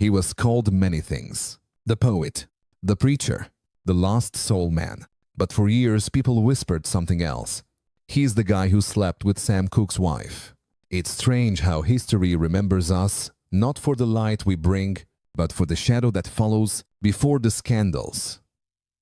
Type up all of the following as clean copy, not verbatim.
He was called many things: the poet, the preacher, the lost soul man. But for years, people whispered something else. He's the guy who slept with Sam Cooke's wife. It's strange how history remembers us, not for the light we bring, but for the shadow that follows. Before the scandals,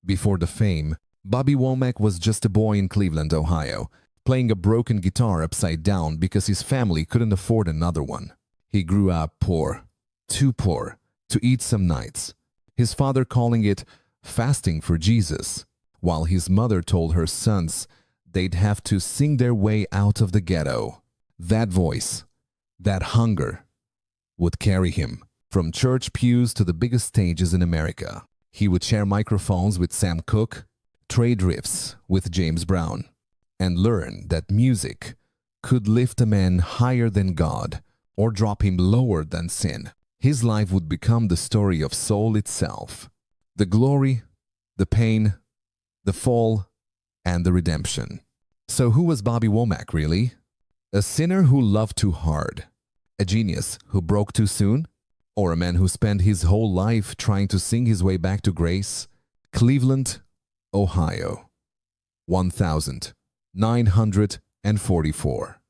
before the fame, Bobby Womack was just a boy in Cleveland, Ohio, playing a broken guitar upside down because his family couldn't afford another one. He grew up poor, too poor to eat some nights, his father calling it fasting for Jesus, while his mother told her sons they'd have to sing their way out of the ghetto. That voice, that hunger, would carry him from church pews to the biggest stages in America. He would share microphones with Sam Cooke, trade riffs with James Brown, and learn that music could lift a man higher than God or drop him lower than sin. His life would become the story of soul itself. The glory, the pain, the fall, and the redemption. So who was Bobby Womack really? A sinner who loved too hard? A genius who broke too soon? Or a man who spent his whole life trying to sing his way back to grace? Cleveland, Ohio, 1944.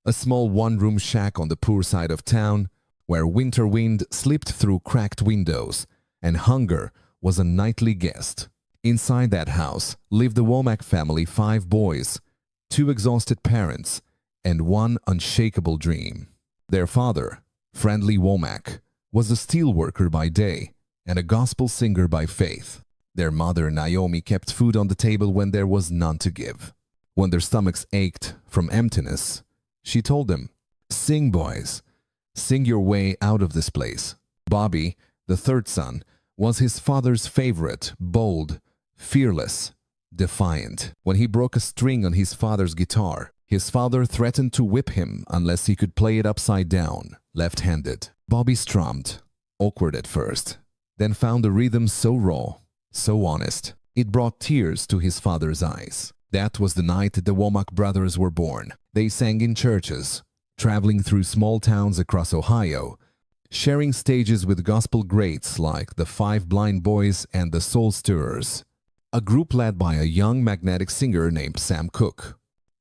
A small one-room shack on the poor side of town where winter wind slipped through cracked windows and hunger was a nightly guest. Inside that house lived the Womack family, 5 boys, 2 exhausted parents, and one unshakable dream. Their father, Friendly Womack, was a steel worker by day and a gospel singer by faith. Their mother, Naomi, kept food on the table when there was none to give. When their stomachs ached from emptiness, she told them, "Sing, boys. Sing your way out of this place." Bobby, the 3rd son, was his father's favorite, bold, fearless, defiant. When he broke a string on his father's guitar, his father threatened to whip him unless he could play it upside down, left-handed. Bobby strummed, awkward at first, then found the rhythm so raw, so honest, it brought tears to his father's eyes. That was the night the Womack brothers were born. They sang in churches, traveling through small towns across Ohio, sharing stages with gospel greats like the 5 Blind Boys and the Soul Stirrers, a group led by a young magnetic singer named Sam Cooke.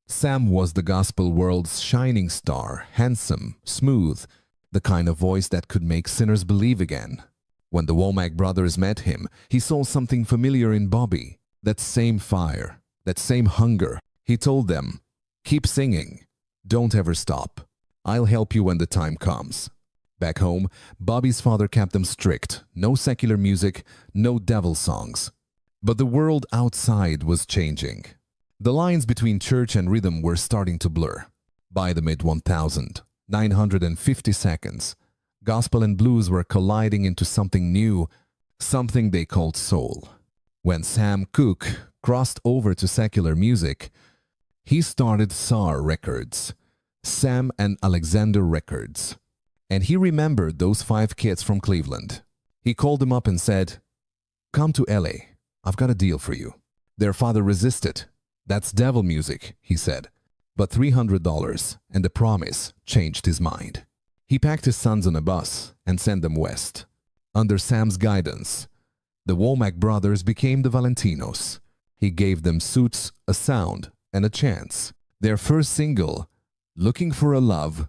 Sam was the gospel world's shining star, handsome, smooth, the kind of voice that could make sinners believe again. When the Womack brothers met him, he saw something familiar in Bobby, that same fire, that same hunger. He told them, "Keep singing. Don't ever stop. I'll help you when the time comes." Back home, Bobby's father kept them strict. No secular music, no devil songs. But the world outside was changing. The lines between church and rhythm were starting to blur. By the mid-1950s, gospel and blues were colliding into something new, something they called soul. When Sam Cooke crossed over to secular music, he started SAR Records, Sam and Alexander Records. And he remembered those 5 kids from Cleveland. He called them up and said, "Come to LA. I've got a deal for you." Their father resisted. "That's devil music," he said. But $300 and the promise changed his mind. He packed his sons on a bus and sent them west. Under Sam's guidance, the Womack brothers became the Valentinos. He gave them suits, a sound, and a chance. Their first single, "Looking for a Love,"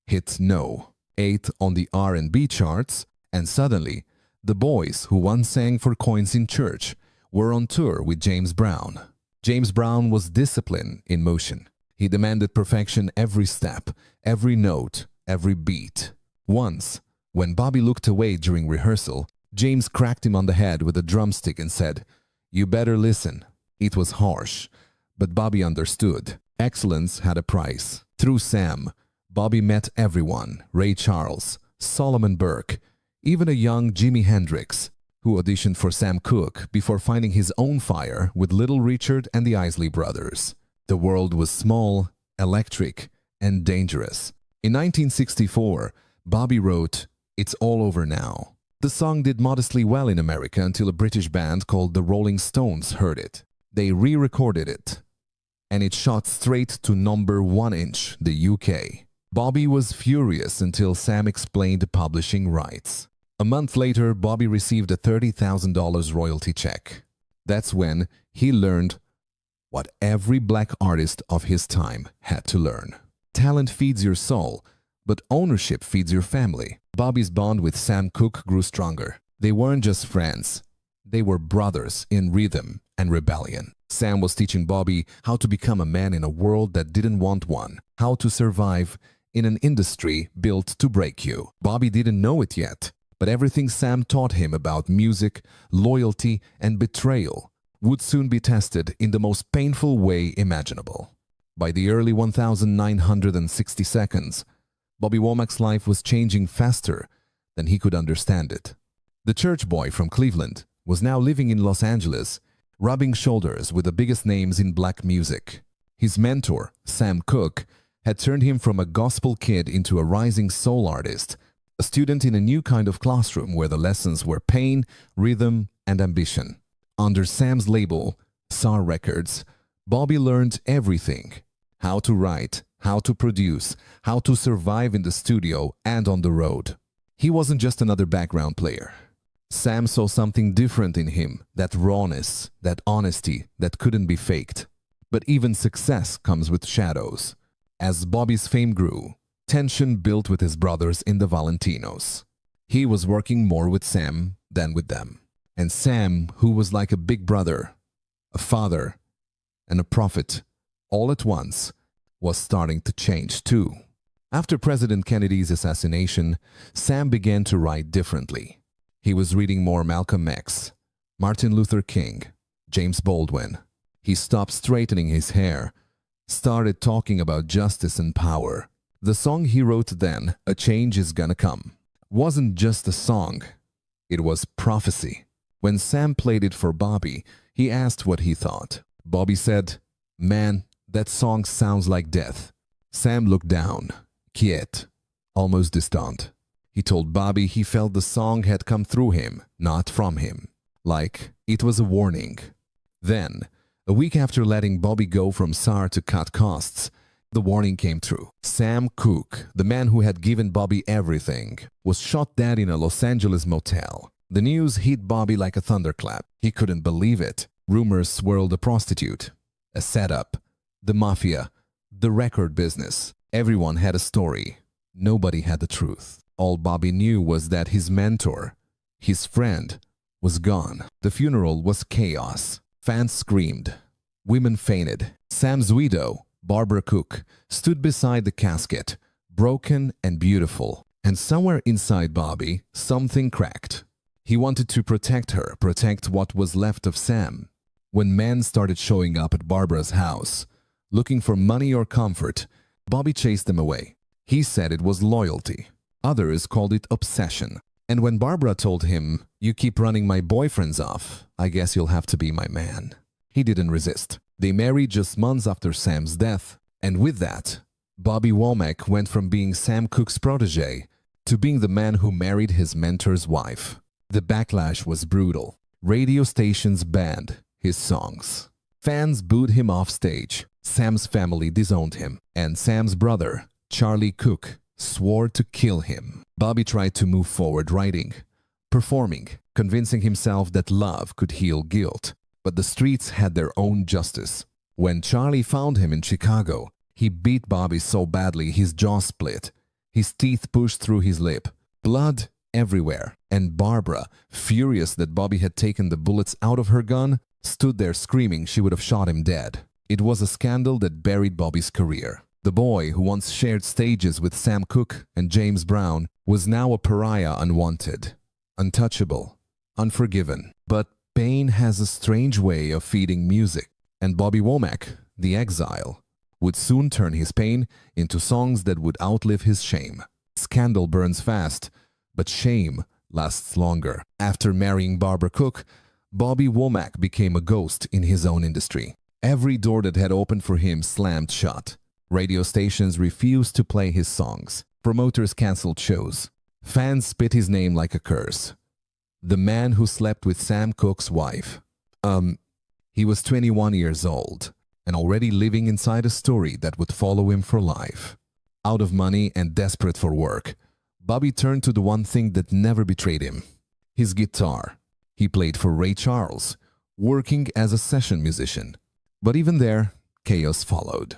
hit no 8 on the R&B charts, and suddenly, the boys who once sang for coins in church were on tour with James Brown. James Brown was discipline in motion. He demanded perfection every step, every note, every beat. Once, when Bobby looked away during rehearsal, James cracked him on the head with a drumstick and said, "You better listen." It was harsh, but Bobby understood. Excellence had a price. Through Sam, Bobby met everyone: Ray Charles, Solomon Burke, even a young Jimi Hendrix, who auditioned for Sam Cooke before finding his own fire with Little Richard and the Isley Brothers. The world was small, electric, and dangerous. In 1964, Bobby wrote, "It's All Over Now." The song did modestly well in America until a British band called the Rolling Stones heard it. They re-recorded it, and it shot straight to number 1 inch, the UK. Bobby was furious until Sam explained the publishing rights. A month later, Bobby received a $30,000 royalty check. That's when he learned what every black artist of his time had to learn. Talent feeds your soul, but ownership feeds your family. Bobby's bond with Sam Cooke grew stronger. They weren't just friends. They were brothers in rhythm and rebellion. Sam was teaching Bobby how to become a man in a world that didn't want one, how to survive in an industry built to break you. Bobby didn't know it yet, but everything Sam taught him about music, loyalty, and betrayal would soon be tested in the most painful way imaginable. By the early 1960 seconds, Bobby Womack's life was changing faster than he could understand it. The church boy from Cleveland was now living in Los Angeles, rubbing shoulders with the biggest names in black music. His mentor, Sam Cooke, had turned him from a gospel kid into a rising soul artist, a student in a new kind of classroom where the lessons were pain, rhythm, and ambition. Under Sam's label, SAR Records, Bobby learned everything: how to write, how to produce, how to survive in the studio and on the road. He wasn't just another background player. Sam saw something different in him, that rawness, that honesty that couldn't be faked. But even success comes with shadows. As Bobby's fame grew, tension built with his brothers in the Valentinos. He was working more with Sam than with them. And Sam, who was like a big brother, a father, and a prophet, all at once, was starting to change too. After President Kennedy's assassination, Sam began to write differently. He was reading more Malcolm X, Martin Luther King, James Baldwin. He stopped straightening his hair, started talking about justice and power. The song he wrote then, A Change Is Gonna Come, wasn't just a song. It was prophecy. When Sam played it for Bobby, he asked what he thought. Bobby said, "Man, that song sounds like death." Sam looked down, quiet, almost distant. He told Bobby he felt the song had come through him, not from him, like it was a warning. Then, a week after letting Bobby go from SAR to cut costs, the warning came true. Sam Cooke, the man who had given Bobby everything, was shot dead in a Los Angeles motel. The news hit Bobby like a thunderclap. He couldn't believe it. Rumors swirled a prostitute, a setup, the mafia, the record business. Everyone had a story. Nobody had the truth. All Bobby knew was that his mentor, his friend, was gone. The funeral was chaos. Fans screamed. Women fainted. Sam's widow, Barbara Cooke, stood beside the casket, broken and beautiful. And somewhere inside Bobby, something cracked. He wanted to protect her, protect what was left of Sam. When men started showing up at Barbara's house, looking for money or comfort, Bobby chased them away. He said it was loyalty. Others called it obsession. And when Barbara told him, "You keep running my boyfriends off, I guess you'll have to be my man," he didn't resist. They married just months after Sam's death. And with that, Bobby Womack went from being Sam Cooke's protege to being the man who married his mentor's wife. The backlash was brutal. Radio stations banned his songs. Fans booed him off stage. Sam's family disowned him. And Sam's brother, Charlie Cooke, swore to kill him. Bobby tried to move forward writing, performing, convincing himself that love could heal guilt. But the streets had their own justice. When Charlie found him in Chicago, he beat Bobby so badly his jaw split. His teeth pushed through his lip. Blood everywhere. And Barbara, furious that Bobby had taken the bullets out of her gun, stood there screaming she would have shot him dead. It was a scandal that buried Bobby's career. The boy who once shared stages with Sam Cooke and James Brown was now a pariah, unwanted, untouchable, unforgiven. But pain has a strange way of feeding music, and Bobby Womack, the exile, would soon turn his pain into songs that would outlive his shame. Scandal burns fast, but shame lasts longer. After marrying Barbara Cooke, Bobby Womack became a ghost in his own industry. Every door that had opened for him slammed shut. Radio stations refused to play his songs. Promoters canceled shows. Fans spit his name like a curse. The man who slept with Sam Cooke's wife. He was 21 years old and already living inside a story that would follow him for life. Out of money and desperate for work, Bobby turned to the one thing that never betrayed him: his guitar. He played for Ray Charles, working as a session musician. But even there, chaos followed.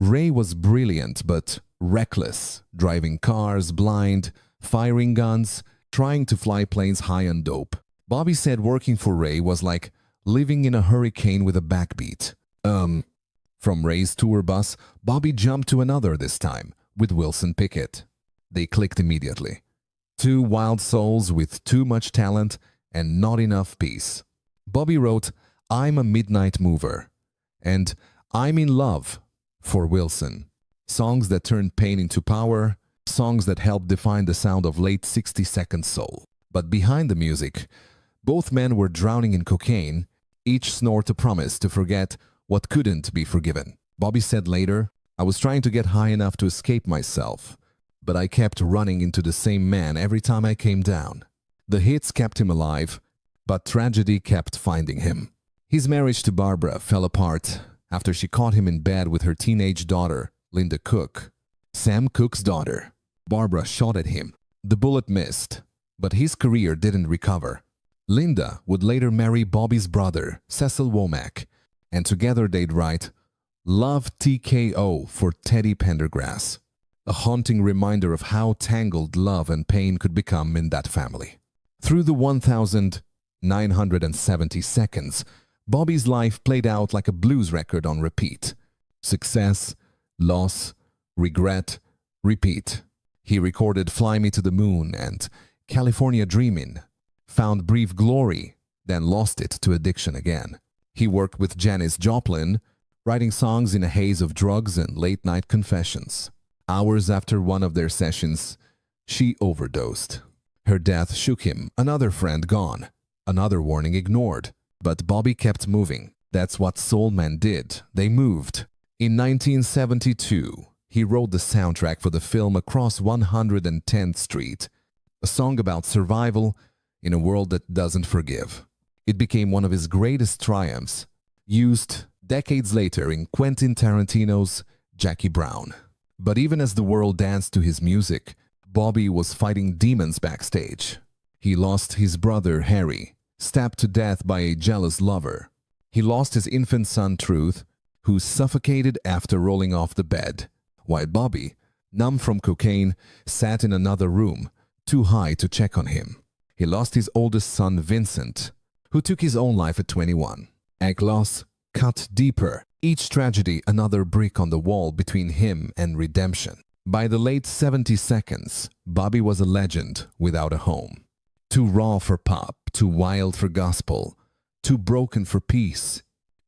Ray was brilliant but reckless, driving cars blind, firing guns, trying to fly planes high on dope. Bobby said working for Ray was like living in a hurricane with a backbeat. From Ray's tour bus, Bobby jumped to another this time, with Wilson Pickett. They clicked immediately. Two wild souls with too much talent and not enough peace. Bobby wrote, "I'm a midnight mover," and "I'm in love" for Wilson. Songs that turned pain into power, songs that helped define the sound of late 60-second soul. But behind the music, both men were drowning in cocaine, each snort a promise to forget what couldn't be forgiven. Bobby said later, "I was trying to get high enough to escape myself, but I kept running into the same man every time I came down. The hits kept him alive, but tragedy kept finding him." His marriage to Barbara fell apart after she caught him in bed with her teenage daughter, Linda Cook. Sam Cooke's daughter. Barbara shot at him. The bullet missed, but his career didn't recover. Linda would later marry Bobby's brother, Cecil Womack, and together they'd write "Love TKO" for Teddy Pendergrass, a haunting reminder of how tangled love and pain could become in that family. Through the 1,970 seconds, Bobby's life played out like a blues record on repeat. Success, loss, regret, repeat. He recorded "Fly Me to the Moon" and "California Dreamin'," found brief glory, then lost it to addiction again. He worked with Janis Joplin, writing songs in a haze of drugs and late-night confessions. Hours after one of their sessions, she overdosed. Her death shook him, another friend gone, another warning ignored. But Bobby kept moving. That's what soul men did. They moved. In 1972, he wrote the soundtrack for the film Across 110th Street, a song about survival in a world that doesn't forgive. It became one of his greatest triumphs, used decades later in Quentin Tarantino's Jackie Brown. But even as the world danced to his music, Bobby was fighting demons backstage. He lost his brother Harry, stabbed to death by a jealous lover. He lost his infant son Truth, who suffocated after rolling off the bed, while Bobby, numb from cocaine, sat in another room, too high to check on him. He lost his oldest son Vincent, who took his own life at 21. Egg loss cut deeper, each tragedy another brick on the wall between him and redemption. By the late 70 seconds, Bobby was a legend without a home. Too raw for pop, too wild for gospel, too broken for peace.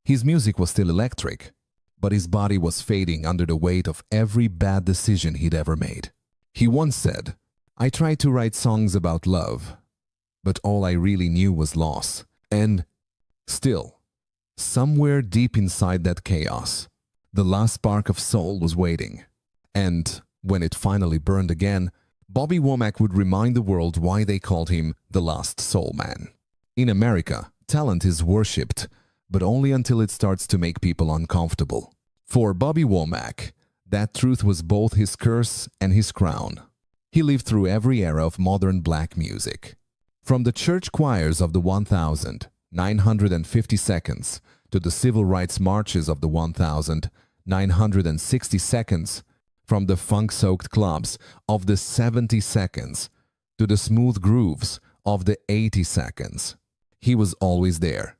His music was still electric, but his body was fading under the weight of every bad decision he'd ever made. He once said, "I tried to write songs about love, but all I really knew was loss." And still, somewhere deep inside that chaos, the last spark of soul was waiting. And when it finally burned again, Bobby Womack would remind the world why they called him the last soul man. In America, talent is worshipped, but only until it starts to make people uncomfortable. For Bobby Womack, that truth was both his curse and his crown. He lived through every era of modern black music. From the church choirs of the 1,950 seconds to the civil rights marches of the 1,960 seconds, from the funk-soaked clubs of the 70 seconds to the smooth grooves of the 80 seconds. He was always there.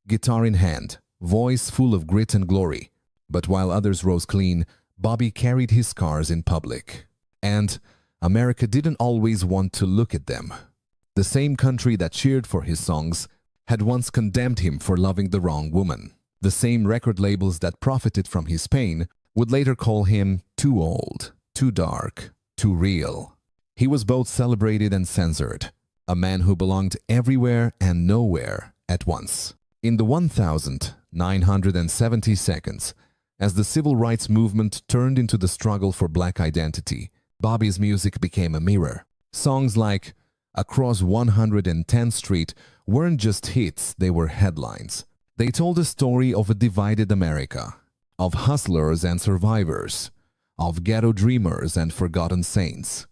Guitar in hand, voice full of grit and glory. But while others rose clean, Bobby carried his scars in public. And America didn't always want to look at them. The same country that cheered for his songs had once condemned him for loving the wrong woman. The same record labels that profited from his pain would later call him too old, too dark, too real. He was both celebrated and censored, a man who belonged everywhere and nowhere at once. In the 1,970 seconds, as the civil rights movement turned into the struggle for black identity, Bobby's music became a mirror. Songs like Across 110th Street weren't just hits, they were headlines. They told a story of a divided America, of hustlers and survivors, of ghetto dreamers and forgotten saints.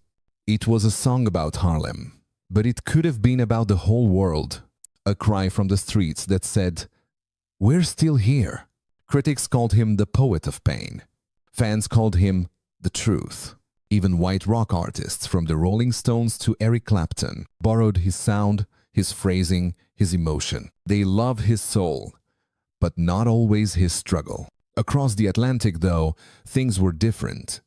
It was a song about Harlem, but it could have been about the whole world. A cry from the streets that said, "We're still here." Critics called him the poet of pain. Fans called him the truth. Even white rock artists, from the Rolling Stones to Eric Clapton, borrowed his sound, his phrasing, his emotion. They love his soul, but not always his struggle. Across the Atlantic, though, things were different.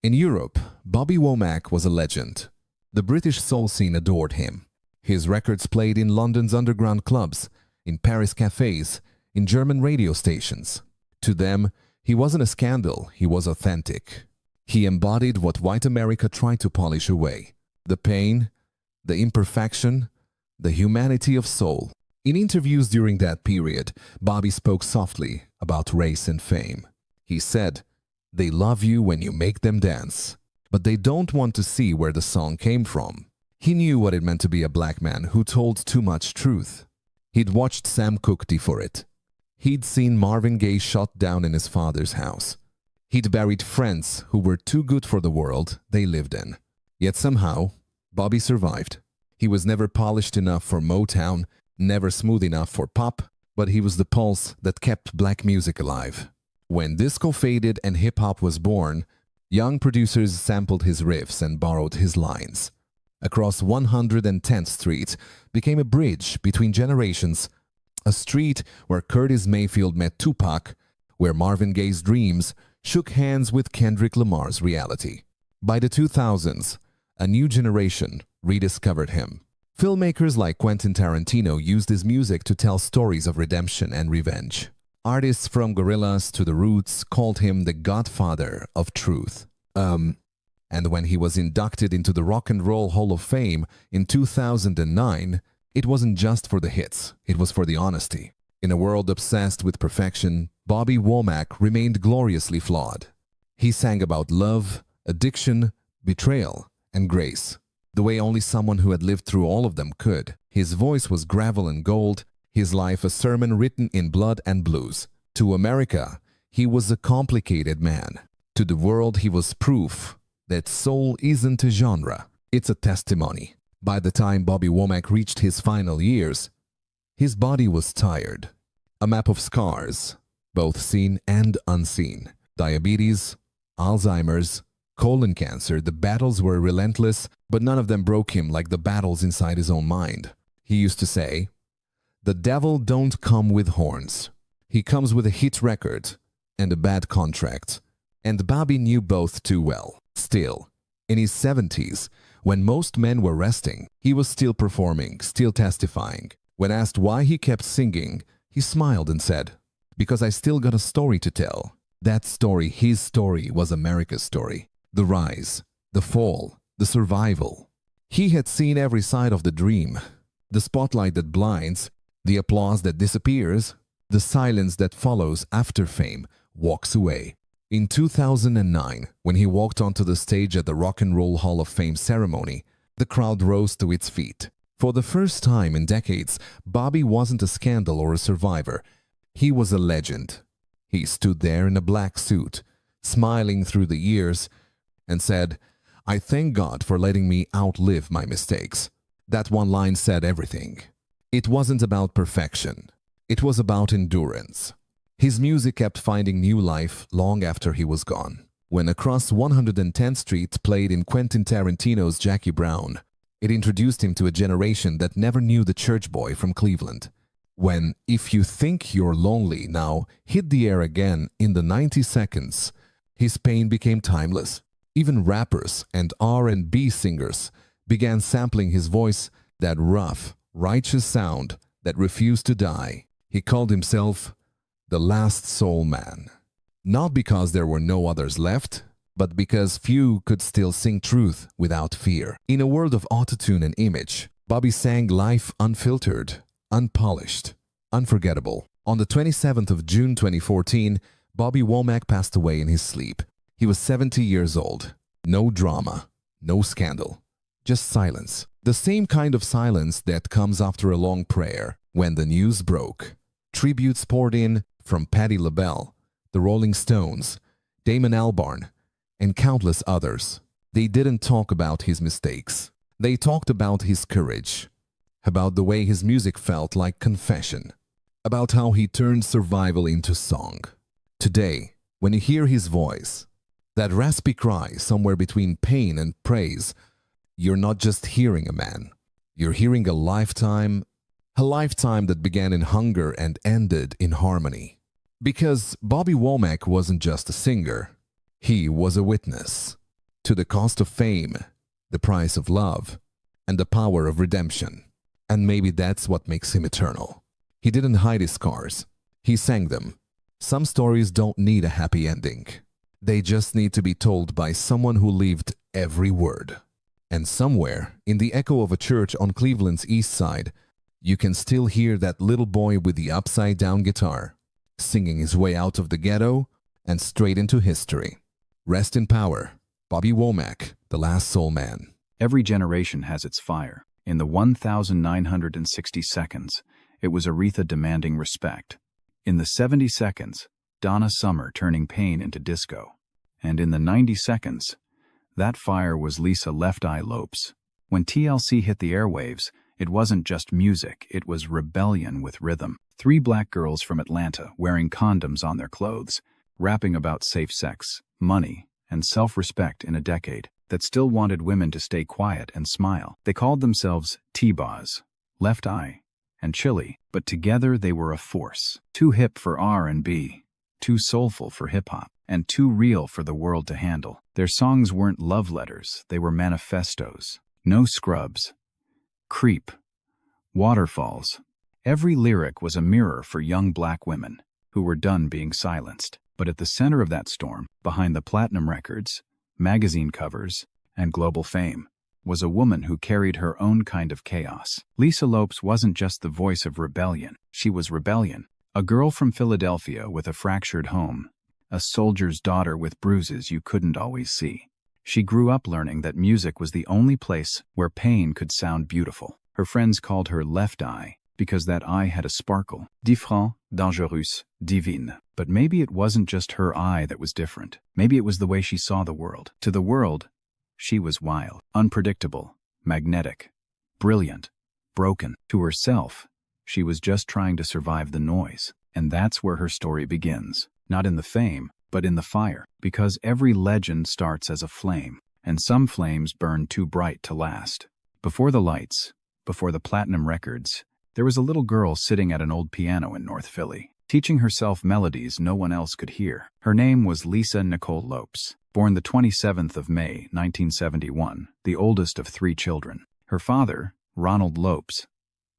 In Europe, Bobby Womack was a legend. The British soul scene adored him. His records played in London's underground clubs, in Paris cafes, in German radio stations. To them, he wasn't a scandal, he was authentic. He embodied what white America tried to polish away: the pain, the imperfection, the humanity of soul. In interviews during that period, Bobby spoke softly about race and fame. He said, "They love you when you make them dance, but they don't want to see where the song came from." He knew what it meant to be a black man who told too much truth. He'd watched Sam Cooke for it. He'd seen Marvin Gaye shot down in his father's house. He'd buried friends who were too good for the world they lived in. Yet somehow, Bobby survived. He was never polished enough for Motown, never smooth enough for pop, but he was the pulse that kept black music alive. When disco faded and hip-hop was born, young producers sampled his riffs and borrowed his lines. Across 110th Street became a bridge between generations, a street where Curtis Mayfield met Tupac, where Marvin Gaye's dreams shook hands with Kendrick Lamar's reality. By the 2000s, a new generation rediscovered him. Filmmakers like Quentin Tarantino used his music to tell stories of redemption and revenge. Artists from Gorillaz to The Roots called him the godfather of truth. And when he was inducted into the Rock and Roll Hall of Fame in 2009, it wasn't just for the hits, it was for the honesty. In a world obsessed with perfection, Bobby Womack remained gloriously flawed. He sang about love, addiction, betrayal, and grace, the way only someone who had lived through all of them could. His voice was gravel and gold, his life a sermon written in blood and blues. To America, he was a complicated man. To the world, he was proof that soul isn't a genre, it's a testimony. By the time Bobby Womack reached his final years, his body was tired. A map of scars, both seen and unseen. Diabetes, Alzheimer's, colon cancer, the battles were relentless, but none of them broke him like the battles inside his own mind. He used to say, "The devil don't come with horns. He comes with a hit record and a bad contract." And Bobby knew both too well. Still, in his 70s, when most men were resting, he was still performing, still testifying. When asked why he kept singing, he smiled and said, "Because I still got a story to tell." That story, his story, was America's story. The rise, the fall, the survival. He had seen every side of the dream. The spotlight that blinds, the applause that disappears, the silence that follows after fame walks away. In 2009, when he walked onto the stage at the Rock and Roll Hall of Fame ceremony, the crowd rose to its feet. For the first time in decades, Bobby wasn't a scandal or a survivor. He was a legend. He stood there in a black suit, smiling through the years, and said, "I thank God for letting me outlive my mistakes." That one line said everything. It wasn't about perfection. It was about endurance. His music kept finding new life long after he was gone. When Across 110th Street played in Quentin Tarantino's Jackie Brown, it introduced him to a generation that never knew the church boy from Cleveland. When If You Think You're Lonely Now hit the air again in the 90 seconds, his pain became timeless. Even rappers and R&B singers began sampling his voice, that rough, righteous sound that refused to die. He called himself the last soul man. Not because there were no others left, but because few could still sing truth without fear. In a world of autotune and image, Bobby sang life unfiltered, unpolished, unforgettable. On the 27th of June 2014, Bobby Womack passed away in his sleep. He was 70 years old. No drama, no scandal, just silence. The same kind of silence that comes after a long prayer. When the news broke, tributes poured in from Patti LaBelle, the Rolling Stones, Damon Albarn, and countless others. They didn't talk about his mistakes. They talked about his courage, about the way his music felt like confession, about how he turned survival into song. Today, when you hear his voice, that raspy cry somewhere between pain and praise, you're not just hearing a man. You're hearing a lifetime that began in hunger and ended in harmony. Because Bobby Womack wasn't just a singer, he was a witness to the cost of fame, the price of love, and the power of redemption. And maybe that's what makes him eternal. He didn't hide his scars. He sang them. Some stories don't need a happy ending. They just need to be told by someone who lived every word. And somewhere, in the echo of a church on Cleveland's east side, you can still hear that little boy with the upside-down guitar, singing his way out of the ghetto and straight into history. Rest in power, Bobby Womack, the last soul man. Every generation has its fire. In the 1,960 seconds, it was Aretha demanding respect. In the 70 seconds, Donna Summer turning pain into disco. And in the 90 seconds, that fire was Lisa Left Eye Lopes. When TLC hit the airwaves, it wasn't just music, it was rebellion with rhythm. 3 black girls from Atlanta wearing condoms on their clothes, rapping about safe sex, money, and self-respect in a decade that still wanted women to stay quiet and smile. They called themselves T-Boz, Left Eye, and Chili, but together they were a force. Too hip for R&B, too soulful for hip-hop, and too real for the world to handle. Their songs weren't love letters, they were manifestos. No scrubs. Creep. Waterfalls. Every lyric was a mirror for young black women who were done being silenced. But at the center of that storm, behind the platinum records, magazine covers, and global fame, was a woman who carried her own kind of chaos. Lisa Lopes wasn't just the voice of rebellion, she was rebellion. A girl from Philadelphia with a fractured home, a soldier's daughter with bruises you couldn't always see. She grew up learning that music was the only place where pain could sound beautiful. Her friends called her Left Eye because that eye had a sparkle. Différent, dangereux, divine. But maybe it wasn't just her eye that was different. Maybe it was the way she saw the world. To the world, she was wild, unpredictable, magnetic, brilliant, broken. To herself, she was just trying to survive the noise. And that's where her story begins. Not in the fame, but in the fire. Because every legend starts as a flame, and some flames burn too bright to last. Before the lights, before the platinum records, there was a little girl sitting at an old piano in North Philly, teaching herself melodies no one else could hear. Her name was Lisa Nicole Lopes, born the 27th of May, 1971, the oldest of 3 children. Her father, Ronald Lopes,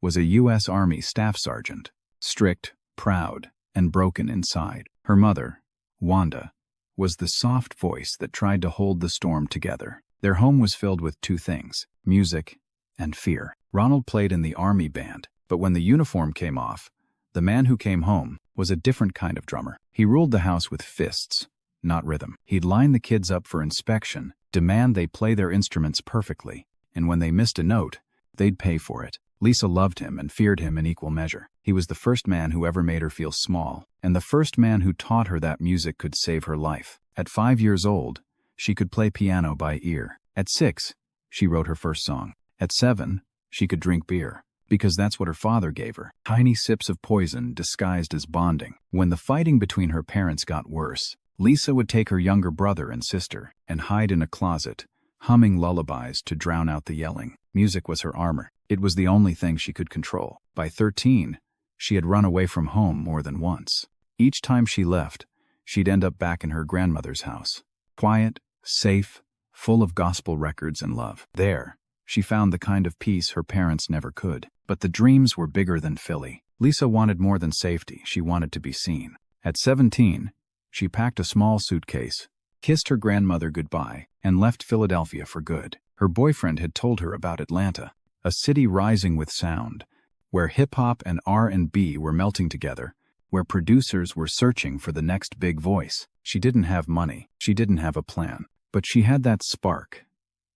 was a U.S. Army staff sergeant, strict, proud, and broken inside. Her mother, Wanda, was the soft voice that tried to hold the storm together. Their home was filled with 2 things, music and fear. Ronald played in the Army band, but when the uniform came off, the man who came home was a different kind of drummer. He ruled the house with fists, not rhythm. He'd line the kids up for inspection, demand they play their instruments perfectly, and when they missed a note, they'd pay for it. Lisa loved him and feared him in equal measure. He was the first man who ever made her feel small, and the first man who taught her that music could save her life. At 5 years old, she could play piano by ear. At 6, she wrote her first song. At 7, she could drink beer, because that's what her father gave her. Tiny sips of poison disguised as bonding. When the fighting between her parents got worse, Lisa would take her younger brother and sister and hide in a closet, humming lullabies to drown out the yelling. Music was her armor. It was the only thing she could control. By 13, she had run away from home more than once. Each time she left, she'd end up back in her grandmother's house. Quiet, safe, full of gospel records and love. There, she found the kind of peace her parents never could. But the dreams were bigger than Philly. Lisa wanted more than safety. She wanted to be seen. At 17, she packed a small suitcase, kissed her grandmother goodbye, and left Philadelphia for good. Her boyfriend had told her about Atlanta, a city rising with sound, where hip-hop and R&B were melting together, where producers were searching for the next big voice. She didn't have money. She didn't have a plan. But she had that spark,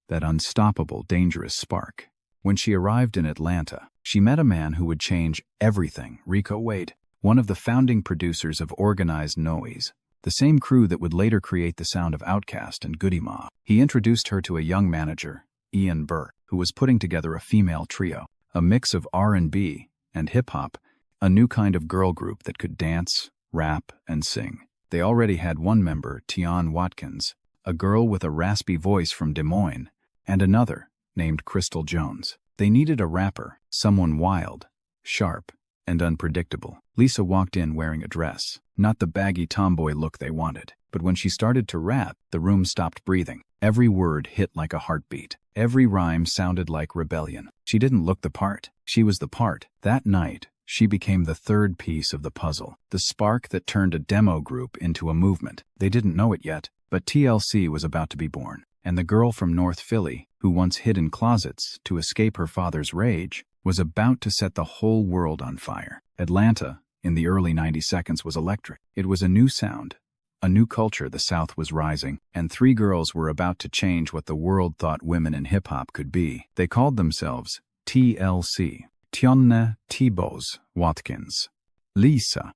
that unstoppable, dangerous spark. When she arrived in Atlanta, she met a man who would change everything. Rico Wade, one of the founding producers of Organized Noise, the same crew that would later create the sound of Outkast and Goody Mob. He introduced her to a young manager, Ian Burr, who was putting together a female trio, a mix of R&B and hip-hop, a new kind of girl group that could dance, rap, and sing. They already had one member, Tionne Watkins, a girl with a raspy voice from Des Moines, and another, named Crystal Jones. They needed a rapper, someone wild, sharp, and unpredictable. Lisa walked in wearing a dress, not the baggy tomboy look they wanted. But when she started to rap, the room stopped breathing. Every word hit like a heartbeat. Every rhyme sounded like rebellion. She didn't look the part. She was the part. That night, she became the third piece of the puzzle, the spark that turned a demo group into a movement. They didn't know it yet, but TLC was about to be born. And the girl from North Philly, who once hid in closets to escape her father's rage, was about to set the whole world on fire. Atlanta, in the early 90 seconds, was electric. It was a new sound, a new culture. The South was rising, and three girls were about to change what the world thought women in hip-hop could be. They called themselves TLC. Tionne T-Boz Watkins, Lisa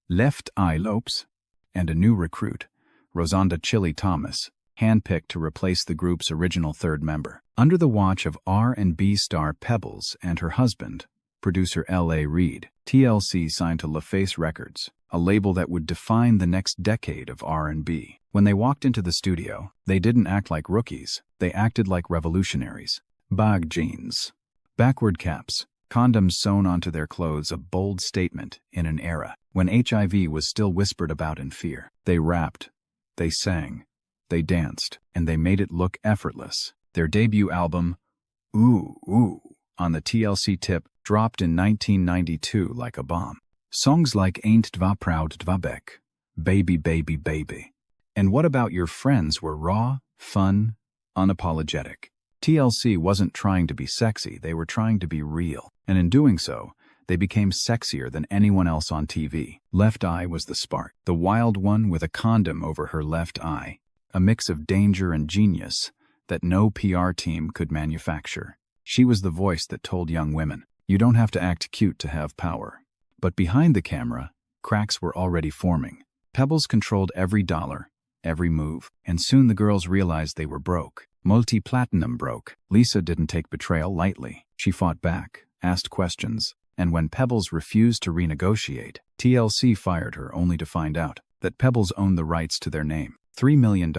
Left Eye Lopes, and a new recruit, Rosanda Chili Thomas, handpicked to replace the group's original third member. Under the watch of R&B star Pebbles and her husband, producer L.A. Reid, TLC signed to LaFace Records, a label that would define the next decade of R&B. When they walked into the studio, they didn't act like rookies. They acted like revolutionaries. Bag jeans, backward caps, condoms sewn onto their clothes, a bold statement in an era when HIV was still whispered about in fear. They rapped, they sang, they danced, and they made it look effortless. Their debut album, Ooh Ooh, on the TLC tip, dropped in 1992 like a bomb. Songs like Ain't Dva Proud Dva Beck, Baby Baby Baby, and What About Your Friends were raw, fun, unapologetic. TLC wasn't trying to be sexy, they were trying to be real. And in doing so, they became sexier than anyone else on TV. Left Eye was the spark, the wild one with a condom over her left eye, a mix of danger and genius that no PR team could manufacture. She was the voice that told young women, you don't have to act cute to have power. But behind the camera, cracks were already forming. Pebbles controlled every dollar, every move, and soon the girls realized they were broke. Multi-platinum broke. Lisa didn't take betrayal lightly. She fought back, asked questions, and when Pebbles refused to renegotiate, TLC fired her only to find out that Pebbles owned the rights to their name. $3 million,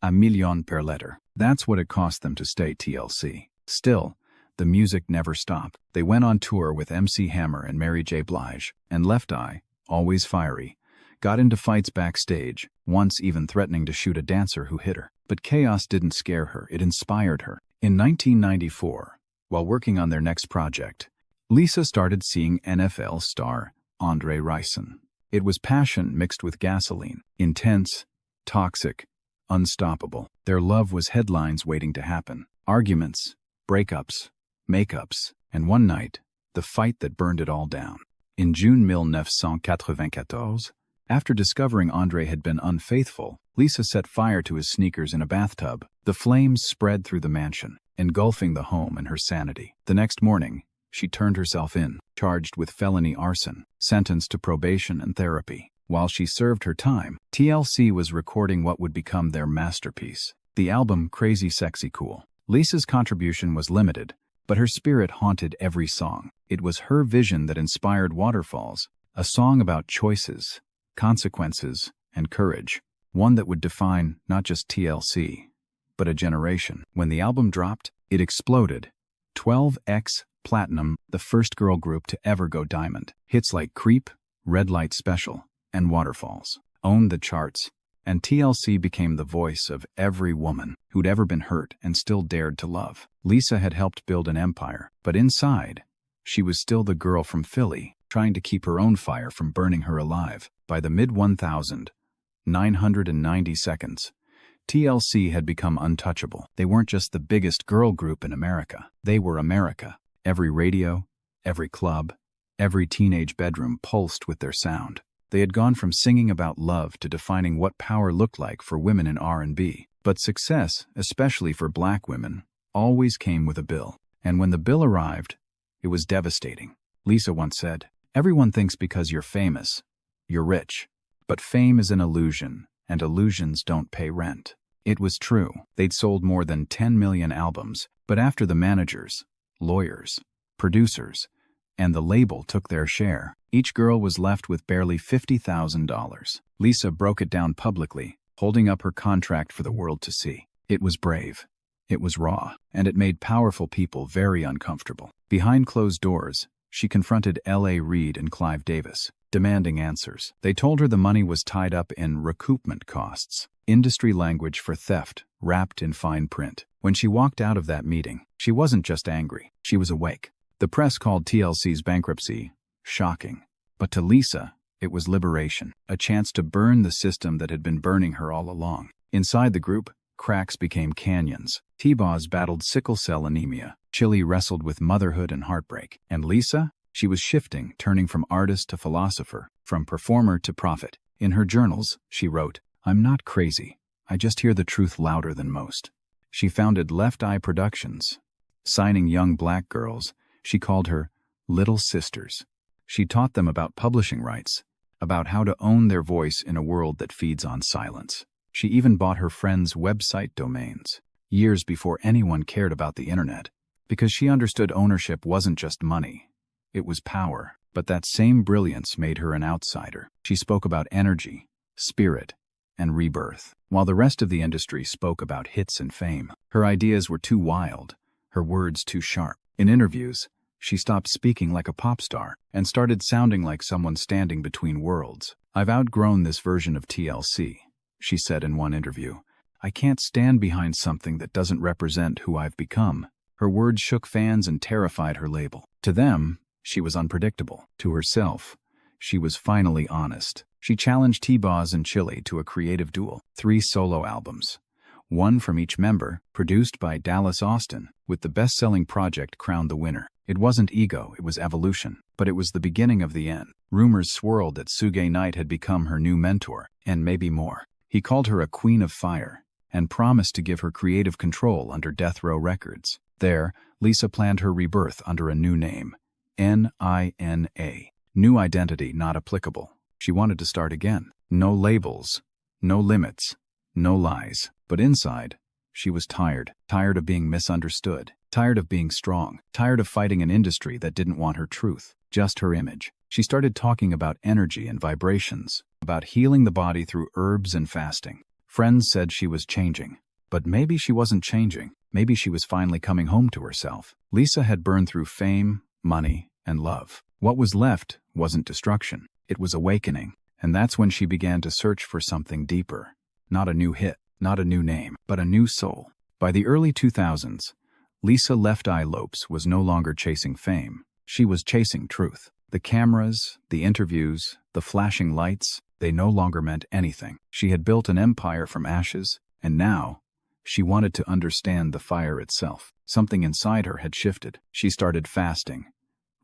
a million per letter. That's what it cost them to stay TLC. Still, the music never stopped. They went on tour with MC Hammer and Mary J. Blige, and Left Eye, always fiery, got into fights backstage, once even threatening to shoot a dancer who hit her. But chaos didn't scare her, it inspired her. In 1994, while working on their next project, Lisa started seeing NFL star Andre Rison. It was passion mixed with gasoline, intense, toxic, unstoppable. Their love was headlines waiting to happen. Arguments, breakups, makeups, and one night, the fight that burned it all down. In June 1994, after discovering Andre had been unfaithful, Lisa set fire to his sneakers in a bathtub. The flames spread through the mansion, engulfing the home and her sanity. The next morning, she turned herself in, charged with felony arson, sentenced to probation and therapy. While she served her time, TLC was recording what would become their masterpiece, the album Crazy Sexy Cool. Lisa's contribution was limited, but her spirit haunted every song. It was her vision that inspired Waterfalls, a song about choices, consequences, and courage, one that would define not just TLC, but a generation. When the album dropped, it exploded. 12x Platinum, the first girl group to ever go diamond. Hits like Creep, Red Light Special, and Waterfalls owned the charts, and TLC became the voice of every woman who'd ever been hurt and still dared to love. Lisa had helped build an empire, but inside, she was still the girl from Philly, trying to keep her own fire from burning her alive. By the mid-1990 seconds, TLC had become untouchable. They weren't just the biggest girl group in America. They were America. Every radio, every club, every teenage bedroom pulsed with their sound. They had gone from singing about love to defining what power looked like for women in R&B. But success, especially for black women, always came with a bill. And when the bill arrived, it was devastating. Lisa once said, "Everyone thinks because you're famous, you're rich, But fame is an illusion, and illusions don't pay rent. It was true. They'd sold more than 10 million albums, but after the managers, lawyers, producers, and the label took their share, each girl was left with barely $50,000. Lisa broke it down publicly, holding up her contract for the world to see. It was brave. It was raw, and it made powerful people very uncomfortable. Behind closed doors, she confronted L.A. Reid and Clive Davis, demanding answers. They told her the money was tied up in recoupment costs, industry language for theft, wrapped in fine print. When she walked out of that meeting, she wasn't just angry, she was awake. The press called TLC's bankruptcy shocking. But to Lisa, it was liberation, a chance to burn the system that had been burning her all along. Inside the group, cracks became canyons. T-Boz battled sickle cell anemia. Chili wrestled with motherhood and heartbreak. And Lisa? She was shifting, turning from artist to philosopher, from performer to prophet. In her journals, she wrote, "I'm not crazy. I just hear the truth louder than most." She founded Left Eye Productions. Signing young black girls, she called her Little Sisters. She taught them about publishing rights, about how to own their voice in a world that feeds on silence. She even bought her friends' website domains, years before anyone cared about the internet, because she understood ownership wasn't just money, it was power. But that same brilliance made her an outsider. She spoke about energy, spirit, and rebirth, while the rest of the industry spoke about hits and fame. Her ideas were too wild, her words too sharp. In interviews, she stopped speaking like a pop star and started sounding like someone standing between worlds. "I've outgrown this version of TLC," she said in one interview. "I can't stand behind something that doesn't represent who I've become." Her words shook fans and terrified her label. To them, she was unpredictable. To herself, she was finally honest. She challenged T-Boz and Chili to a creative duel. 3 solo albums, one from each member, produced by Dallas Austin, with the best-selling project crowned the winner. It wasn't ego, it was evolution. But it was the beginning of the end. Rumors swirled that Suge Knight had become her new mentor, and maybe more. He called her a queen of fire, and promised to give her creative control under Death Row Records. There, Lisa planned her rebirth under a new name, Nina. New identity not applicable. She wanted to start again. No labels, no limits, no lies. But inside, she was tired. Tired of being misunderstood. Tired of being strong. Tired of fighting an industry that didn't want her truth, just her image. She started talking about energy and vibrations, about healing the body through herbs and fasting. Friends said she was changing. But maybe she wasn't changing. Maybe she was finally coming home to herself. Lisa had burned through fame, money, and love. What was left wasn't destruction. It was awakening. And that's when she began to search for something deeper. Not a new hit, not a new name, but a new soul. By the early 2000s, Lisa Left Eye Lopes was no longer chasing fame. She was chasing truth. The cameras, the interviews, the flashing lights, they no longer meant anything. She had built an empire from ashes, and now, she wanted to understand the fire itself. Something inside her had shifted. She started fasting,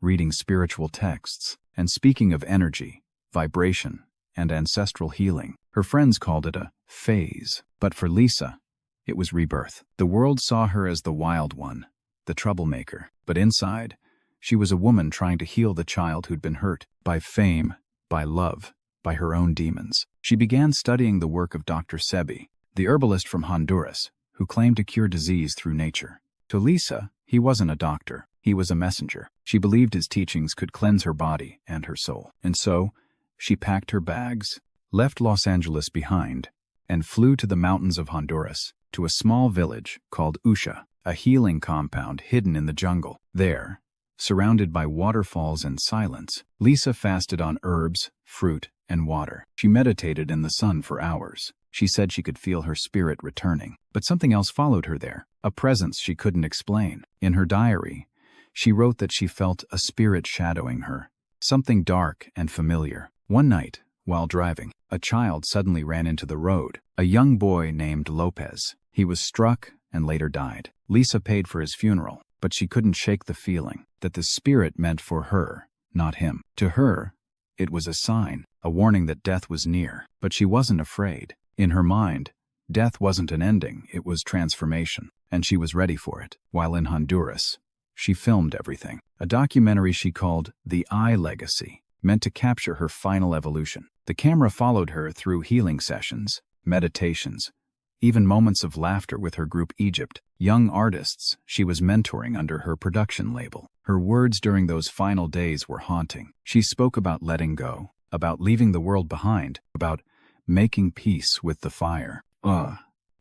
reading spiritual texts, and speaking of energy, vibration, and ancestral healing. Her friends called it a phase. But for Lisa, it was rebirth. The world saw her as the wild one, the troublemaker. But inside, she was a woman trying to heal the child who'd been hurt by fame, by love, by her own demons. She began studying the work of Dr. Sebi, the herbalist from Honduras, who claimed to cure disease through nature. To Lisa, he wasn't a doctor. He was a messenger. She believed his teachings could cleanse her body and her soul. And so, she packed her bags, left Los Angeles behind, and flew to the mountains of Honduras, to a small village called Usha, a healing compound hidden in the jungle. There, surrounded by waterfalls and silence, Lisa fasted on herbs, fruit, and water. She meditated in the sun for hours. She said she could feel her spirit returning. But something else followed her there, a presence she couldn't explain. In her diary, she wrote that she felt a spirit shadowing her, something dark and familiar. One night, while driving, a child suddenly ran into the road, a young boy named Lopez. He was struck and later died. Lisa paid for his funeral, but she couldn't shake the feeling that the spirit meant for her, not him. To her, it was a sign, a warning that death was near. But she wasn't afraid. In her mind, death wasn't an ending, it was transformation, and she was ready for it. While in Honduras, she filmed everything. A documentary she called The Eye Legacy. meant to capture her final evolution. The camera followed her through healing sessions, meditations, even moments of laughter with her group Egypt, young artists she was mentoring under her production label. Her words during those final days were haunting. She spoke about letting go, about leaving the world behind, about making peace with the fire.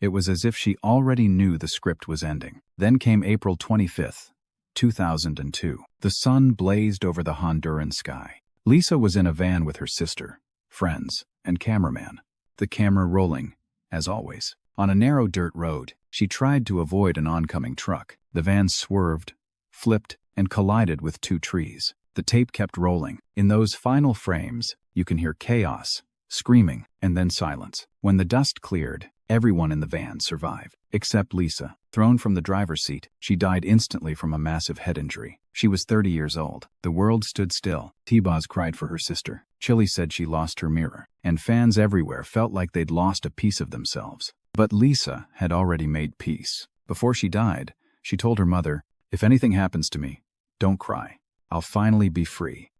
It was as if she already knew the script was ending. Then came April 25th, 2002. The sun blazed over the Honduran sky. Lisa was in a van with her sister, friends, and cameraman, the camera rolling, as always. On a narrow dirt road, she tried to avoid an oncoming truck. The van swerved, flipped, and collided with two trees. The tape kept rolling. In those final frames, you can hear chaos, screaming, and then silence. When the dust cleared, everyone in the van survived, except Lisa. Thrown from the driver's seat, she died instantly from a massive head injury. She was 30 years old. The world stood still. T-Boz cried for her sister. Chili said she lost her mirror. And fans everywhere felt like they'd lost a piece of themselves. But Lisa had already made peace. Before she died, she told her mother, "If anything happens to me, don't cry. I'll finally be free."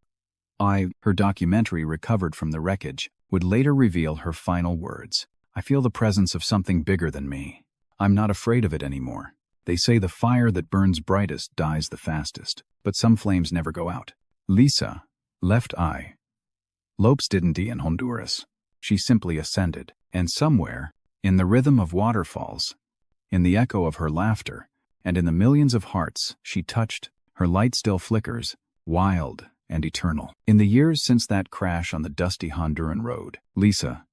Her documentary, Recovered from the Wreckage, would later reveal her final words. "I feel the presence of something bigger than me. I'm not afraid of it anymore. They say the fire that burns brightest dies the fastest, but some flames never go out." Lisa, left eye. Lopes didn't die in Honduras. She simply ascended, and somewhere, in the rhythm of waterfalls, in the echo of her laughter, and in the millions of hearts she touched, her light still flickers, wild and eternal. In the years since that crash on the dusty Honduran road, Lisa,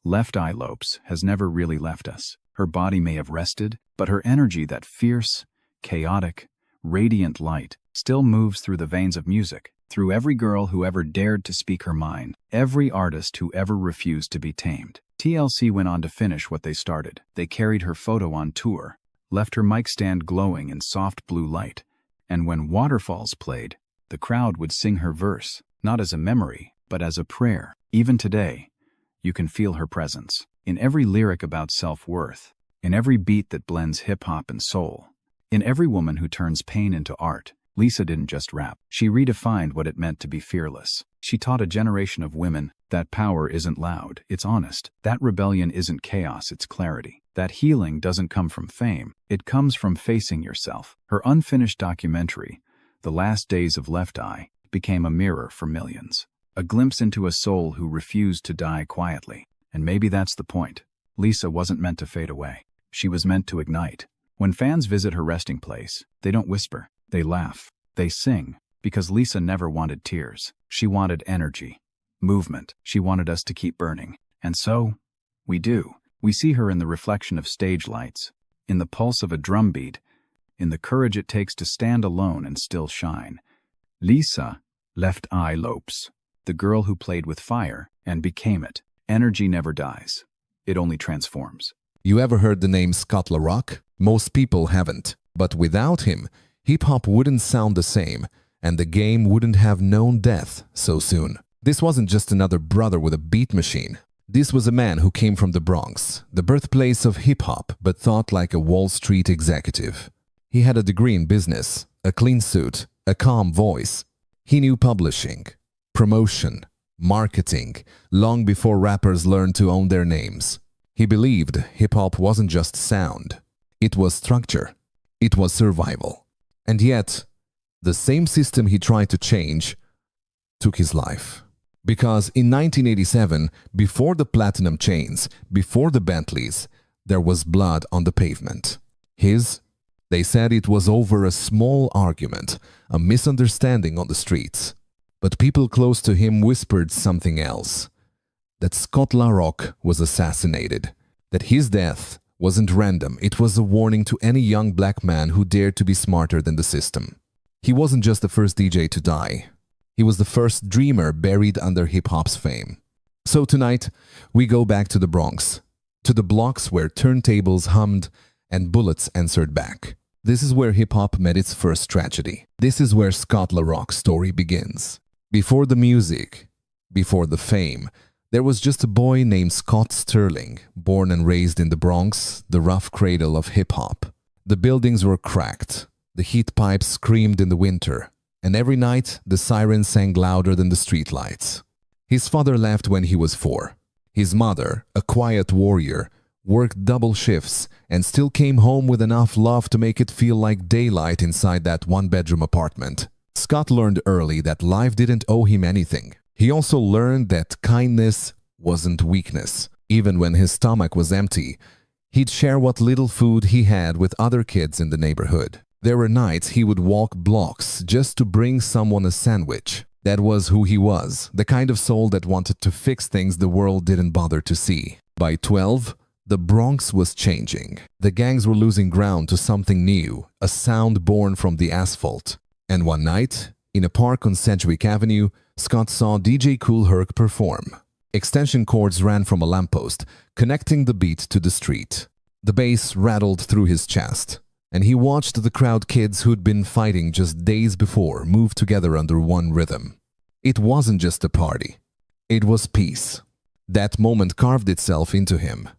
Left Eye Lopes, has never really left us. Her body may have rested, but her energy, that fierce, chaotic, radiant light, still moves through the veins of music, through every girl who ever dared to speak her mind, every artist who ever refused to be tamed. TLC went on to finish what they started. They carried her photo on tour, left her mic stand glowing in soft blue light, and when Waterfalls played, the crowd would sing her verse, not as a memory, but as a prayer. Even today, you can feel her presence. In every lyric about self-worth, in every beat that blends hip-hop and soul, in every woman who turns pain into art, Lisa didn't just rap. She redefined what it meant to be fearless. She taught a generation of women that power isn't loud, it's honest. That rebellion isn't chaos, it's clarity. That healing doesn't come from fame, it comes from facing yourself. Her unfinished documentary, The Last Days of Left Eye, became a mirror for millions. A glimpse into a soul who refused to die quietly. And maybe that's the point. Lisa wasn't meant to fade away. She was meant to ignite. When fans visit her resting place, they don't whisper, they laugh, they sing, because Lisa never wanted tears. She wanted energy, movement. She wanted us to keep burning. And so, we do. We see her in the reflection of stage lights, in the pulse of a drum beat, in the courage it takes to stand alone and still shine. Lisa, Left Eye Lopes, the girl who played with fire and became it. Energy never dies. It only transforms. You ever heard the name Scott LaRock? Most people haven't. But without him, hip-hop wouldn't sound the same, and the game wouldn't have known death so soon. This wasn't just another brother with a beat machine. This was a man who came from the Bronx, the birthplace of hip-hop, but thought like a Wall Street executive. He had a degree in business, a clean suit, a calm voice. He knew publishing, promotion, marketing, long before rappers learned to own their names. He believed hip-hop wasn't just sound. It was structure. It was survival. And yet, the same system he tried to change took his life. Because in 1987, before the platinum chains, before the Bentleys, there was blood on the pavement. They said it was over a small argument, a misunderstanding on the streets. But people close to him whispered something else. That Scott LaRock was assassinated. That his death wasn't random, it was a warning to any young black man who dared to be smarter than the system. He wasn't just the first DJ to die. He was the first dreamer buried under hip-hop's fame. So tonight, we go back to the Bronx, to the blocks where turntables hummed and bullets answered back. This is where hip-hop met its first tragedy. This is where Scott LaRock's story begins. Before the music, before the fame, there was just a boy named Scott Sterling, born and raised in the Bronx, the rough cradle of hip-hop. The buildings were cracked. The heat pipes screamed in the winter. and every night the sirens sang louder than the streetlights. His father left when he was 4. His mother, a quiet warrior, worked double shifts and still came home with enough love to make it feel like daylight inside that one-bedroom apartment. Scott learned early that life didn't owe him anything. He also learned that kindness wasn't weakness. Even when his stomach was empty, he'd share what little food he had with other kids in the neighborhood. There were nights he would walk blocks just to bring someone a sandwich. That was who he was, the kind of soul that wanted to fix things the world didn't bother to see. By 12, the Bronx was changing. The gangs were losing ground to something new, a sound born from the asphalt. And one night, in a park on Sedgwick Avenue, Scott saw DJ Kool Herc perform. Extension cords ran from a lamppost, connecting the beat to the street. The bass rattled through his chest, and he watched the crowd kids who'd been fighting just days before move together under one rhythm. It wasn't just a party. It was peace. That moment carved itself into him.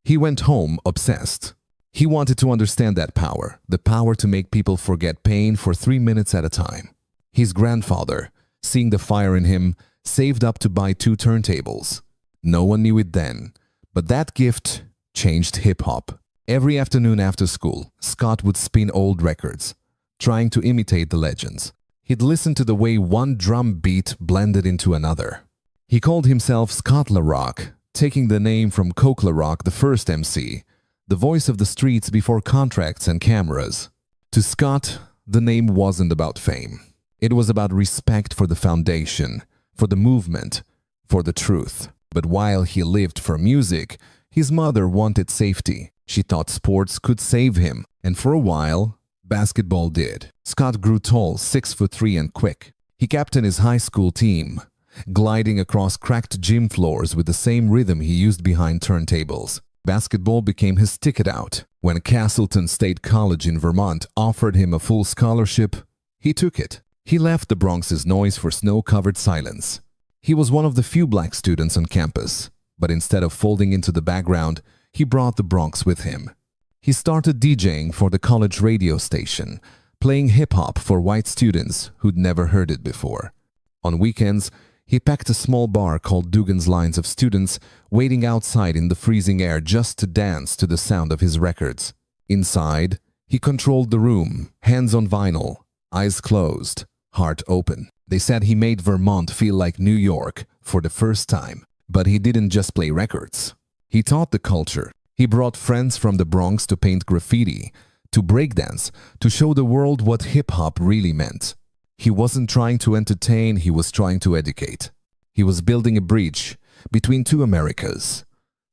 He went home obsessed. He wanted to understand that power, the power to make people forget pain for 3 minutes at a time. His grandfather, seeing the fire in him, saved up to buy 2 turntables. No one knew it then, but that gift changed hip-hop. Every afternoon after school, Scott would spin old records, trying to imitate the legends. He'd listen to the way one drum beat blended into another. He called himself Scott LaRock, taking the name from Coke LaRock, the first MC, the voice of the streets before contracts and cameras. To Scott, the name wasn't about fame. It was about respect for the foundation, for the movement, for the truth. But while he lived for music, his mother wanted safety. She thought sports could save him, and for a while, basketball did. Scott grew tall, 6'3" and quick. He captained his high school team, gliding across cracked gym floors with the same rhythm he used behind turntables. Basketball became his ticket out. When Castleton State College in Vermont offered him a full scholarship, he took it. He left the Bronx's noise for snow-covered silence. He was one of the few black students on campus, but instead of folding into the background, he brought the Bronx with him. He started DJing for the college radio station, playing hip-hop for white students who'd never heard it before. On weekends, he packed a small bar called Dugan's Lines of students waiting outside in the freezing air just to dance to the sound of his records. Inside, he controlled the room, hands on vinyl, eyes closed, heart open. They said he made Vermont feel like New York for the first time. But he didn't just play records. He taught the culture. He brought friends from the Bronx to paint graffiti, to breakdance, to show the world what hip-hop really meant. He wasn't trying to entertain, he was trying to educate. He was building a bridge between 2 Americas,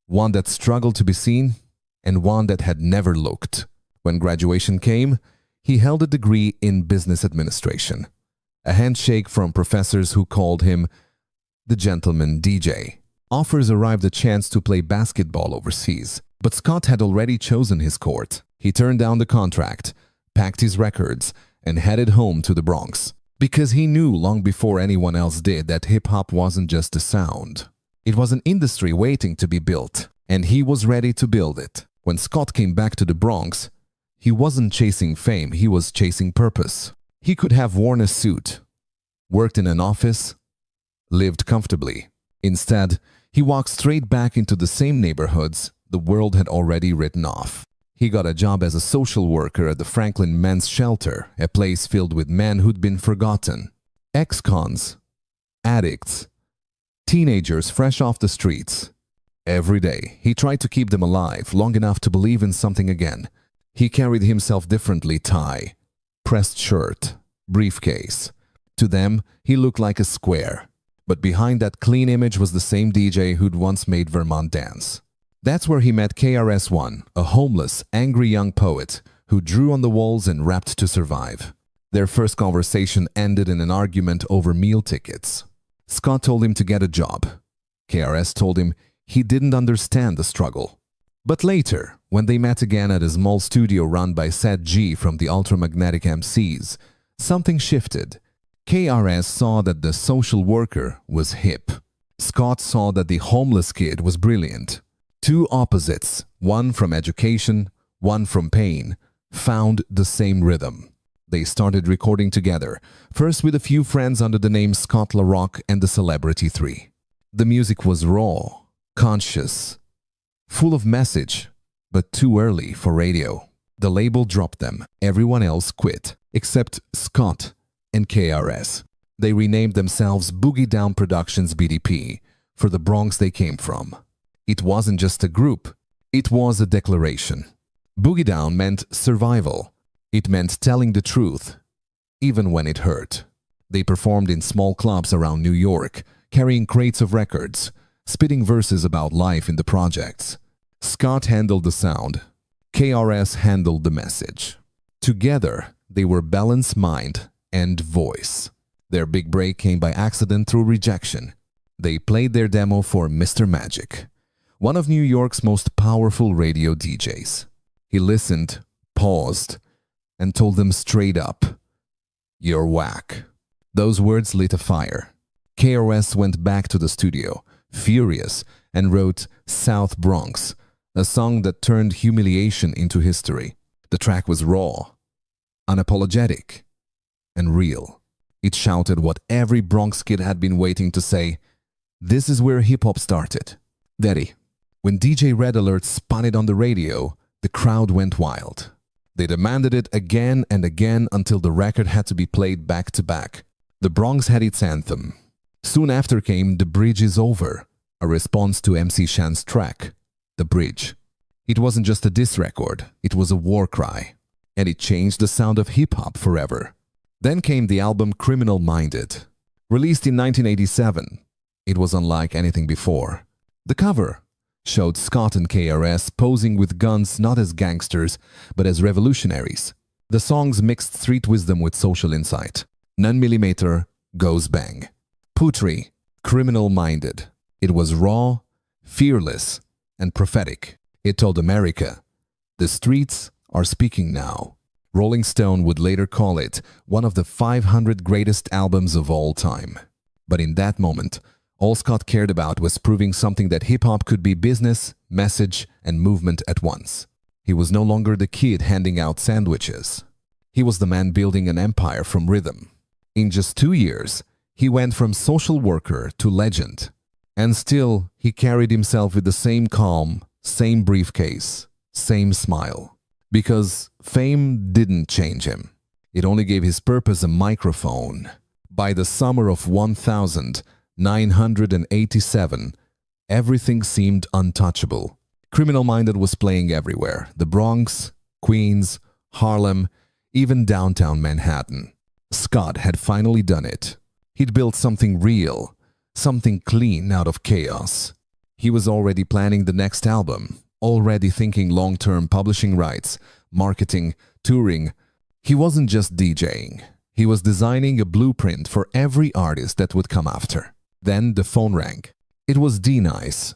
one that struggled to be seen and one that had never looked. When graduation came, he held a degree in business administration, a handshake from professors who called him the gentleman DJ. Offers arrived a chance to play basketball overseas, but Scott had already chosen his court. He turned down the contract, packed his records, and headed home to the Bronx. Because he knew long before anyone else did that hip-hop wasn't just a sound. It was an industry waiting to be built, and he was ready to build it. When Scott came back to the Bronx, he wasn't chasing fame, he was chasing purpose. He could have worn a suit, worked in an office, lived comfortably. Instead, he walked straight back into the same neighborhoods the world had already written off. He got a job as a social worker at the Franklin Men's Shelter, a place filled with men who'd been forgotten. Ex-cons, addicts, teenagers fresh off the streets. Every day, he tried to keep them alive long enough to believe in something again. He carried himself differently: tie, pressed shirt, briefcase. To them, he looked like a square. But behind that clean image was the same DJ who'd once made Vermont dance. That's where he met KRS-One, a homeless, angry young poet who drew on the walls and rapped to survive. Their first conversation ended in an argument over meal tickets. Scott told him to get a job. KRS told him he didn't understand the struggle. But later, when they met again at a small studio run by Seth G from the Ultramagnetic MCs, something shifted. KRS saw that the social worker was hip. Scott saw that the homeless kid was brilliant. 2 opposites, one from education, one from pain, found the same rhythm. They started recording together, first with a few friends under the name Scott LaRock and the Celebrity 3. The music was raw, conscious, full of message, but too early for radio. The label dropped them. Everyone else quit, except Scott and KRS. They renamed themselves Boogie Down Productions BDP for the Bronx they came from. It wasn't just a group, it was a declaration. Boogie Down meant survival. It meant telling the truth, even when it hurt. They performed in small clubs around New York, carrying crates of records, spitting verses about life in the projects. Scott handled the sound. KRS handled the message. Together, they were balance, mind, and voice. Their big break came by accident through rejection. They played their demo for Mr. Magic, one of New York's most powerful radio DJs. He listened, paused, and told them straight up, "You're whack." Those words lit a fire. KRS went back to the studio, furious, and wrote South Bronx, a song that turned humiliation into history. The track was raw, unapologetic, and real. It shouted what every Bronx kid had been waiting to say: this is where hip-hop started. Daddy. When DJ Red Alert spun it on the radio, the crowd went wild. They demanded it again and again until the record had to be played back to back. The Bronx had its anthem. Soon after came The Bridge Is Over, a response to MC Shan's track, The Bridge. It wasn't just a diss record, it was a war cry. And it changed the sound of hip-hop forever. Then came the album Criminal Minded. Released in 1987, it was unlike anything before. The cover showed Scott and KRS posing with guns not as gangsters, but as revolutionaries. The songs mixed street wisdom with social insight. None Millimeter goes bang. Putri, Criminal Minded. It was raw, fearless, and prophetic. It told America, the streets are speaking now. Rolling Stone would later call it one of the 500 greatest albums of all time. But in that moment, all Scott cared about was proving something that hip-hop could be business, message, and movement at once. He was no longer the kid handing out sandwiches. He was the man building an empire from rhythm. In just 2 years, he went from social worker to legend. And still, he carried himself with the same calm, same briefcase, same smile. Because fame didn't change him. It only gave his purpose a microphone. By the summer of 1987, everything seemed untouchable. Criminal Minded was playing everywhere. The Bronx, Queens, Harlem, even downtown Manhattan. Scott had finally done it. He'd built something real, something clean out of chaos. He was already planning the next album, already thinking long-term publishing rights, marketing, touring. He wasn't just DJing. He was designing a blueprint for every artist that would come after. Then the phone rang. It was D-Nice,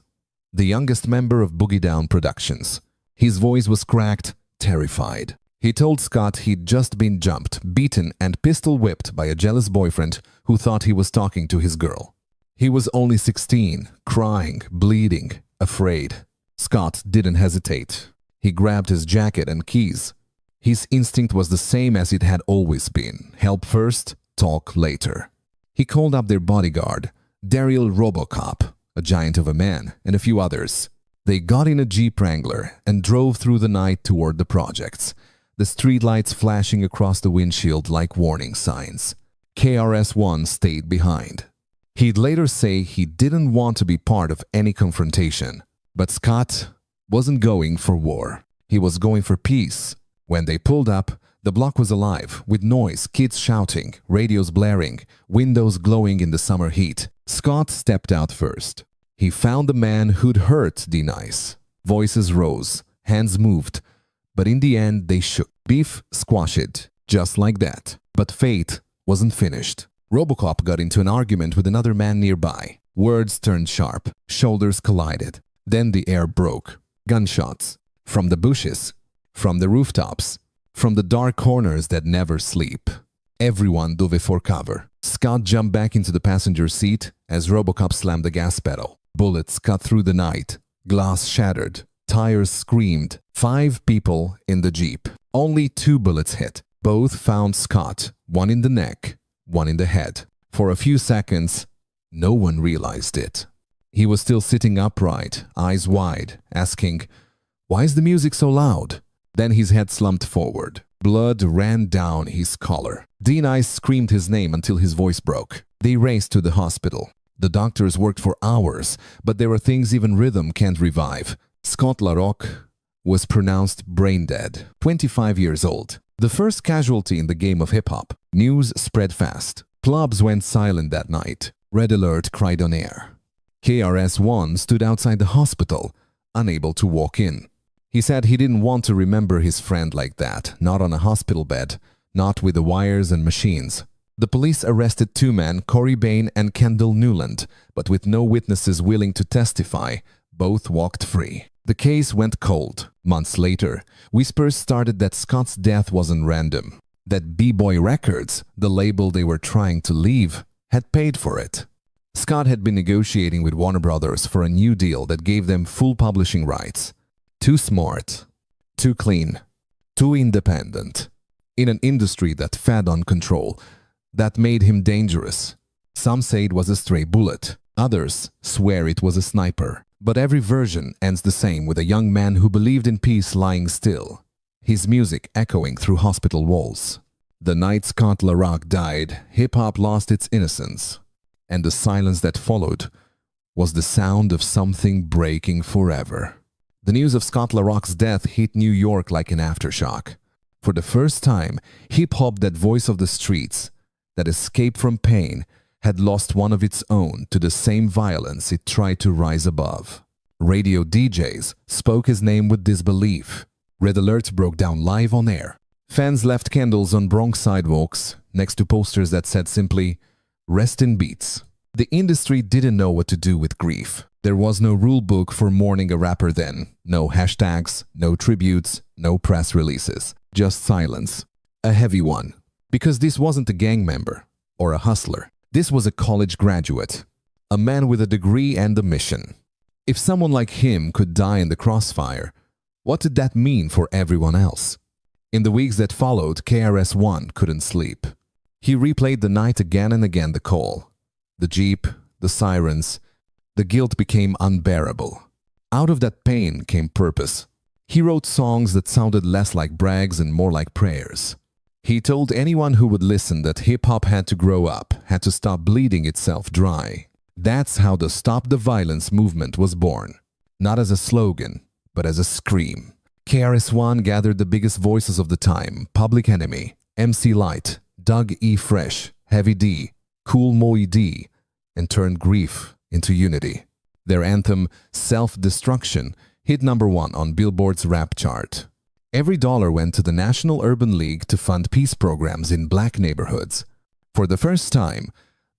the youngest member of Boogie Down Productions. His voice was cracked, terrified. He told Scott he'd just been jumped, beaten, and pistol-whipped by a jealous boyfriend who thought he was talking to his girl. He was only 16, crying, bleeding, afraid. Scott didn't hesitate. He grabbed his jacket and keys. His instinct was the same as it had always been. Help first, talk later. He called up their bodyguard, Daryl Robocop, a giant of a man, and a few others. They got in a Jeep Wrangler and drove through the night toward the projects, the streetlights flashing across the windshield like warning signs. KRS-One stayed behind. He'd later say he didn't want to be part of any confrontation. But Scott wasn't going for war. He was going for peace. When they pulled up, the block was alive, with noise, kids shouting, radios blaring, windows glowing in the summer heat. Scott stepped out first. He found the man who'd hurt D-Nice. Voices rose, hands moved, but in the end they shook. Beef squashed, just like that. But fate wasn't finished. Robocop got into an argument with another man nearby. Words turned sharp, shoulders collided. Then the air broke. Gunshots. From the bushes. From the rooftops. From the dark corners that never sleep. Everyone dove for cover. Scott jumped back into the passenger seat as Robocop slammed the gas pedal. Bullets cut through the night. Glass shattered. Tires screamed. 5 people in the Jeep. Only 2 bullets hit. Both found Scott, one in the neck, one in the head. For a few seconds, no one realized it. He was still sitting upright, eyes wide, asking, "Why is the music so loud?" Then his head slumped forward. Blood ran down his collar. Denise screamed his name until his voice broke. They raced to the hospital. The doctors worked for hours, but there are things even rhythm can't revive. Scott LaRock was pronounced brain dead, 25 years old. The first casualty in the game of hip-hop. News spread fast. Clubs went silent that night. Red Alert cried on air. KRS-One stood outside the hospital, unable to walk in. He said he didn't want to remember his friend like that, not on a hospital bed, not with the wires and machines. The police arrested two men, Corey Bain and Kendall Newland, but with no witnesses willing to testify, both walked free. The case went cold. Months later, whispers started that Scott's death wasn't random, that B-Boy Records, the label they were trying to leave, had paid for it. Scott had been negotiating with Warner Brothers for a new deal that gave them full publishing rights. Too smart, too clean, too independent. In an industry that fed on control, that made him dangerous. Some say it was a stray bullet. Others swear it was a sniper. But every version ends the same, with a young man who believed in peace lying still, his music echoing through hospital walls. The night Scott LaRock died, hip-hop lost its innocence, and the silence that followed was the sound of something breaking forever. The news of Scott LaRock's death hit New York like an aftershock. For the first time, hip-hop, that voice of the streets, that escape from pain, had lost one of its own to the same violence it tried to rise above. Radio DJs spoke his name with disbelief. Red Alert broke down live on air. Fans left candles on Bronx sidewalks next to posters that said simply, "Rest in Beats." The industry didn't know what to do with grief. There was no rule book for mourning a rapper then. No hashtags, no tributes, no press releases. Just silence. A heavy one. Because this wasn't a gang member or a hustler. This was a college graduate, a man with a degree and a mission. If someone like him could die in the crossfire, what did that mean for everyone else? In the weeks that followed, KRS-One couldn't sleep. He replayed the night again and again, the call, the jeep, the sirens. The guilt became unbearable. Out of that pain came purpose. He wrote songs that sounded less like brags and more like prayers. He told anyone who would listen that hip-hop had to grow up, had to stop bleeding itself dry. That's how the Stop the Violence movement was born. Not as a slogan, but as a scream. KRS-One gathered the biggest voices of the time: Public Enemy, MC Lyte, Doug E. Fresh, Heavy D, Kool Moe Dee, and turned grief into unity. Their anthem, Self-Destruction, hit #1 on Billboard's rap chart. Every dollar went to the National Urban League to fund peace programs in black neighborhoods. For the first time,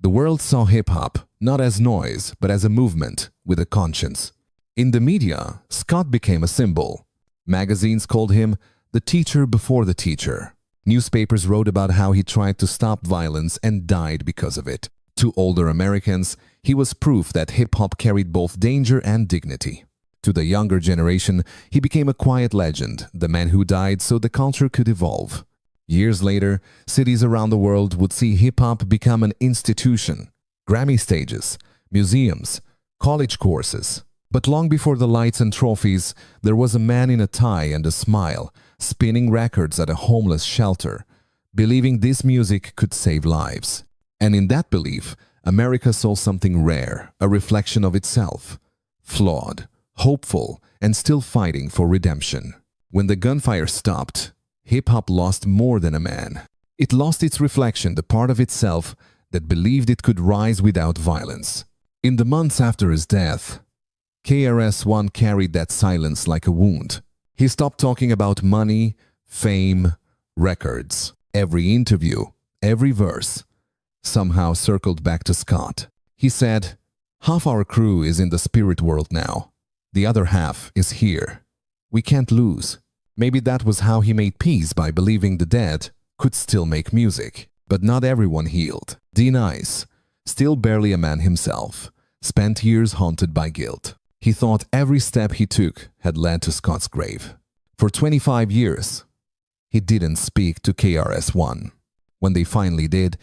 the world saw hip-hop not as noise, but as a movement with a conscience. In the media, Scott became a symbol. Magazines called him the teacher before the teacher. Newspapers wrote about how he tried to stop violence and died because of it. To older Americans, he was proof that hip-hop carried both danger and dignity. To the younger generation, he became a quiet legend, the man who died so the culture could evolve. Years later, cities around the world would see hip-hop become an institution. Grammy stages, museums, college courses. But long before the lights and trophies, there was a man in a tie and a smile, spinning records at a homeless shelter, believing this music could save lives. And in that belief, America saw something rare, a reflection of itself. Flawed, hopeful, and still fighting for redemption. When the gunfire stopped, hip-hop lost more than a man. It lost its reflection, the part of itself that believed it could rise without violence. In the months after his death, KRS-One carried that silence like a wound. He stopped talking about money, fame, records. Every interview, every verse, somehow circled back to Scott. He said, "Half our crew is in the spirit world now. The other half is here. We can't lose." Maybe that was how he made peace, by believing the dead could still make music. But not everyone healed. D-Nice, still barely a man himself, spent years haunted by guilt. He thought every step he took had led to Scott's grave. For 25 years, he didn't speak to KRS-One. When they finally did,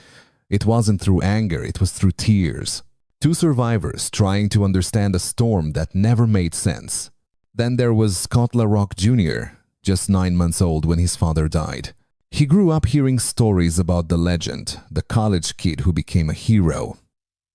it wasn't through anger, it was through tears. Two survivors trying to understand a storm that never made sense. Then there was Scott LaRock Jr., just 9 months old when his father died. He grew up hearing stories about the legend, the college kid who became a hero,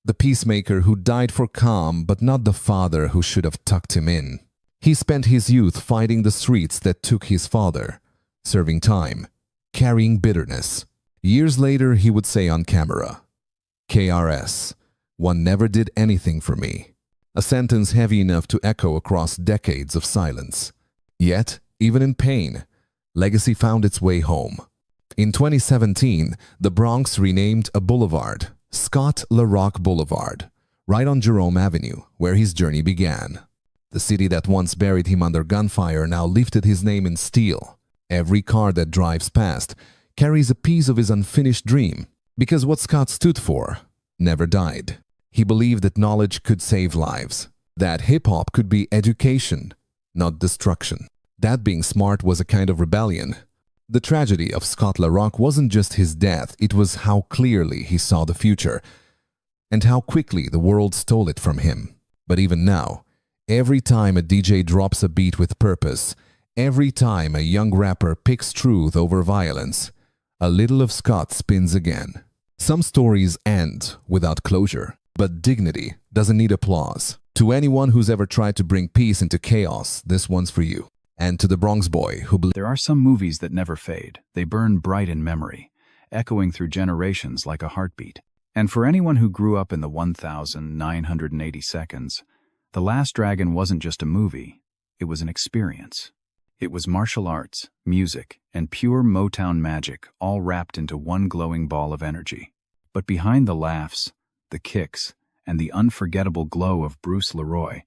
the peacemaker who died for calm but not the father who should have tucked him in. He spent his youth fighting the streets that took his father, serving time, carrying bitterness. Years later, he would say on camera, "KRS, one never did anything for me." A sentence heavy enough to echo across decades of silence. Yet, even in pain, legacy found its way home. In 2017, the Bronx renamed a boulevard, Scott LaRock Boulevard, right on Jerome Avenue, where his journey began. The city that once buried him under gunfire now lifted his name in steel. Every car that drives past carries a piece of his unfinished dream, because what Scott stood for never died. He believed that knowledge could save lives, that hip-hop could be education, not destruction. That being smart was a kind of rebellion. The tragedy of Scott LaRock wasn't just his death, it was how clearly he saw the future, and how quickly the world stole it from him. But even now, every time a DJ drops a beat with purpose, every time a young rapper picks truth over violence, a little of Scott spins again. Some stories end without closure, but dignity doesn't need applause. To anyone who's ever tried to bring peace into chaos, this one's for you. And to the Bronx boy who There are some movies that never fade. They burn bright in memory, echoing through generations like a heartbeat. And for anyone who grew up in the 1980 seconds, The Last Dragon wasn't just a movie, it was an experience. It was martial arts, music, and pure Motown magic all wrapped into one glowing ball of energy. But behind the laughs, the kicks, and the unforgettable glow of Bruce Leroy,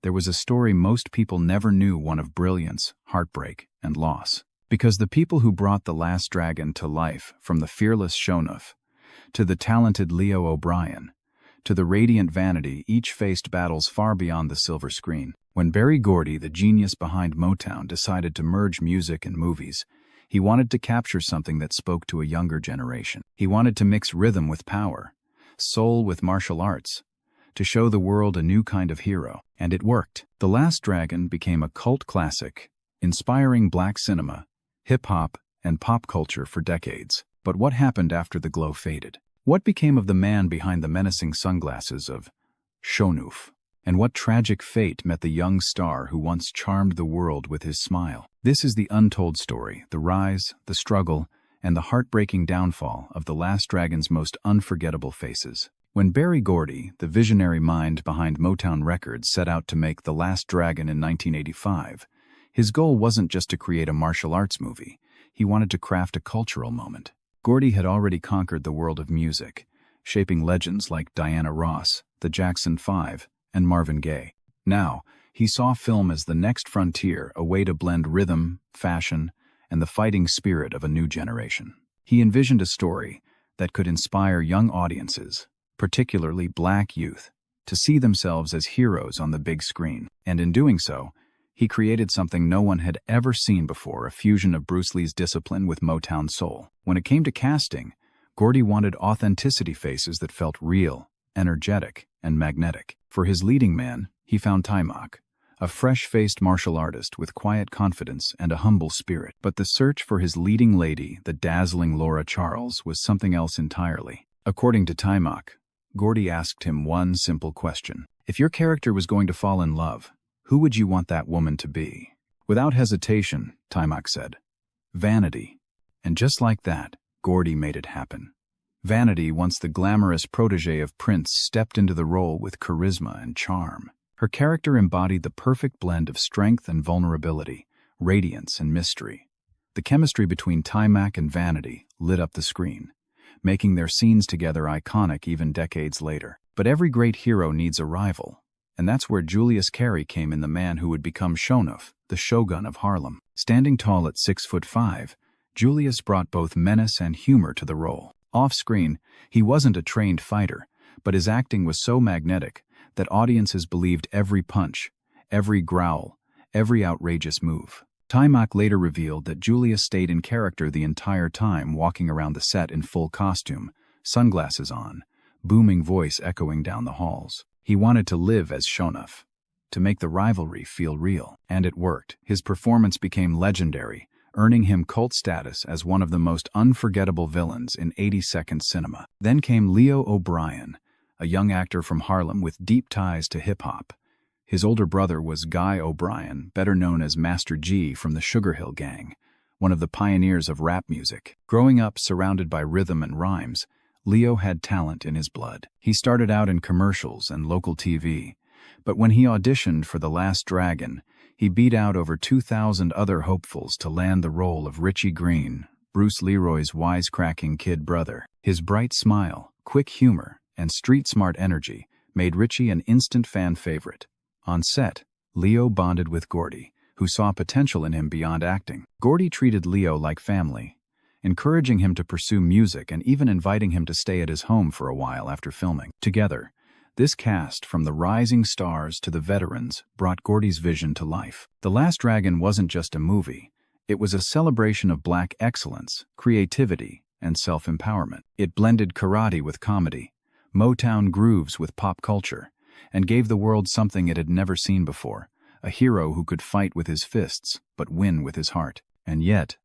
there was a story most people never knew, one of brilliance, heartbreak, and loss. Because the people who brought The Last Dragon to life, from the fearless Shonuff to the talented Leo O'Brien, to the radiant Vanity, each faced battles far beyond the silver screen. When Berry Gordy, the genius behind Motown, decided to merge music and movies, he wanted to capture something that spoke to a younger generation. He wanted to mix rhythm with power, soul with martial arts, to show the world a new kind of hero. And it worked. The Last Dragon became a cult classic, inspiring black cinema, hip-hop, and pop culture for decades. But what happened after the glow faded? What became of the man behind the menacing sunglasses of Shonuff? And what tragic fate met the young star who once charmed the world with his smile? This is the untold story, the rise, the struggle, and the heartbreaking downfall of The Last Dragon's most unforgettable faces. When Berry Gordy, the visionary mind behind Motown Records, set out to make The Last Dragon in 1985, his goal wasn't just to create a martial arts movie. He wanted to craft a cultural moment. Gordy had already conquered the world of music, shaping legends like Diana Ross, the Jackson 5, and Marvin Gaye. Now, he saw film as the next frontier, a way to blend rhythm, fashion, and the fighting spirit of a new generation. He envisioned a story that could inspire young audiences, particularly black youth, to see themselves as heroes on the big screen. And in doing so, he created something no one had ever seen before, a fusion of Bruce Lee's discipline with Motown soul. When it came to casting, Gordy wanted authenticity, faces that felt real, energetic, and magnetic. For his leading man, he found Taimak, a fresh-faced martial artist with quiet confidence and a humble spirit. But the search for his leading lady, the dazzling Laura Charles, was something else entirely. According to Taimak, Gordy asked him one simple question. If your character was going to fall in love, who would you want that woman to be? Without hesitation, Taimak said, Vanity. And just like that, Gordy made it happen. Vanity, once the glamorous protege of Prince, stepped into the role with charisma and charm. Her character embodied the perfect blend of strength and vulnerability, radiance and mystery. The chemistry between Taimak and Vanity lit up the screen, making their scenes together iconic even decades later. But every great hero needs a rival, and that's where Julius Carey came in, the man who would become Shonuff, the Shogun of Harlem. Standing tall at 6'5", Julius brought both menace and humor to the role. Off-screen, he wasn't a trained fighter, but his acting was so magnetic that audiences believed every punch, every growl, every outrageous move. Taimak later revealed that Julius stayed in character the entire time, walking around the set in full costume, sunglasses on, booming voice echoing down the halls. He wanted to live as Shonuff, to make the rivalry feel real. And it worked. His performance became legendary, earning him cult status as one of the most unforgettable villains in 80-second cinema. Then came Leo O'Brien, a young actor from Harlem with deep ties to hip-hop. His older brother was Guy O'Brien, better known as Master G from the Sugar Hill Gang, one of the pioneers of rap music. Growing up surrounded by rhythm and rhymes, Leo had talent in his blood. He started out in commercials and local TV, but when he auditioned for The Last Dragon, he beat out over 2,000 other hopefuls to land the role of Richie Green, Bruce Leroy's wisecracking kid brother. His bright smile, quick humor, and street-smart energy made Richie an instant fan favorite. On set, Leo bonded with Gordy, who saw potential in him beyond acting. Gordy treated Leo like family, encouraging him to pursue music and even inviting him to stay at his home for a while after filming. Together, this cast, from the rising stars to the veterans, brought Gordy's vision to life. The Last Dragon wasn't just a movie. It was a celebration of Black excellence, creativity, and self-empowerment. It blended karate with comedy, Motown grooves with pop culture, and gave the world something it had never seen before, a hero who could fight with his fists, but win with his heart. And yet,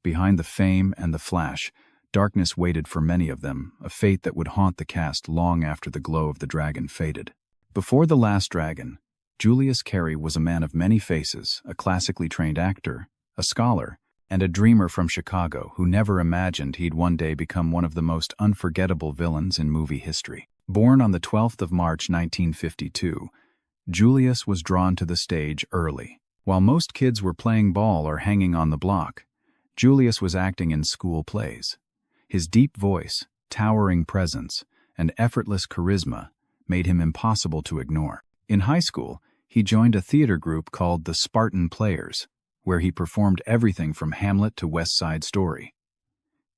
behind the fame and the flash, darkness waited for many of them, a fate that would haunt the cast long after the glow of the dragon faded. Before The Last Dragon, Julius Carry was a man of many faces, a classically trained actor, a scholar, and a dreamer from Chicago who never imagined he'd one day become one of the most unforgettable villains in movie history. Born on the 12th of March 1952, Julius was drawn to the stage early. While most kids were playing ball or hanging on the block, Julius was acting in school plays. His deep voice, towering presence, and effortless charisma made him impossible to ignore. In high school, he joined a theater group called the Spartan Players, where he performed everything from Hamlet to West Side Story.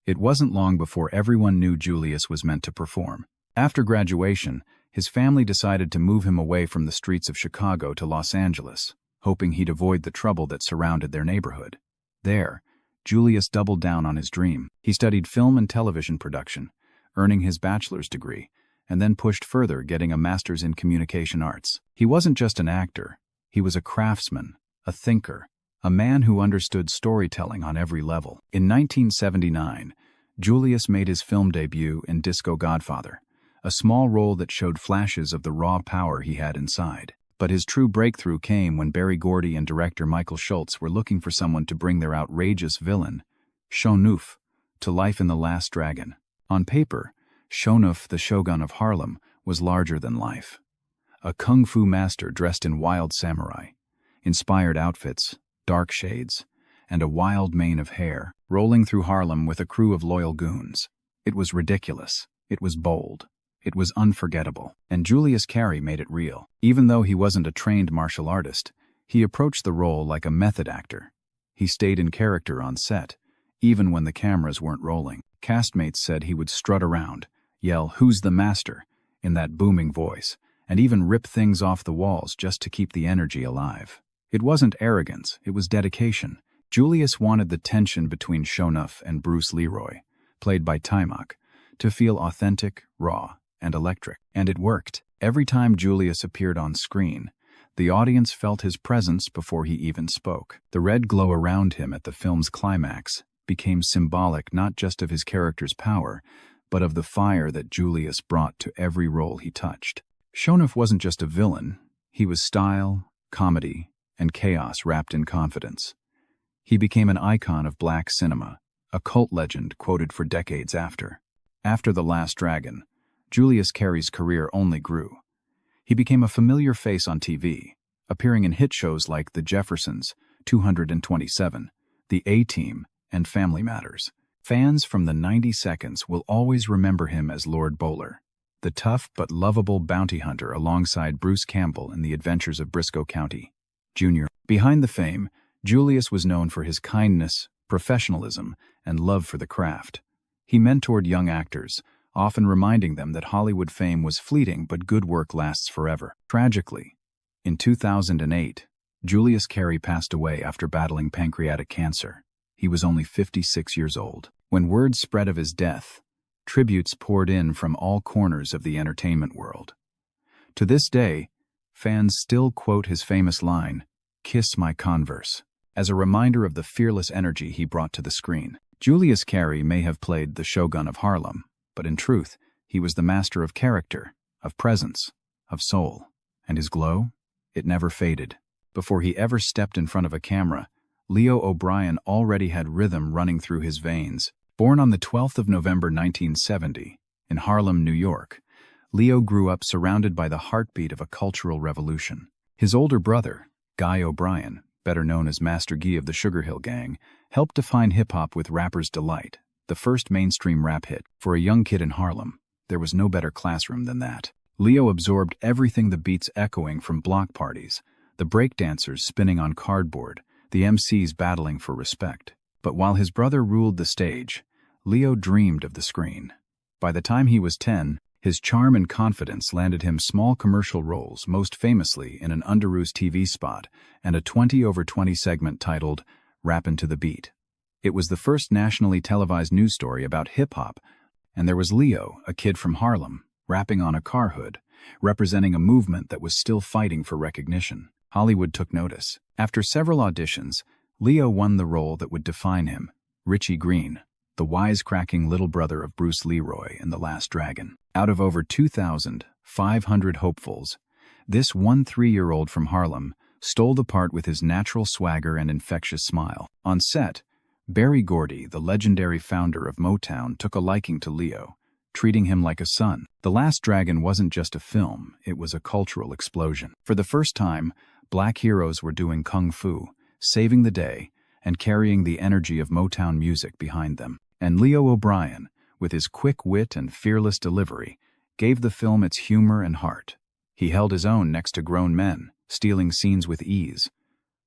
It wasn't long before everyone knew Julius was meant to perform. After graduation, his family decided to move him away from the streets of Chicago to Los Angeles, hoping he'd avoid the trouble that surrounded their neighborhood. There, Julius doubled down on his dream. He studied film and television production, earning his bachelor's degree, and then pushed further, getting a master's in communication arts. He wasn't just an actor. He was a craftsman, a thinker, a man who understood storytelling on every level. In 1979, Julius made his film debut in Disco Godfather, a small role that showed flashes of the raw power he had inside. But his true breakthrough came when Berry Gordy and director Michael Schultz were looking for someone to bring their outrageous villain, Shonuff, to life in The Last Dragon. On paper, Shonuff, the Shogun of Harlem, was larger than life. A kung fu master dressed in wild samurai, inspired outfits, dark shades, and a wild mane of hair, rolling through Harlem with a crew of loyal goons. It was ridiculous. It was bold. It was unforgettable, and Julius Carry made it real. Even though he wasn't a trained martial artist, he approached the role like a method actor. He stayed in character on set, even when the cameras weren't rolling. Castmates said he would strut around, yell, "Who's the master?" in that booming voice, and even rip things off the walls just to keep the energy alive. It wasn't arrogance, it was dedication. Julius wanted the tension between Shonuff and Bruce Leroy, played by Taimak, to feel authentic, raw, and electric. And it worked. Every time Julius appeared on screen, the audience felt his presence before he even spoke. The red glow around him at the film's climax became symbolic not just of his character's power, but of the fire that Julius brought to every role he touched. Shonuff wasn't just a villain. He was style, comedy, and chaos wrapped in confidence. He became an icon of Black cinema, a cult legend quoted for decades after. After The Last Dragon, Julius Carry's career only grew. He became a familiar face on TV, appearing in hit shows like The Jeffersons, 227, The A-Team, and Family Matters. Fans from the 90 seconds will always remember him as Lord Bowler, the tough but lovable bounty hunter alongside Bruce Campbell in The Adventures of Briscoe County, Jr. Behind the fame, Julius was known for his kindness, professionalism, and love for the craft. He mentored young actors, often reminding them that Hollywood fame was fleeting but good work lasts forever. Tragically, in 2008, Julius Carey passed away after battling pancreatic cancer. He was only 56 years old. When word spread of his death, tributes poured in from all corners of the entertainment world. To this day, fans still quote his famous line, "Kiss my Converse," as a reminder of the fearless energy he brought to the screen. Julius Carey may have played the Shogun of Harlem, but in truth, he was the master of character, of presence, of soul. And his glow? It never faded. Before he ever stepped in front of a camera, Leo O'Brien already had rhythm running through his veins. Born on the 12th of November 1970, in Harlem, New York, Leo grew up surrounded by the heartbeat of a cultural revolution. His older brother, Guy O'Brien, better known as Master Gee of the Sugar Hill Gang, helped define hip-hop with Rapper's Delight, the first mainstream rap hit. For a young kid in Harlem, there was no better classroom than that. Leo absorbed everything, the beats echoing from block parties, the breakdancers spinning on cardboard, the MCs battling for respect. But while his brother ruled the stage, Leo dreamed of the screen. By the time he was 10, his charm and confidence landed him small commercial roles, most famously in an Underoos TV spot and a 20/20 segment titled Rappin' to the Beat. It was the first nationally televised news story about hip-hop, and there was Leo, a kid from Harlem, rapping on a car hood, representing a movement that was still fighting for recognition. Hollywood took notice. After several auditions, Leo won the role that would define him, Richie Green, the wisecracking little brother of Bruce Leroy in The Last Dragon. Out of over 2,500 hopefuls, this 3-year-old from Harlem stole the part with his natural swagger and infectious smile. On set, Berry Gordy, the legendary founder of Motown, took a liking to Leo, treating him like a son. The Last Dragon wasn't just a film, it was a cultural explosion. For the first time, black heroes were doing kung fu, saving the day, and carrying the energy of Motown music behind them. And Leo O'Brien, with his quick wit and fearless delivery, gave the film its humor and heart. He held his own next to grown men, stealing scenes with ease.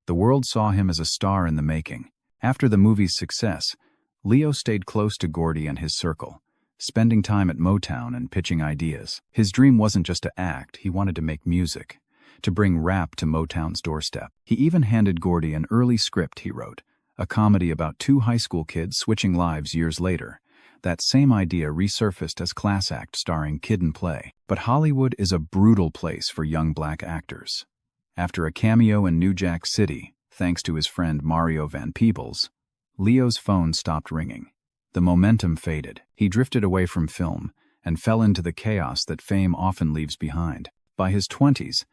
The world saw him as a star in the making. After the movie's success, Leo stayed close to Gordy and his circle, spending time at Motown and pitching ideas. His dream wasn't just to act, he wanted to make music, to bring rap to Motown's doorstep. He even handed Gordy an early script he wrote, a comedy about two high school kids switching lives years later. That same idea resurfaced as Class Act starring Kid and Play. But Hollywood is a brutal place for young black actors. After a cameo in New Jack City, thanks to his friend Mario Van Peebles, Leo's phone stopped ringing. The momentum faded. He drifted away from film and fell into the chaos that fame often leaves behind. By his 20s,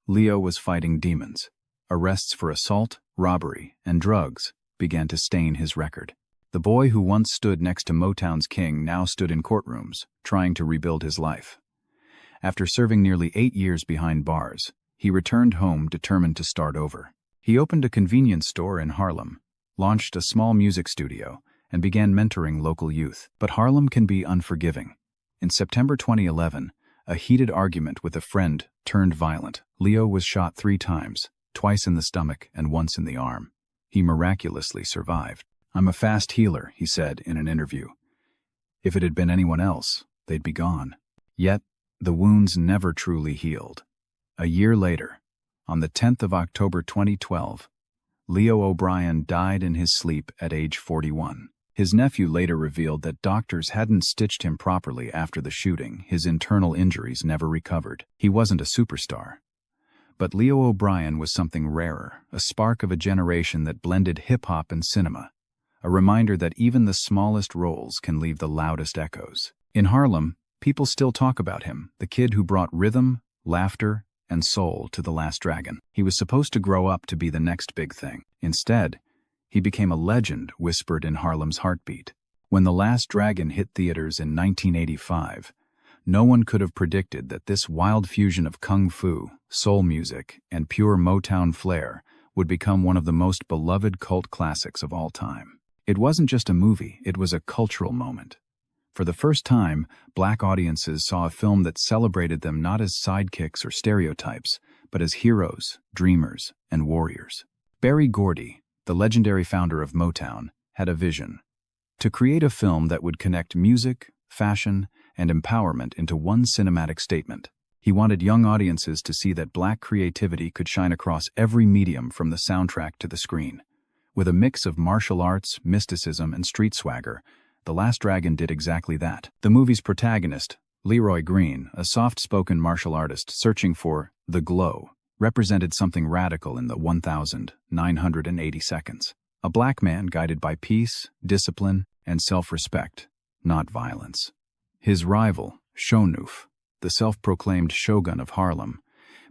Leo was fighting demons. Arrests for assault, robbery, and drugs began to stain his record. The boy who once stood next to Motown's king now stood in courtrooms, trying to rebuild his life. After serving nearly 8 years behind bars, he returned home determined to start over. He opened a convenience store in Harlem, launched a small music studio, and began mentoring local youth. But Harlem can be unforgiving. In September 2011, a heated argument with a friend turned violent. Leo was shot 3 times, twice in the stomach and once in the arm. He miraculously survived. "I'm a fast healer," he said in an interview. "If it had been anyone else, they'd be gone." Yet, the wounds never truly healed. A year later, on the 10th of October 2012, Leo O'Brien died in his sleep at age 41. His nephew later revealed that doctors hadn't stitched him properly after the shooting. His internal injuries never recovered. He wasn't a superstar. But Leo O'Brien was something rarer, a spark of a generation that blended hip-hop and cinema, a reminder that even the smallest roles can leave the loudest echoes. In Harlem, people still talk about him, the kid who brought rhythm, laughter, and soul to The Last Dragon. He was supposed to grow up to be the next big thing. Instead, he became a legend whispered in Harlem's heartbeat. When The Last Dragon hit theaters in 1985, no one could have predicted that this wild fusion of kung fu, soul music, and pure Motown flair would become one of the most beloved cult classics of all time. It wasn't just a movie, it was a cultural moment. For the first time, black audiences saw a film that celebrated them not as sidekicks or stereotypes, but as heroes, dreamers, and warriors. Berry Gordy, the legendary founder of Motown, had a vision: to create a film that would connect music, fashion, and empowerment into one cinematic statement. He wanted young audiences to see that Black creativity could shine across every medium from the soundtrack to the screen. With a mix of martial arts, mysticism, and street swagger, The Last Dragon did exactly that. The movie's protagonist, Leroy Green, a soft-spoken martial artist searching for the glow, represented something radical in the 1,980 seconds. A black man guided by peace, discipline, and self-respect, not violence. His rival, Shonuff, the self-proclaimed shogun of Harlem,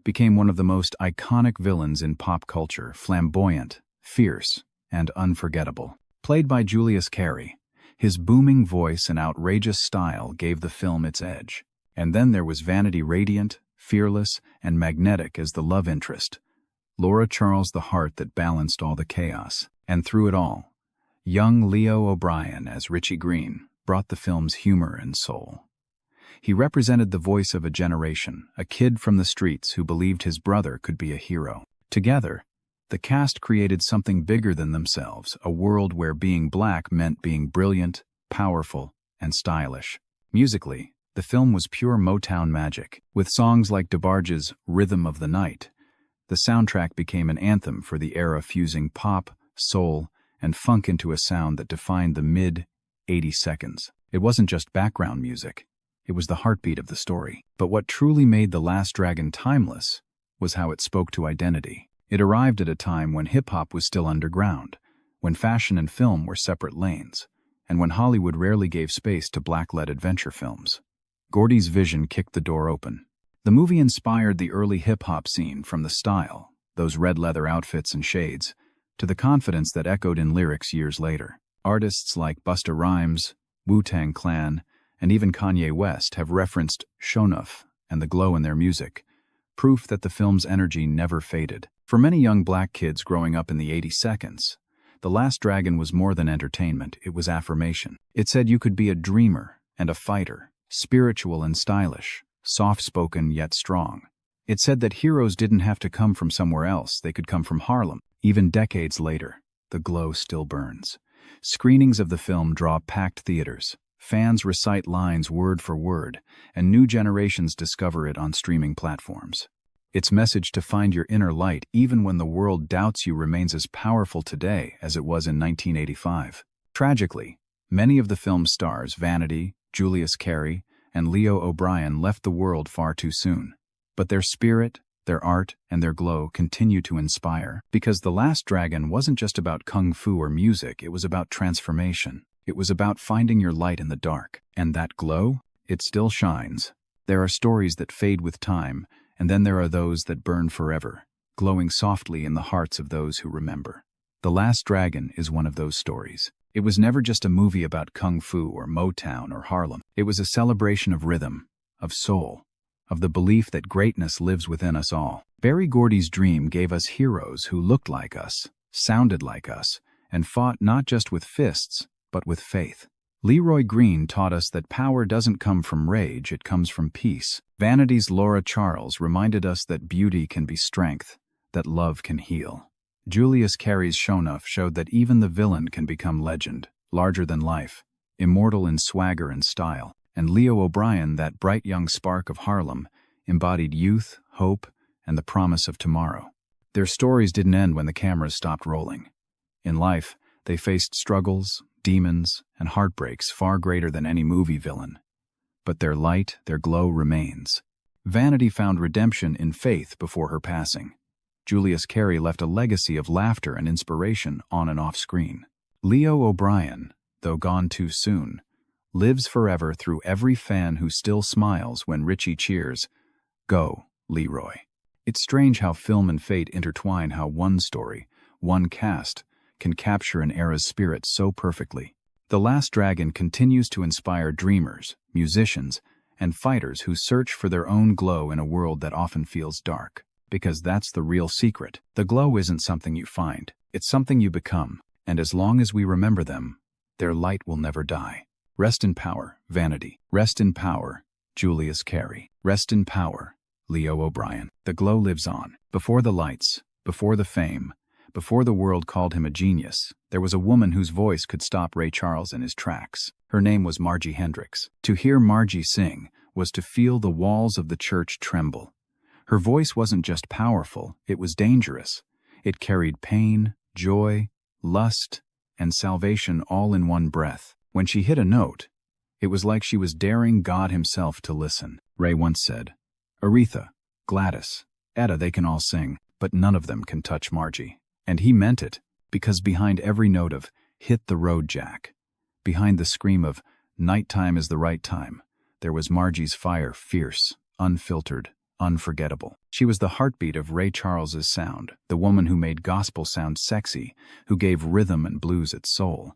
became one of the most iconic villains in pop culture, flamboyant, fierce, and unforgettable. Played by Julius Carry, his booming voice and outrageous style gave the film its edge. And then there was Vanity, radiant, fearless, and magnetic as the love interest. Laura Charles, the heart that balanced all the chaos. And through it all, young Leo O'Brien as Richie Green brought the film's humor and soul. He represented the voice of a generation, a kid from the streets who believed his brother could be a hero. Together, the cast created something bigger than themselves, a world where being black meant being brilliant, powerful, and stylish. Musically, the film was pure Motown magic. With songs like DeBarge's Rhythm of the Night, the soundtrack became an anthem for the era, fusing pop, soul, and funk into a sound that defined the mid-80 seconds. It wasn't just background music. It was the heartbeat of the story. But what truly made The Last Dragon timeless was how it spoke to identity. It arrived at a time when hip-hop was still underground, when fashion and film were separate lanes, and when Hollywood rarely gave space to black-led adventure films. Gordy's vision kicked the door open. The movie inspired the early hip-hop scene, from the style, those red leather outfits and shades, to the confidence that echoed in lyrics years later. Artists like Busta Rhymes, Wu-Tang Clan, and even Kanye West have referenced Shonuff and the glow in their music, proof that the film's energy never faded. For many young black kids growing up in the 80 seconds, The Last Dragon was more than entertainment, it was affirmation. It said you could be a dreamer and a fighter, spiritual and stylish, soft-spoken yet strong. It said that heroes didn't have to come from somewhere else, they could come from Harlem. Even decades later, the glow still burns. Screenings of the film draw packed theaters. Fans recite lines word for word, and new generations discover it on streaming platforms. Its message to find your inner light even when the world doubts you remains as powerful today as it was in 1985. Tragically, many of the film's stars, Vanity, Julius Carry, and Leo O'Brien, left the world far too soon. But their spirit, their art, and their glow continue to inspire, because The Last Dragon wasn't just about kung fu or music, it was about transformation. It was about finding your light in the dark. And that glow, it still shines. There are stories that fade with time, and then there are those that burn forever, glowing softly in the hearts of those who remember. The Last Dragon is one of those stories. It was never just a movie about kung fu or Motown or Harlem. It was a celebration of rhythm, of soul, of the belief that greatness lives within us all. Berry Gordy's dream gave us heroes who looked like us, sounded like us, and fought not just with fists, but with faith. Leroy Green taught us that power doesn't come from rage, it comes from peace. Vanity's Laura Charles reminded us that beauty can be strength, that love can heal. Julius Carry's Shonuff showed that even the villain can become legend, larger than life, immortal in swagger and style. And Leo O'Brien, that bright young spark of Harlem, embodied youth, hope, and the promise of tomorrow. Their stories didn't end when the cameras stopped rolling. In life, they faced struggles, demons, and heartbreaks far greater than any movie villain. But their light, their glow remains. Vanity found redemption in faith before her passing. Julius Carry left a legacy of laughter and inspiration on and off screen. Leo O'Brien, though gone too soon, lives forever through every fan who still smiles when Richie cheers, "Go, Leroy." It's strange how film and fate intertwine, how one story, one cast, can capture an era's spirit so perfectly. The Last Dragon continues to inspire dreamers, musicians, and fighters who search for their own glow in a world that often feels dark. Because that's the real secret. The glow isn't something you find, it's something you become, and as long as we remember them, their light will never die. Rest in power, Vanity. Rest in power, Julius Carry. Rest in power, Leo O'Brien. The glow lives on. Before the lights, before the fame, before the world called him a genius, there was a woman whose voice could stop Ray Charles in his tracks. Her name was Margie Hendricks. To hear Margie sing was to feel the walls of the church tremble. Her voice wasn't just powerful, it was dangerous. It carried pain, joy, lust, and salvation all in one breath. When she hit a note, it was like she was daring God himself to listen. Ray once said, "Aretha, Gladys, Etta, they can all sing, but none of them can touch Margie." And he meant it, because behind every note of "Hit the road, Jack," behind the scream of "Nighttime is the right time," there was Margie's fire, fierce, unfiltered, unforgettable. She was the heartbeat of Ray Charles's sound, the woman who made gospel sound sexy, who gave rhythm and blues its soul.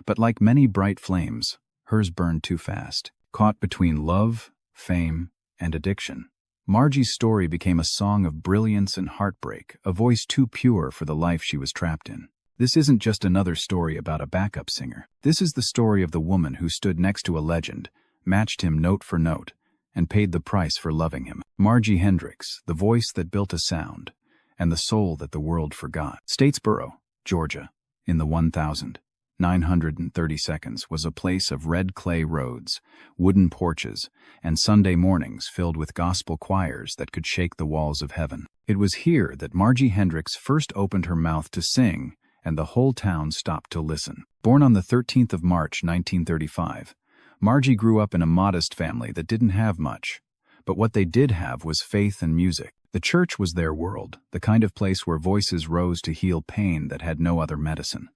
But like many bright flames, hers burned too fast, caught between love, fame, and addiction. Margie's story became a song of brilliance and heartbreak, a voice too pure for the life she was trapped in. This isn't just another story about a backup singer. This is the story of the woman who stood next to a legend, matched him note for note, and paid the price for loving him. Margie Hendricks, the voice that built a sound, and the soul that the world forgot. Statesboro, Georgia, in the 1,930 seconds, was a place of red clay roads, wooden porches, and Sunday mornings filled with gospel choirs that could shake the walls of heaven. It was here that Margie Hendricks first opened her mouth to sing, and the whole town stopped to listen. Born on the 13th of March, 1935, Margie grew up in a modest family that didn't have much, but what they did have was faith and music. The church was their world, the kind of place where voices rose to heal pain that had no other medicine.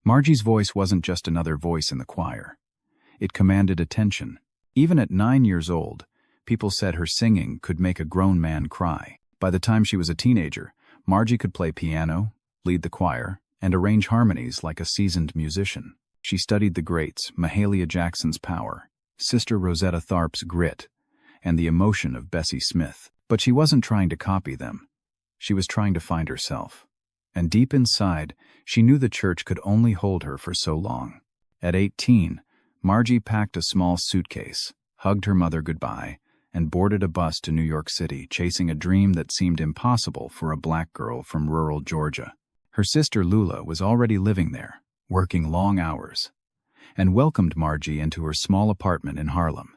Margie's voice wasn't just another voice in the choir. It commanded attention. Even at 9 years old, people said her singing could make a grown man cry. By the time she was a teenager, Margie could play piano, lead the choir, and arrange harmonies like a seasoned musician. She studied the greats, Mahalia Jackson's power, Sister Rosetta Tharpe's grit, and the emotion of Bessie Smith. But she wasn't trying to copy them. She was trying to find herself. And deep inside, she knew the church could only hold her for so long. At 18, Margie packed a small suitcase, hugged her mother goodbye, and boarded a bus to New York City, chasing a dream that seemed impossible for a black girl from rural Georgia. Her sister Lula was already living there, working long hours, and welcomed Margie into her small apartment in Harlem.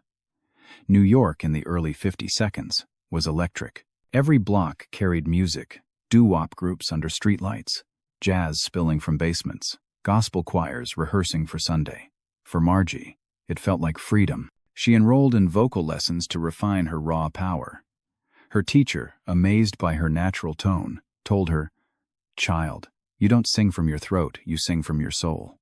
New York in the early 50 seconds was electric. Every block carried music, doo-wop groups under streetlights, jazz spilling from basements, gospel choirs rehearsing for Sunday. For Margie, it felt like freedom. She enrolled in vocal lessons to refine her raw power. Her teacher, amazed by her natural tone, told her, "Child, you don't sing from your throat, you sing from your soul."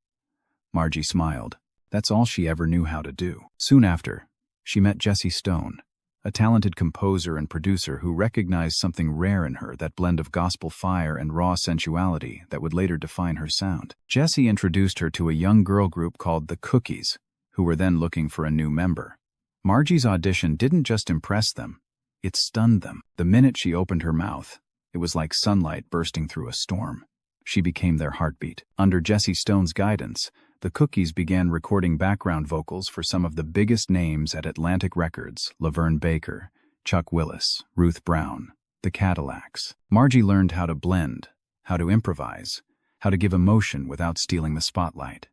Margie smiled. That's all she ever knew how to do. Soon after, she met Jesse Stone, a talented composer and producer who recognized something rare in her, that blend of gospel fire and raw sensuality that would later define her sound. Jesse introduced her to a young girl group called the Cookies, who were then looking for a new member. Margie's audition didn't just impress them, it stunned them. The minute she opened her mouth, it was like sunlight bursting through a storm. She became their heartbeat. Under Jesse Stone's guidance, the Cookies began recording background vocals for some of the biggest names at Atlantic Records: Laverne Baker, Chuck Willis, Ruth Brown, the Cadillacs. Margie learned how to blend, how to improvise, how to give emotion without stealing the spotlight.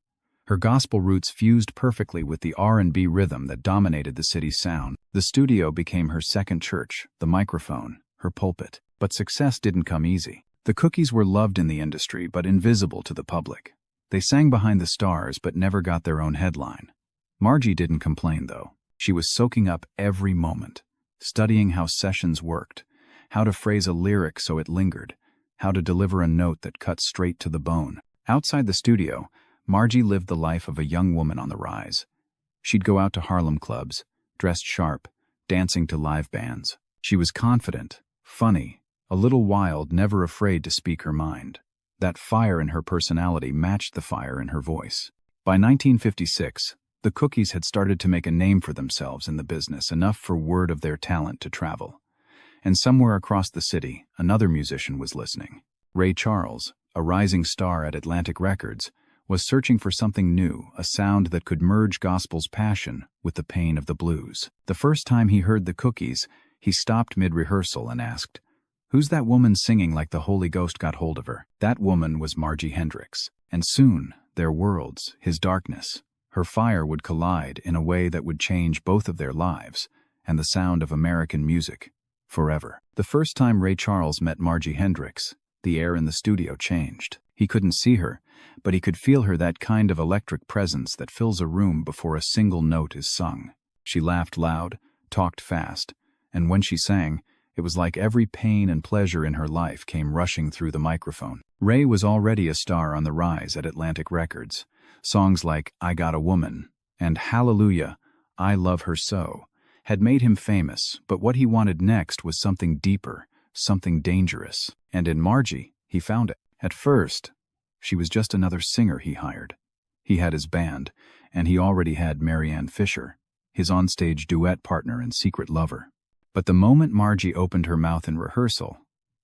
Her gospel roots fused perfectly with the R&B rhythm that dominated the city's sound. The studio became her second church, the microphone, her pulpit. But success didn't come easy. The Cookies were loved in the industry but invisible to the public. They sang behind the stars but never got their own headline. Margie didn't complain, though. She was soaking up every moment, studying how sessions worked, how to phrase a lyric so it lingered, how to deliver a note that cut straight to the bone. Outside the studio, Margie lived the life of a young woman on the rise. She'd go out to Harlem clubs, dressed sharp, dancing to live bands. She was confident, funny, a little wild, never afraid to speak her mind. That fire in her personality matched the fire in her voice. By 1956, the Cookies had started to make a name for themselves in the business, enough for word of their talent to travel. And somewhere across the city, another musician was listening. Ray Charles, a rising star at Atlantic Records, was searching for something new, a sound that could merge gospel's passion with the pain of the blues. The first time he heard the Cookies, he stopped mid-rehearsal and asked, "Who's that woman singing like the Holy Ghost got hold of her?" That woman was Margie Hendricks. And soon, their worlds, his darkness, her fire would collide in a way that would change both of their lives and the sound of American music, forever. The first time Ray Charles met Margie Hendricks, the air in the studio changed. He couldn't see her, but he could feel her, that kind of electric presence that fills a room before a single note is sung. She laughed loud, talked fast, and when she sang, it was like every pain and pleasure in her life came rushing through the microphone. Ray was already a star on the rise at Atlantic Records. Songs like I Got a Woman and Hallelujah, I Love Her So had made him famous, but what he wanted next was something deeper, something dangerous. And in Margie, he found it. At first, she was just another singer he hired. He had his band, and he already had Marianne Fisher, his onstage duet partner and secret lover. But the moment Margie opened her mouth in rehearsal,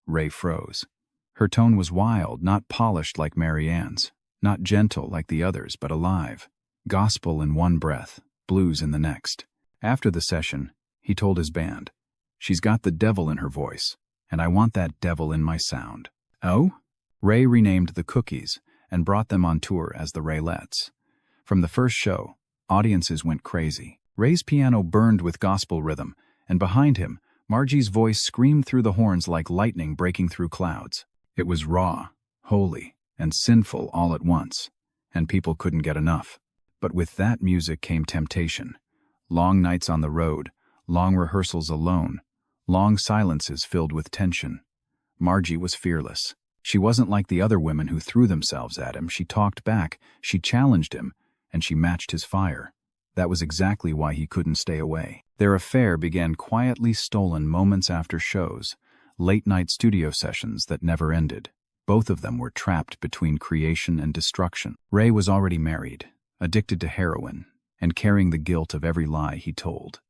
Ray froze. Her tone was wild, not polished like Marianne's, not gentle like the others, but alive. Gospel in one breath, blues in the next. After the session, he told his band, "She's got the devil in her voice, and I want that devil in my sound." Oh? Ray renamed the Cookies and brought them on tour as the Raylettes. From the first show, audiences went crazy. Ray's piano burned with gospel rhythm, and behind him, Margie's voice screamed through the horns like lightning breaking through clouds. It was raw, holy, and sinful all at once, and people couldn't get enough. But with that music came temptation. Long nights on the road, long rehearsals alone, long silences filled with tension. Margie was fearless. She wasn't like the other women who threw themselves at him. She talked back, she challenged him, and she matched his fire. That was exactly why he couldn't stay away. Their affair began quietly stolen moments after shows, late-night studio sessions that never ended. Both of them were trapped between creation and destruction. Ray was already married, addicted to heroin, and carrying the guilt of every lie he told.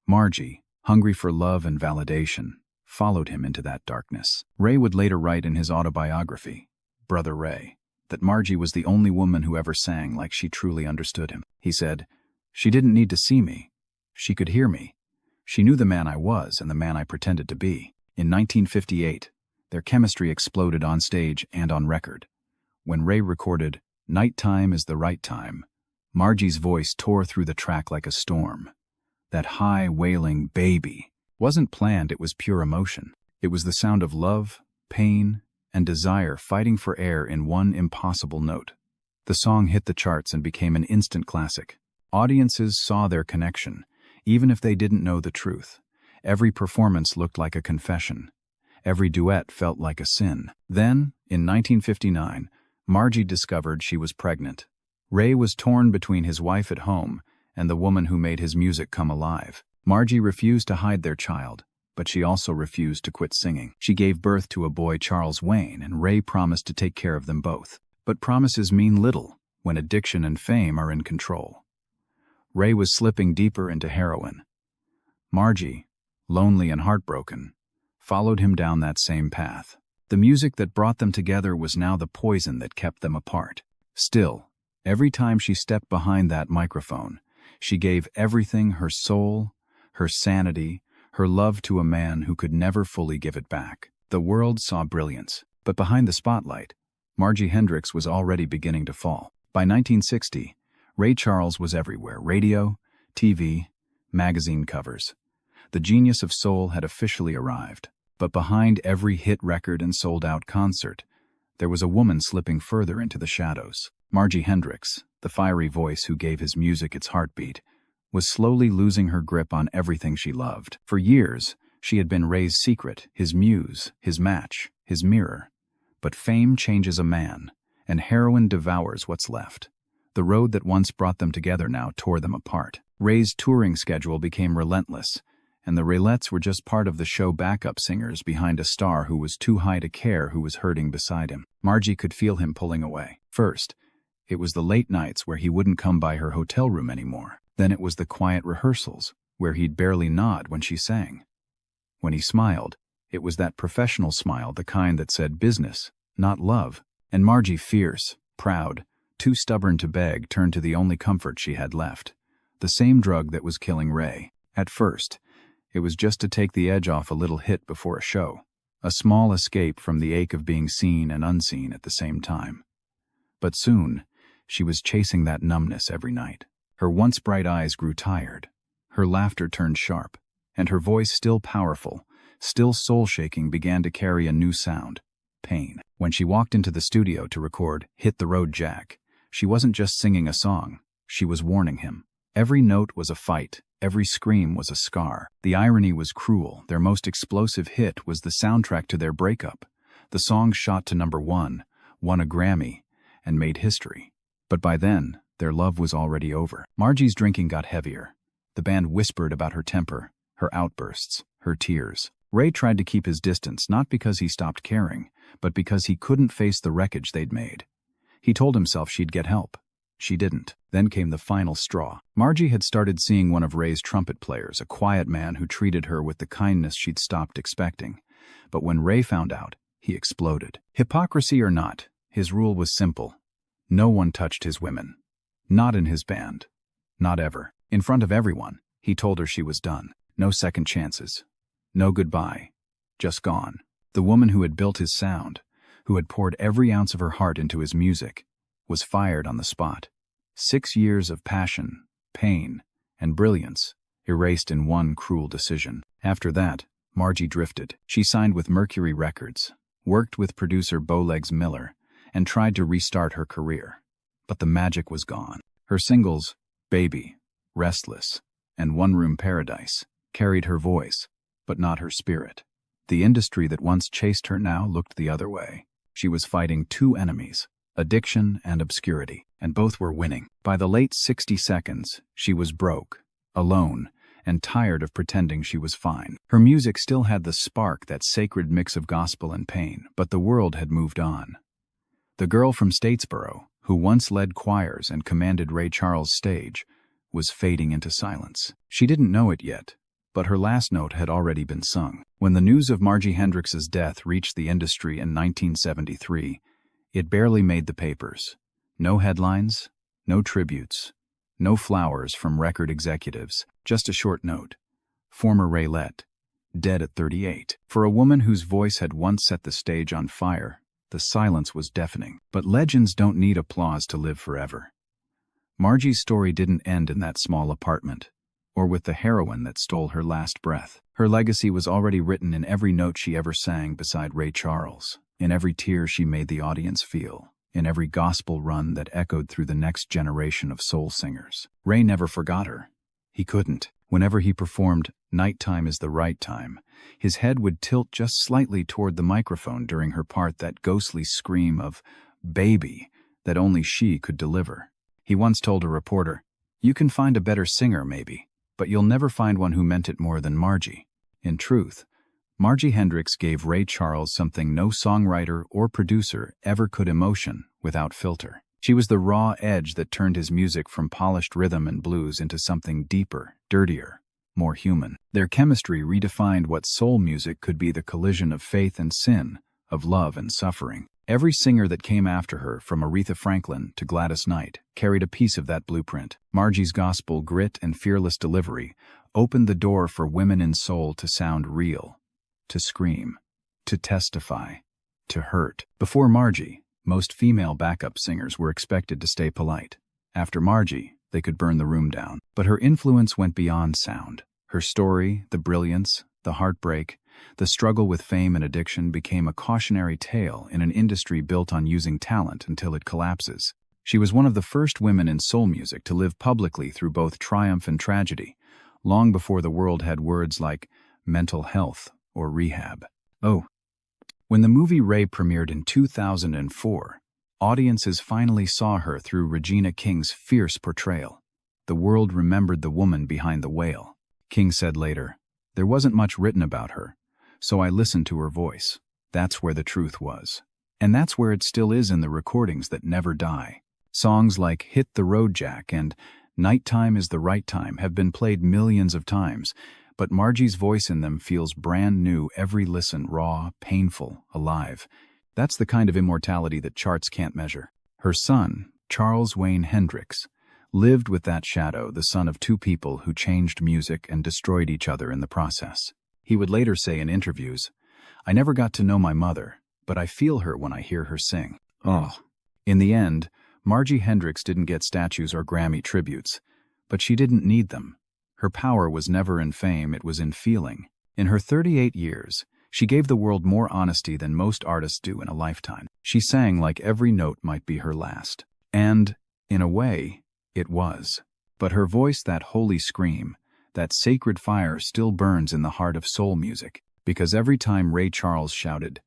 Margie, hungry for love and validation, followed him into that darkness. Ray would later write in his autobiography, Brother Ray, that Margie was the only woman who ever sang like she truly understood him. He said, "She didn't need to see me. She could hear me. She knew the man I was and the man I pretended to be." In 1958, their chemistry exploded on stage and on record. When Ray recorded "Nighttime is the Right Time," Margie's voice tore through the track like a storm. That high, wailing "baby" wasn't planned, it was pure emotion. It was the sound of love, pain, and desire fighting for air in one impossible note. The song hit the charts and became an instant classic. Audiences saw their connection, even if they didn't know the truth. Every performance looked like a confession. Every duet felt like a sin. Then, in 1959, Margie discovered she was pregnant. Ray was torn between his wife at home and the woman who made his music come alive. Margie refused to hide their child, but she also refused to quit singing. She gave birth to a boy, Charles Wayne, and Ray promised to take care of them both. But promises mean little when addiction and fame are in control. Ray was slipping deeper into heroin. Margie, lonely and heartbroken, followed him down that same path. The music that brought them together was now the poison that kept them apart. Still, every time she stepped behind that microphone, she gave everything, her soul, her sanity, her love to a man who could never fully give it back. The world saw brilliance, but behind the spotlight, Margie Hendricks was already beginning to fall. By 1960, Ray Charles was everywhere: radio, TV, magazine covers. The genius of soul had officially arrived. But behind every hit record and sold-out concert, there was a woman slipping further into the shadows. Margie Hendricks, the fiery voice who gave his music its heartbeat, was slowly losing her grip on everything she loved. For years, she had been Ray's secret, his muse, his match, his mirror. But fame changes a man, and heroin devours what's left. The road that once brought them together now tore them apart. Ray's touring schedule became relentless, and the Raylettes were just part of the show backup singers behind a star who was too high to care who was hurting beside him. Margie could feel him pulling away. First, it was the late nights where he wouldn't come by her hotel room anymore. Then it was the quiet rehearsals, where he'd barely nod when she sang. When he smiled, it was that professional smile, the kind that said business, not love. And Margie, fierce, proud, too stubborn to beg, turned to the only comfort she had left. The same drug that was killing Ray. At first, it was just to take the edge off a little hit before a show. A small escape from the ache of being seen and unseen at the same time. But soon, she was chasing that numbness every night. Her once bright eyes grew tired. Her laughter turned sharp, and her voice, still powerful, still soul-shaking, began to carry a new sound: pain. When she walked into the studio to record Hit the Road Jack, she wasn't just singing a song, she was warning him. Every note was a fight, every scream was a scar. The irony was cruel. Their most explosive hit was the soundtrack to their breakup. The song shot to #1, won a Grammy, and made history. But by then, their love was already over. Margie's drinking got heavier. The band whispered about her temper, her outbursts, her tears. Ray tried to keep his distance, not because he stopped caring, but because he couldn't face the wreckage they'd made. He told himself she'd get help. She didn't. Then came the final straw. Margie had started seeing one of Ray's trumpet players, a quiet man who treated her with the kindness she'd stopped expecting. But when Ray found out, he exploded. Hypocrisy or not, his rule was simple. No one touched his women. Not in his band. Not ever. In front of everyone, he told her she was done. No second chances. No goodbye. Just gone. The woman who had built his sound, who had poured every ounce of her heart into his music, was fired on the spot. 6 years of passion, pain, and brilliance erased in one cruel decision. After that, Margie drifted. She signed with Mercury Records, worked with producer Bowlegs Miller, and tried to restart her career. But the magic was gone. Her singles, Baby, Restless, and One Room Paradise, carried her voice, but not her spirit. The industry that once chased her now looked the other way. She was fighting two enemies: addiction and obscurity, and both were winning. By the late 60 seconds, she was broke, alone, and tired of pretending she was fine. Her music still had the spark, that sacred mix of gospel and pain, but the world had moved on. The girl from Statesboro, who once led choirs and commanded Ray Charles' stage, was fading into silence. She didn't know it yet, but her last note had already been sung. When the news of Margie Hendrix's death reached the industry in 1973, it barely made the papers. No headlines, no tributes, no flowers from record executives, just a short note: former Raylette, dead at 38. For a woman whose voice had once set the stage on fire, the silence was deafening. But legends don't need applause to live forever. Margie's story didn't end in that small apartment, or with the heroine that stole her last breath. Her legacy was already written in every note she ever sang beside Ray Charles, in every tear she made the audience feel, in every gospel run that echoed through the next generation of soul singers. Ray never forgot her. He couldn't. Whenever he performed "Nighttime is the Right Time," his head would tilt just slightly toward the microphone during her part, that ghostly scream of "baby" that only she could deliver. He once told a reporter, "You can find a better singer, maybe, but you'll never find one who meant it more than Margie." In truth, Margie Hendrix gave Ray Charles something no songwriter or producer ever could: emotion without filter. She was the raw edge that turned his music from polished rhythm and blues into something deeper, dirtier, more human. Their chemistry redefined what soul music could be: the collision of faith and sin, of love and suffering. Every singer that came after her, from Aretha Franklin to Gladys Knight, carried a piece of that blueprint. Margie's gospel grit and fearless delivery opened the door for women in soul to sound real, to scream, to testify, to hurt. Before Margie, most female backup singers were expected to stay polite. After Margie, they could burn the room down. But her influence went beyond sound. Her story, the brilliance, the heartbreak, the struggle with fame and addiction, became a cautionary tale in an industry built on using talent until it collapses. She was one of the first women in soul music to live publicly through both triumph and tragedy, long before the world had words like mental health or rehab. Oh, when the movie Ray premiered in 2004, audiences finally saw her through Regina King's fierce portrayal. The world remembered the woman behind the wail. King said later, "There wasn't much written about her, so I listened to her voice. That's where the truth was. And that's where it still is in the recordings that never die." Songs like "Hit the Road Jack" and "Nighttime is the Right Time" have been played millions of times, but Margie's voice in them feels brand new every listen: raw, painful, alive. That's the kind of immortality that charts can't measure. Her son, Charles Wayne Hendrix, lived with that shadow, the son of two people who changed music and destroyed each other in the process. He would later say in interviews, "I never got to know my mother, but I feel her when I hear her sing." Oh. In the end, Margie Hendrix didn't get statues or Grammy tributes, but she didn't need them. Her power was never in fame, it was in feeling. In her 38 years, she gave the world more honesty than most artists do in a lifetime. She sang like every note might be her last. And, in a way, it was. But her voice, that holy scream, that sacred fire still burns in the heart of soul music. Because every time Ray Charles shouted,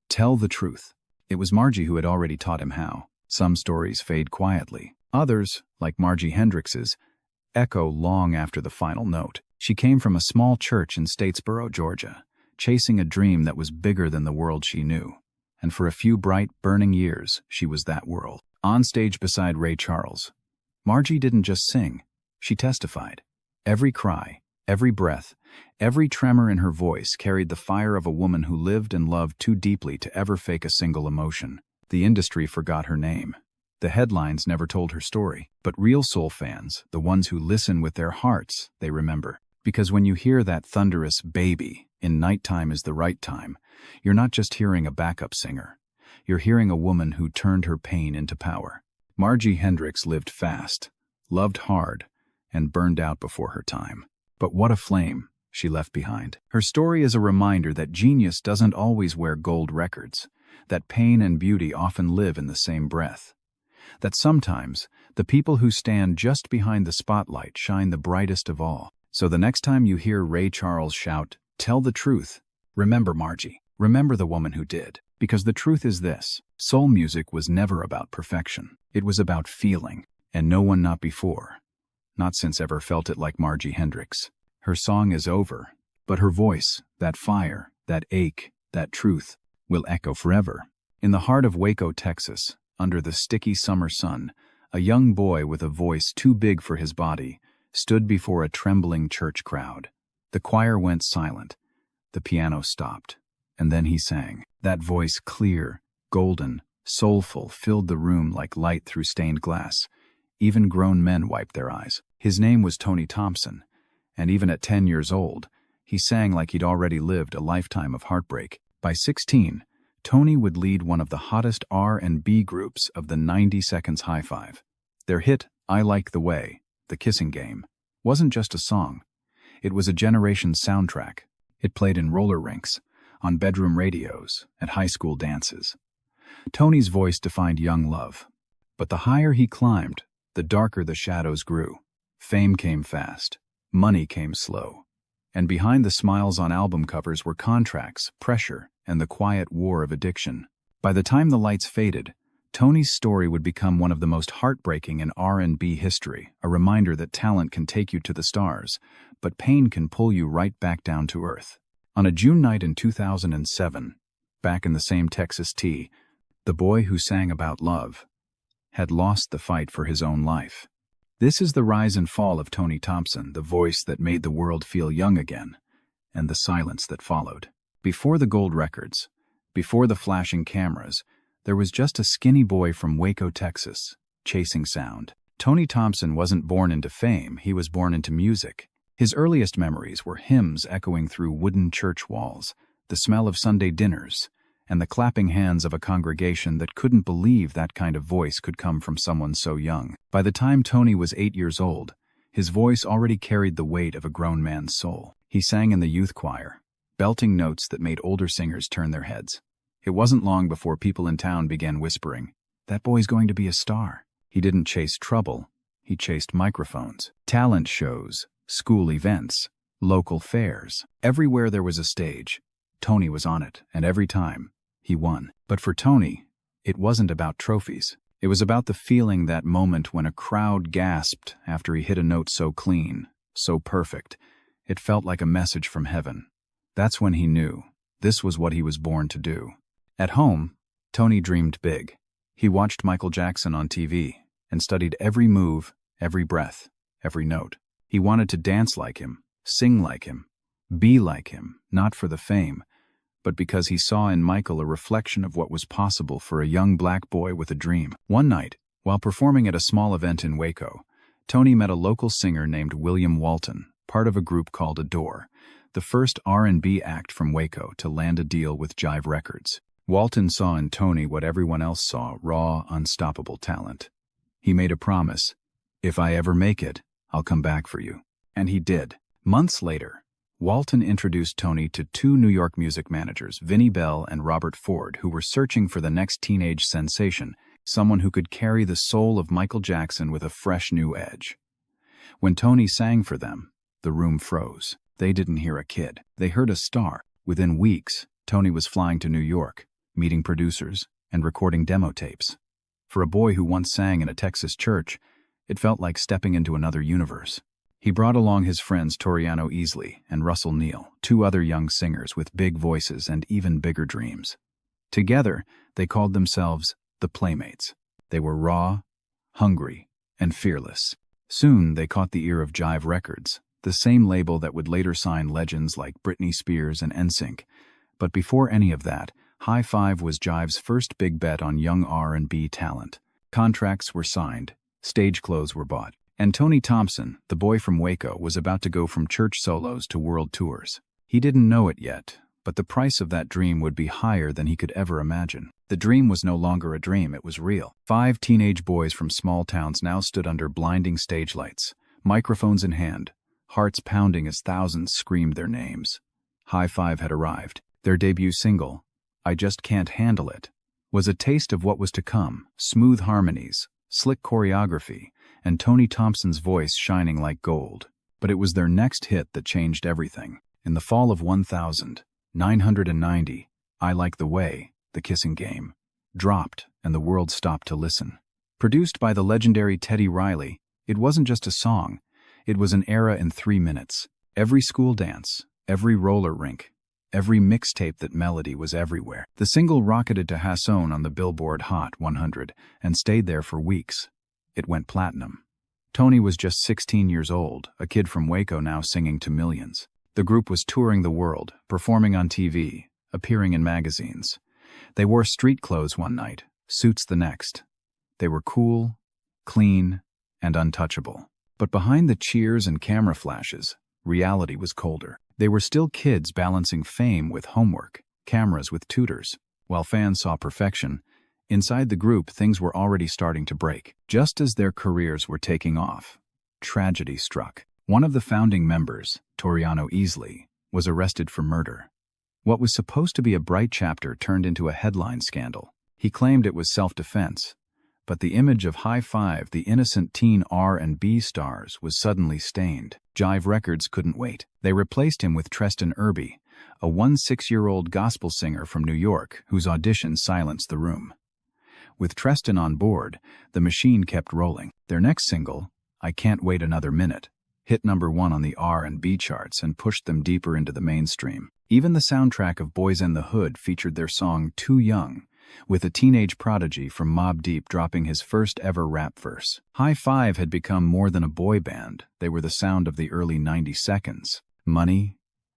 "Tell the truth," it was Margie who had already taught him how. Some stories fade quietly. Others, like Margie Hendrix's, echo long after the final note. She came from a small church in Statesboro, Georgia, chasing a dream that was bigger than the world she knew. And for a few bright, burning years, she was that world. On stage beside Ray Charles, Margie didn't just sing, she testified. Every cry, every breath, every tremor in her voice carried the fire of a woman who lived and loved too deeply to ever fake a single emotion. The industry forgot her name. The headlines never told her story. But real soul fans, the ones who listen with their hearts, they remember. Because when you hear that thunderous "baby" in "Nighttime is the Right Time," you're not just hearing a backup singer. You're hearing a woman who turned her pain into power. Margie Hendrix lived fast, loved hard, and burned out before her time. But what a flame she left behind. Her story is a reminder that genius doesn't always wear gold records, that pain and beauty often live in the same breath, that sometimes the people who stand just behind the spotlight shine the brightest of all. So the next time you hear Ray Charles shout, "Tell the truth," remember Margie. Remember the woman who did. Because the truth is this: soul music was never about perfection. It was about feeling, and no one not before, not since ever felt it like Margie Hendrix. Her song is over, but her voice, that fire, that ache, that truth, will echo forever. In the heart of Waco, Texas, under the sticky summer sun, a young boy with a voice too big for his body stood before a trembling church crowd. The choir went silent. The piano stopped. And then he sang. That voice, clear, golden, soulful, filled the room like light through stained glass. Even grown men wiped their eyes. His name was Tony Thompson, and even at 10 years old, he sang like he'd already lived a lifetime of heartbreak. By 16, Tony would lead one of the hottest R&B groups of the 90 Seconds High Five. Their hit, "I Like the Way," "The Kissing Game," wasn't just a song. It was a generation's soundtrack. It played in roller rinks, on bedroom radios, at high school dances. Tony's voice defined young love. But the higher he climbed, the darker the shadows grew. Fame came fast. Money came slow. And behind the smiles on album covers were contracts, pressure, and the quiet war of addiction. By the time the lights faded, Tony's story would become one of the most heartbreaking in R&B history, a reminder that talent can take you to the stars, but pain can pull you right back down to earth. On a June night in 2007, back in the same Texas T, the boy who sang about love had lost the fight for his own life. This is the rise and fall of Tony Thompson, the voice that made the world feel young again, and the silence that followed. Before the gold records, before the flashing cameras, there was just a skinny boy from Waco, Texas, chasing sound. Tony Thompson wasn't born into fame, he was born into music. His earliest memories were hymns echoing through wooden church walls, the smell of Sunday dinners, and the clapping hands of a congregation that couldn't believe that kind of voice could come from someone so young. By the time Tony was 8 years old, his voice already carried the weight of a grown man's soul. He sang in the youth choir, belting notes that made older singers turn their heads. It wasn't long before people in town began whispering, "That boy's going to be a star." He didn't chase trouble, he chased microphones, talent shows, school events, local fairs. Everywhere there was a stage, Tony was on it, and every time, he won. But for Tony, it wasn't about trophies. It was about the feeling, that moment when a crowd gasped after he hit a note so clean, so perfect, it felt like a message from heaven. That's when he knew this was what he was born to do. At home, Tony dreamed big. He watched Michael Jackson on TV and studied every move, every breath, every note. He wanted to dance like him, sing like him, be like him, not for the fame, but because he saw in Michael a reflection of what was possible for a young black boy with a dream. One night, while performing at a small event in Waco, Tony met a local singer named William Walton, part of a group called Adore, the first R&B act from Waco to land a deal with Jive Records. Walton saw in Tony what everyone else saw: raw, unstoppable talent. He made a promise: "If I ever make it, I'll come back for you." And he did. Months later, Walton introduced Tony to two New York music managers, Vinnie Bell and Robert Ford, who were searching for the next teenage sensation, someone who could carry the soul of Michael Jackson with a fresh new edge. When Tony sang for them, the room froze. They didn't hear a kid. They heard a star. Within weeks, Tony was flying to New York, meeting producers, and recording demo tapes. For a boy who once sang in a Texas church, it felt like stepping into another universe. He brought along his friends Toriano Easley and Russell Neal, two other young singers with big voices and even bigger dreams. Together, they called themselves the Playmates. They were raw, hungry, and fearless. Soon, they caught the ear of Jive Records, the same label that would later sign legends like Britney Spears and NSYNC. But before any of that, High Five was Jive's first big bet on young R&B talent. Contracts were signed, stage clothes were bought, and Tony Thompson, the boy from Waco, was about to go from church solos to world tours. He didn't know it yet, but the price of that dream would be higher than he could ever imagine. The dream was no longer a dream, it was real. 5 teenage boys from small towns now stood under blinding stage lights, microphones in hand, hearts pounding as thousands screamed their names. High Five had arrived. Their debut single, I Just Can't Handle It, was a taste of what was to come: smooth harmonies, slick choreography, and Tony Thompson's voice shining like gold. But it was their next hit that changed everything. In the fall of 1990, I Like the Way, The Kissing Game, dropped, and the world stopped to listen. Produced by the legendary Teddy Riley, it wasn't just a song, it was an era in 3 minutes. Every school dance, every roller rink, every mixtape that melody was everywhere. The single rocketed to Hasson on the Billboard Hot 100 and stayed there for weeks. It went platinum. Tony was just 16 years old, a kid from Waco now singing to millions. The group was touring the world, performing on TV, appearing in magazines. They wore street clothes one night, suits the next. They were cool, clean, and untouchable. But behind the cheers and camera flashes, reality was colder. They were still kids balancing fame with homework, cameras with tutors. While fans saw perfection, inside the group things were already starting to break. Just as their careers were taking off, tragedy struck. One of the founding members, Toriano Easley, was arrested for murder. What was supposed to be a bright chapter turned into a headline scandal. He claimed it was self-defense, but the image of High Five, the innocent teen R&B stars, was suddenly stained. Jive Records couldn't wait. They replaced him with Treston Irby, a 16-year-old gospel singer from New York whose audition silenced the room. With Treston on board, the machine kept rolling. Their next single, I Can't Wait Another Minute, hit #1 on the R&B charts and pushed them deeper into the mainstream. Even the soundtrack of Boys in the Hood featured their song Too Young, with a teenage prodigy from Mobb Deep dropping his first ever rap verse. High Five had become more than a boy band. They were the sound of the early 90 seconds. Money,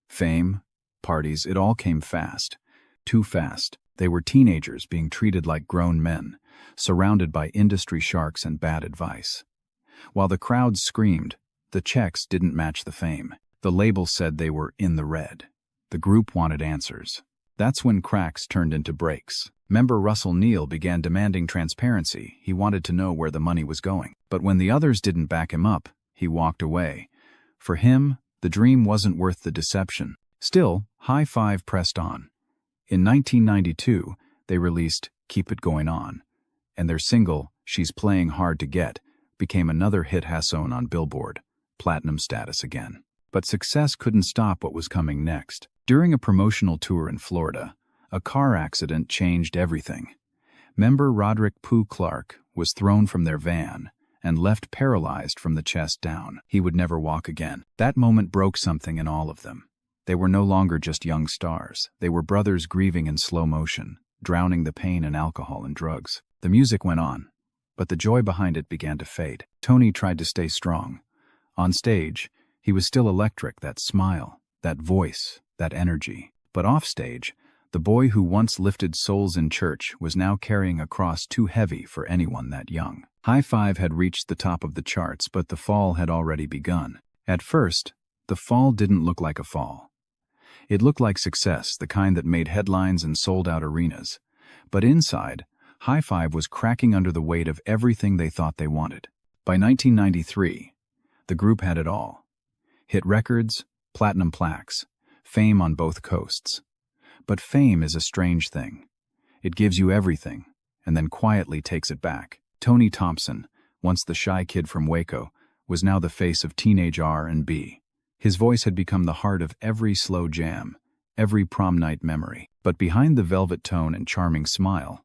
fame, parties, it all came fast. Too fast. They were teenagers being treated like grown men, surrounded by industry sharks and bad advice. While the crowds screamed, the checks didn't match the fame. The label said they were in the red. The group wanted answers. That's when cracks turned into breaks. Member Russell Neal began demanding transparency. He wanted to know where the money was going. But when the others didn't back him up, he walked away. For him, the dream wasn't worth the deception. Still, High Five pressed on. In 1992, they released Keep It Going On, and their single, She's Playing Hard to Get, became another hit Hasson on Billboard, platinum status again. But success couldn't stop what was coming next. During a promotional tour in Florida, a car accident changed everything. Member Roderick Pooh Clark was thrown from their van and left paralyzed from the chest down. He would never walk again. That moment broke something in all of them. They were no longer just young stars. They were brothers grieving in slow motion, drowning the pain in alcohol and drugs. The music went on, but the joy behind it began to fade. Tony tried to stay strong. On stage, he was still electric, that smile, that voice, that energy. But offstage, the boy who once lifted souls in church was now carrying a cross too heavy for anyone that young. High Five had reached the top of the charts, but the fall had already begun. At first, the fall didn't look like a fall. It looked like success, the kind that made headlines and sold out arenas. But inside, High Five was cracking under the weight of everything they thought they wanted. By 1993, the group had it all. Hit records, platinum plaques, fame on both coasts. But fame is a strange thing. It gives you everything, and then quietly takes it back. Tony Thompson, once the shy kid from Waco, was now the face of teenage R&B. His voice had become the heart of every slow jam, every prom night memory. But behind the velvet tone and charming smile,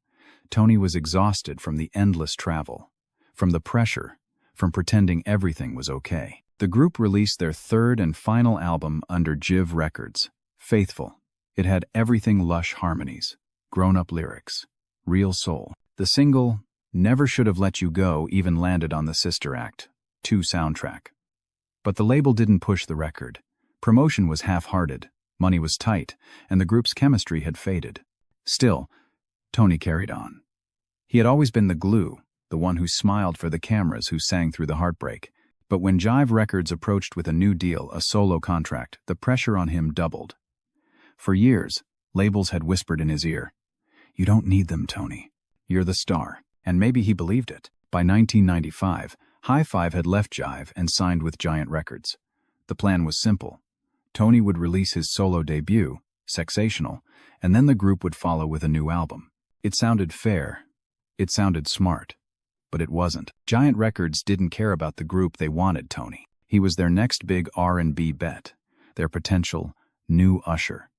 Tony was exhausted from the endless travel, from the pressure, from pretending everything was okay. The group released their third and final album under Jive Records, Faithful. It had everything: lush harmonies, grown-up lyrics, real soul. The single, Never Should Have Let You Go, even landed on the Sister Act 2 soundtrack. But the label didn't push the record. Promotion was half-hearted, money was tight, and the group's chemistry had faded. Still, Tony carried on. He had always been the glue, the one who smiled for the cameras, who sang through the heartbreak. But when Jive Records approached with a new deal, a solo contract, the pressure on him doubled. For years, labels had whispered in his ear, "You don't need them, Tony. You're the star." And maybe he believed it. By 1995, High Five had left Jive and signed with Giant Records. The plan was simple. Tony would release his solo debut, Sensational, and then the group would follow with a new album. It sounded fair. It sounded smart. But it wasn't. Giant Records didn't care about the group, they wanted Tony. He was their next big R&B bet, their potential new Usher.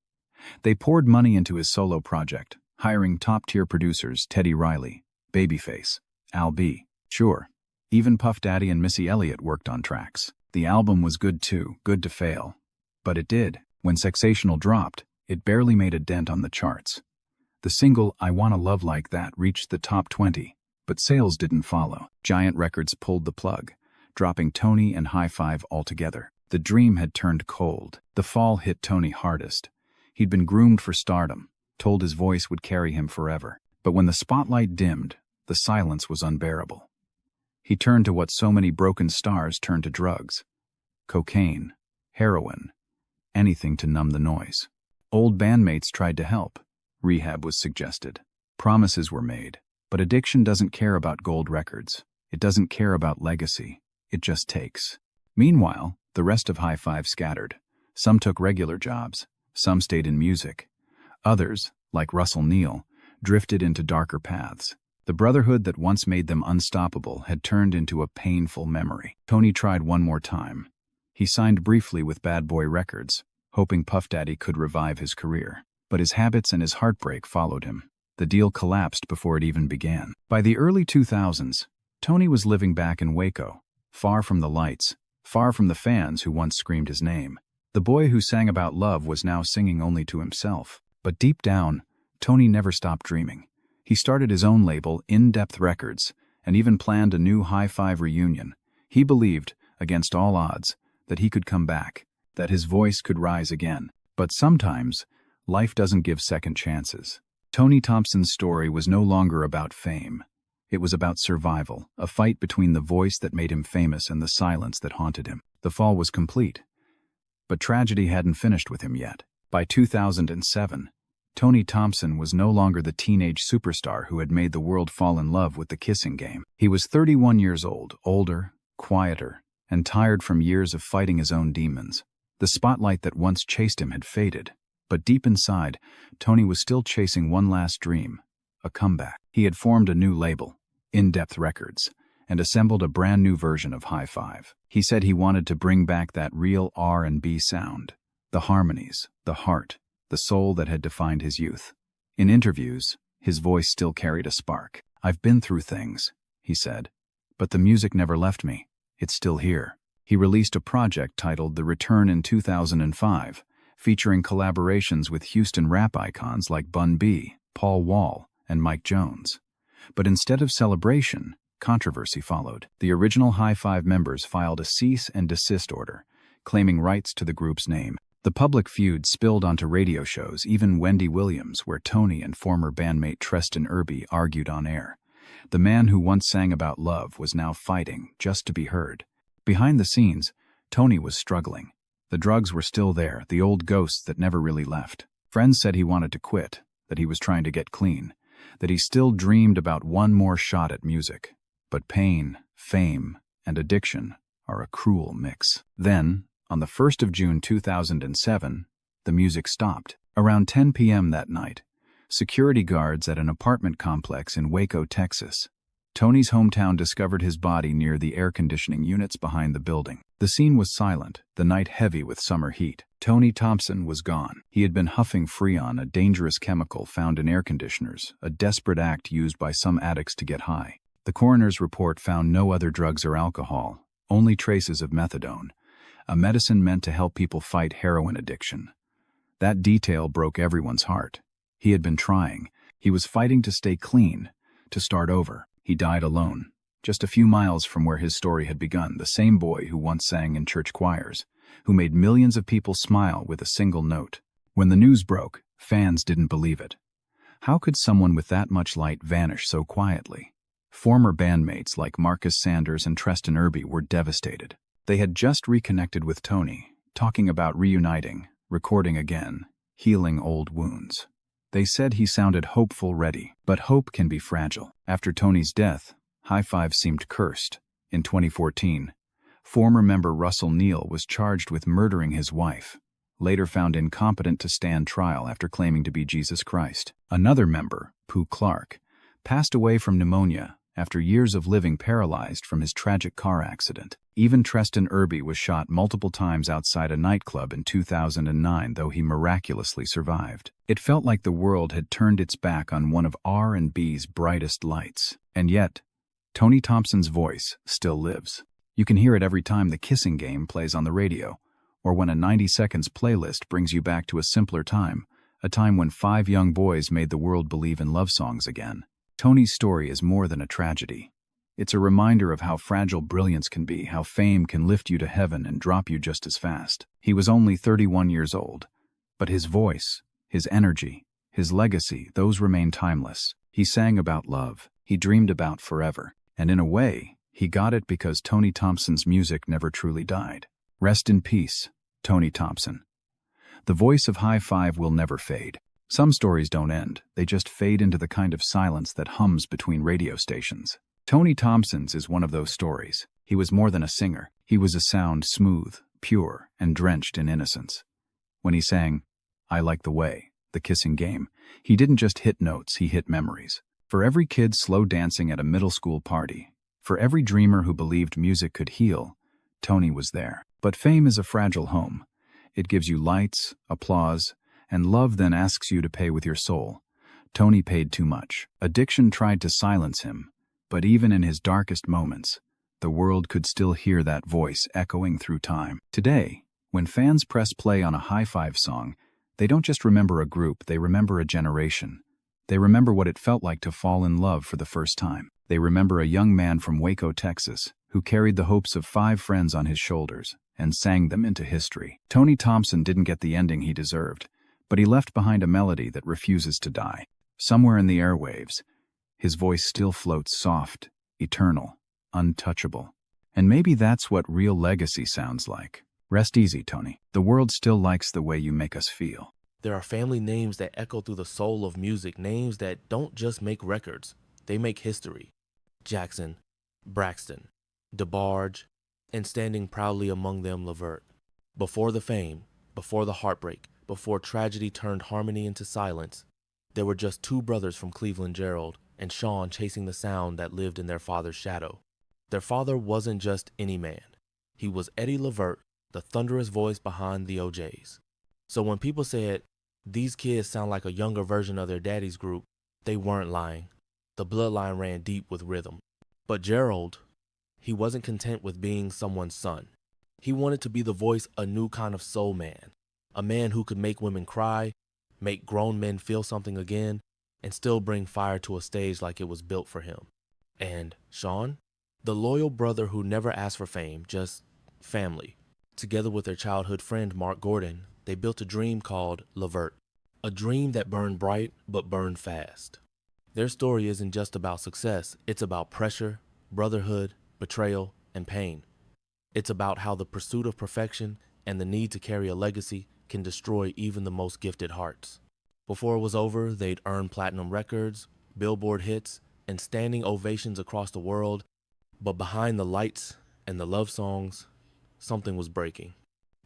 They poured money into his solo project, hiring top-tier producers Teddy Riley, Babyface, Al B. Sure, even Puff Daddy and Missy Elliott worked on tracks. The album was good too, good to fail. But it did. When Sensational dropped, it barely made a dent on the charts. The single, I Wanna Love Like That, reached the top 20, but sales didn't follow. Giant Records pulled the plug, dropping Tony and High Five altogether. The dream had turned cold. The fall hit Tony hardest. He'd been groomed for stardom, told his voice would carry him forever. But when the spotlight dimmed, the silence was unbearable. He turned to what so many broken stars turn to: drugs. Cocaine, heroin, anything to numb the noise. Old bandmates tried to help. Rehab was suggested. Promises were made. But addiction doesn't care about gold records. It doesn't care about legacy. It just takes. Meanwhile, the rest of High Five scattered. Some took regular jobs. Some stayed in music. Others, like Russell Neal, drifted into darker paths. The brotherhood that once made them unstoppable had turned into a painful memory. Tony tried one more time. He signed briefly with Bad Boy Records, hoping Puff Daddy could revive his career. But his habits and his heartbreak followed him. The deal collapsed before it even began. By the early 2000s, Tony was living back in Waco, far from the lights, far from the fans who once screamed his name. The boy who sang about love was now singing only to himself. But deep down, Tony never stopped dreaming. He started his own label, In-Depth Records, and even planned a new High Five reunion. He believed, against all odds, that he could come back, that his voice could rise again. But sometimes, life doesn't give second chances. Tony Thompson's story was no longer about fame. It was about survival, a fight between the voice that made him famous and the silence that haunted him. The fall was complete. But tragedy hadn't finished with him yet. By 2007, Tony Thompson was no longer the teenage superstar who had made the world fall in love with the kissing game. He was 31 years old, older, quieter, and tired from years of fighting his own demons. The spotlight that once chased him had faded, but deep inside, Tony was still chasing one last dream, a comeback. He had formed a new label, In-Depth Records, and assembled a brand new version of High Five. He said he wanted to bring back that real R&B sound, the harmonies, the heart, the soul that had defined his youth. In interviews, his voice still carried a spark. "I've been through things," he said, "but the music never left me. It's still here." He released a project titled The Return in 2005, featuring collaborations with Houston rap icons like Bun B, Paul Wall, and Mike Jones. But instead of celebration, controversy followed. The original High Five members filed a cease and desist order, claiming rights to the group's name. The public feud spilled onto radio shows, even Wendy Williams, where Tony and former bandmate Treston Irby argued on air. The man who once sang about love was now fighting just to be heard. Behind the scenes, Tony was struggling. The drugs were still there, the old ghosts that never really left. Friends said he wanted to quit, that he was trying to get clean, that he still dreamed about one more shot at music. But pain, fame, and addiction are a cruel mix. Then, On the 1st of June 2007, the music stopped. Around 10 p.m. that night, security guards at an apartment complex in Waco, Texas, Tony's hometown, discovered his body near the air conditioning units behind the building. The scene was silent, the night heavy with summer heat. Tony Thompson was gone. He had been huffing Freon, a dangerous chemical found in air conditioners, a desperate act used by some addicts to get high. The coroner's report found no other drugs or alcohol, only traces of methadone, a medicine meant to help people fight heroin addiction. That detail broke everyone's heart. He had been trying. He was fighting to stay clean, to start over. He died alone, just a few miles from where his story had begun, the same boy who once sang in church choirs, who made millions of people smile with a single note. When the news broke, fans didn't believe it. How could someone with that much light vanish so quietly? Former bandmates like Marcus Sanders and Treston Irby were devastated. They had just reconnected with Tony, talking about reuniting, recording again, healing old wounds. They said he sounded hopeful, ready, but hope can be fragile. After Tony's death, High Five seemed cursed. In 2014, former member Russell Neal was charged with murdering his wife, later found incompetent to stand trial after claiming to be Jesus Christ. Another member, Pooh Clark, passed away from pneumonia after years of living paralyzed from his tragic car accident. Even Treston Irby was shot multiple times outside a nightclub in 2009, though he miraculously survived. It felt like the world had turned its back on one of R&B's brightest lights. And yet, Tony Thompson's voice still lives. You can hear it every time The Kissing Game plays on the radio, or when a 90 seconds playlist brings you back to a simpler time, a time when 5 young boys made the world believe in love songs again. Tony's story is more than a tragedy. It's a reminder of how fragile brilliance can be, how fame can lift you to heaven and drop you just as fast. He was only 31 years old, but his voice, his energy, his legacy, those remain timeless. He sang about love. He dreamed about forever. And in a way, he got it because Tony Thompson's music never truly died. Rest in peace, Tony Thompson. The voice of High Five will never fade. Some stories don't end, they just fade into the kind of silence that hums between radio stations. Tony Thompson's is one of those stories. He was more than a singer. He was a sound smooth, pure, and drenched in innocence. When he sang, "I Like the Way," The Kissing Game, he didn't just hit notes, he hit memories. For every kid slow dancing at a middle school party, for every dreamer who believed music could heal, Tony was there. But fame is a fragile home. It gives you lights, applause, and love then asks you to pay with your soul. Tony paid too much. Addiction tried to silence him, but even in his darkest moments, the world could still hear that voice echoing through time. Today, when fans press play on a High Five song, they don't just remember a group, they remember a generation. They remember what it felt like to fall in love for the first time. They remember a young man from Waco, Texas, who carried the hopes of 5 friends on his shoulders and sang them into history. Tony Thompson didn't get the ending he deserved, but he left behind a melody that refuses to die. Somewhere in the airwaves, his voice still floats soft, eternal, untouchable. And maybe that's what real legacy sounds like. Rest easy, Tony. The world still likes the way you make us feel. There are family names that echo through the soul of music, names that don't just make records, they make history. Jackson, Braxton, DeBarge, and standing proudly among them, Levert. Before the fame, before the heartbreak, before tragedy turned harmony into silence, there were just 2 brothers from Cleveland, Gerald and Sean, chasing the sound that lived in their father's shadow. Their father wasn't just any man. He was Eddie Levert, the thunderous voice behind the OJs. So when people said, "These kids sound like a younger version of their daddy's group," they weren't lying. The bloodline ran deep with rhythm. But Gerald, he wasn't content with being someone's son. He wanted to be the voice of a new kind of soul man, a man who could make women cry, make grown men feel something again, and still bring fire to a stage like it was built for him. And Sean, the loyal brother who never asked for fame, just family. Together with their childhood friend Mark Gordon, they built a dream called Levert, a dream that burned bright but burned fast. Their story isn't just about success, it's about pressure, brotherhood, betrayal, and pain. It's about how the pursuit of perfection and the need to carry a legacy can destroy even the most gifted hearts. Before it was over, they'd earned platinum records, Billboard hits, and standing ovations across the world. But behind the lights and the love songs, something was breaking.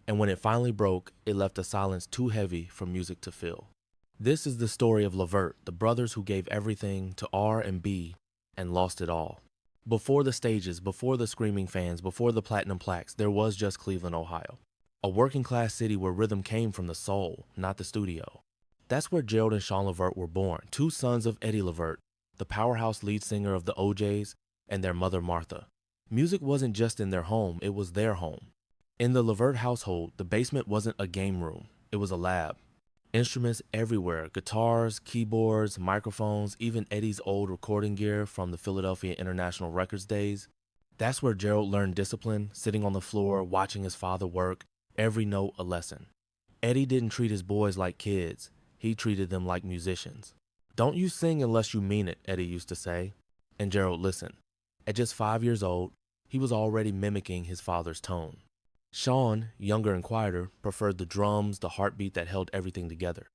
And when it finally broke, it left a silence too heavy for music to fill. This is the story of Levert, the brothers who gave everything to R&B and lost it all. Before the stages, before the screaming fans, before the platinum plaques, there was just Cleveland, Ohio. A working class city where rhythm came from the soul, not the studio. That's where Gerald and Sean Levert were born, two sons of Eddie Levert, the powerhouse lead singer of the OJs, and their mother Martha. Music wasn't just in their home, it was their home. In the Levert household, the basement wasn't a game room, it was a lab. Instruments everywhere, guitars, keyboards, microphones, even Eddie's old recording gear from the Philadelphia International Records days. That's where Gerald learned discipline, sitting on the floor, watching his father work, every note a lesson. Eddie didn't treat his boys like kids, he treated them like musicians. "Don't you sing unless you mean it," Eddie used to say. And Gerald listened. At just 5 years old, he was already mimicking his father's tone. Sean, younger and quieter, preferred the drums, the heartbeat that held everything together.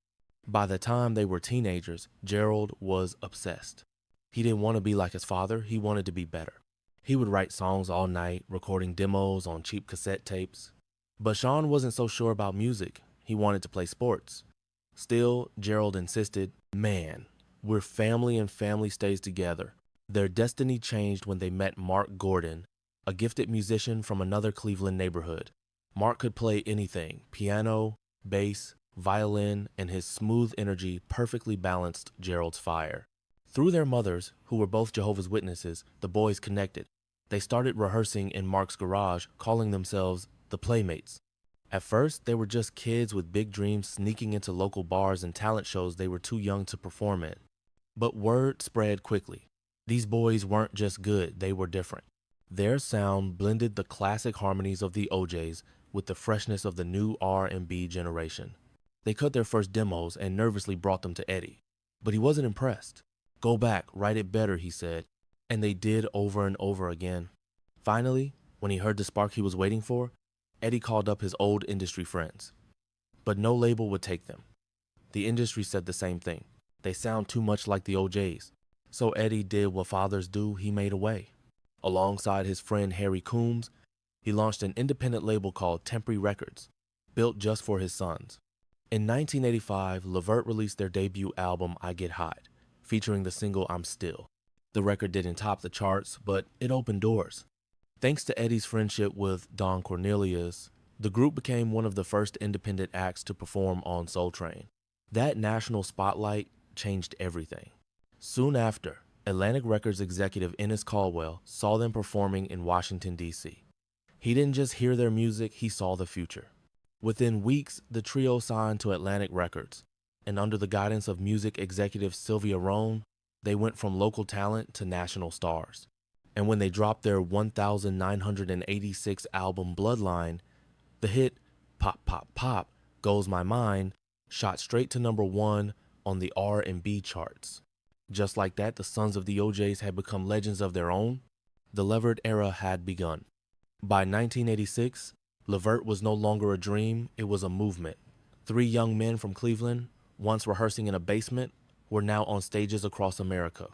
By the time they were teenagers, Gerald was obsessed. He didn't want to be like his father, he wanted to be better. He would write songs all night, recording demos on cheap cassette tapes. But Sean wasn't so sure about music. He wanted to play sports. Still, Gerald insisted, "Man, we're family and family stays together." Their destiny changed when they met Mark Gordon, a gifted musician from another Cleveland neighborhood. Mark could play anything, piano, bass, violin, and his smooth energy perfectly balanced Gerald's fire. Through their mothers, who were both Jehovah's Witnesses, the boys connected. They started rehearsing in Mark's garage, calling themselves the Playmates. At first, they were just kids with big dreams sneaking into local bars and talent shows they were too young to perform in. But word spread quickly. These boys weren't just good, they were different. Their sound blended the classic harmonies of the OJs with the freshness of the new R&B generation. They cut their first demos and nervously brought them to Eddie. But he wasn't impressed. "Go back, write it better," he said. And they did over and over again. Finally, when he heard the spark he was waiting for, Eddie called up his old industry friends. But no label would take them. The industry said the same thing. They sound too much like the OJs. So Eddie did what fathers do, he made a way. Alongside his friend Harry Coombs, he launched an independent label called Temporary Records, built just for his sons. In 1985, Levert released their debut album, I Get Hot, featuring the single I'm Still. The record didn't top the charts, but it opened doors. Thanks to Eddie's friendship with Don Cornelius, the group became one of the first independent acts to perform on Soul Train. That national spotlight changed everything. Soon after, Atlantic Records executive Ennis Caldwell saw them performing in Washington, D.C. He didn't just hear their music, he saw the future. Within weeks, the trio signed to Atlantic Records, and under the guidance of music executive Sylvia Rhone, they went from local talent to national stars. And when they dropped their 1986 album Bloodline, the hit Pop, Pop, Pop, Goes My Mind shot straight to #1 on the R&B charts. Just like that, the sons of the OJs had become legends of their own. The Levert era had begun. By 1986, Levert was no longer a dream, it was a movement. 3 young men from Cleveland, once rehearsing in a basement, were now on stages across America.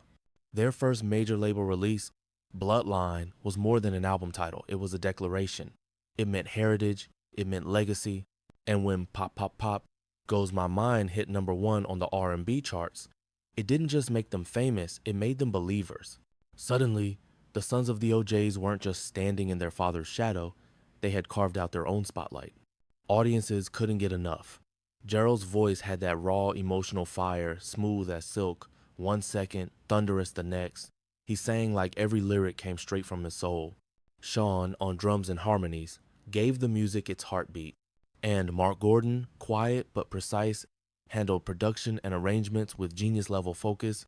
Their first major label release, Bloodline, was more than an album title, it was a declaration. It meant heritage, it meant legacy, and when Pop Pop Pop, Goes My Mind hit #1 on the R&B charts, it didn't just make them famous, it made them believers. Suddenly, the sons of the OJs weren't just standing in their father's shadow, they had carved out their own spotlight. Audiences couldn't get enough. Gerald's voice had that raw emotional fire, smooth as silk, 1 second, thunderous the next. He sang like every lyric came straight from his soul. Sean, on drums and harmonies, gave the music its heartbeat. And Mark Gordon, quiet but precise, handled production and arrangements with genius-level focus.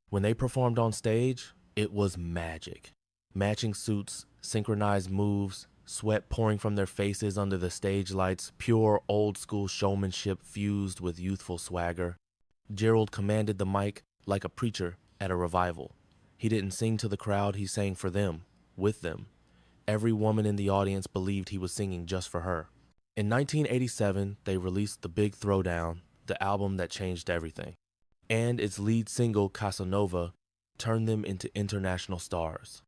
When they performed on stage, it was magic. Matching suits, synchronized moves, sweat pouring from their faces under the stage lights, pure old-school showmanship fused with youthful swagger. Gerald commanded the mic like a preacher at a revival. He didn't sing to the crowd, he sang for them, with them. Every woman in the audience believed he was singing just for her. In 1987, they released The Big Throwdown, the album that changed everything. And its lead single, Casanova, turned them into international stars.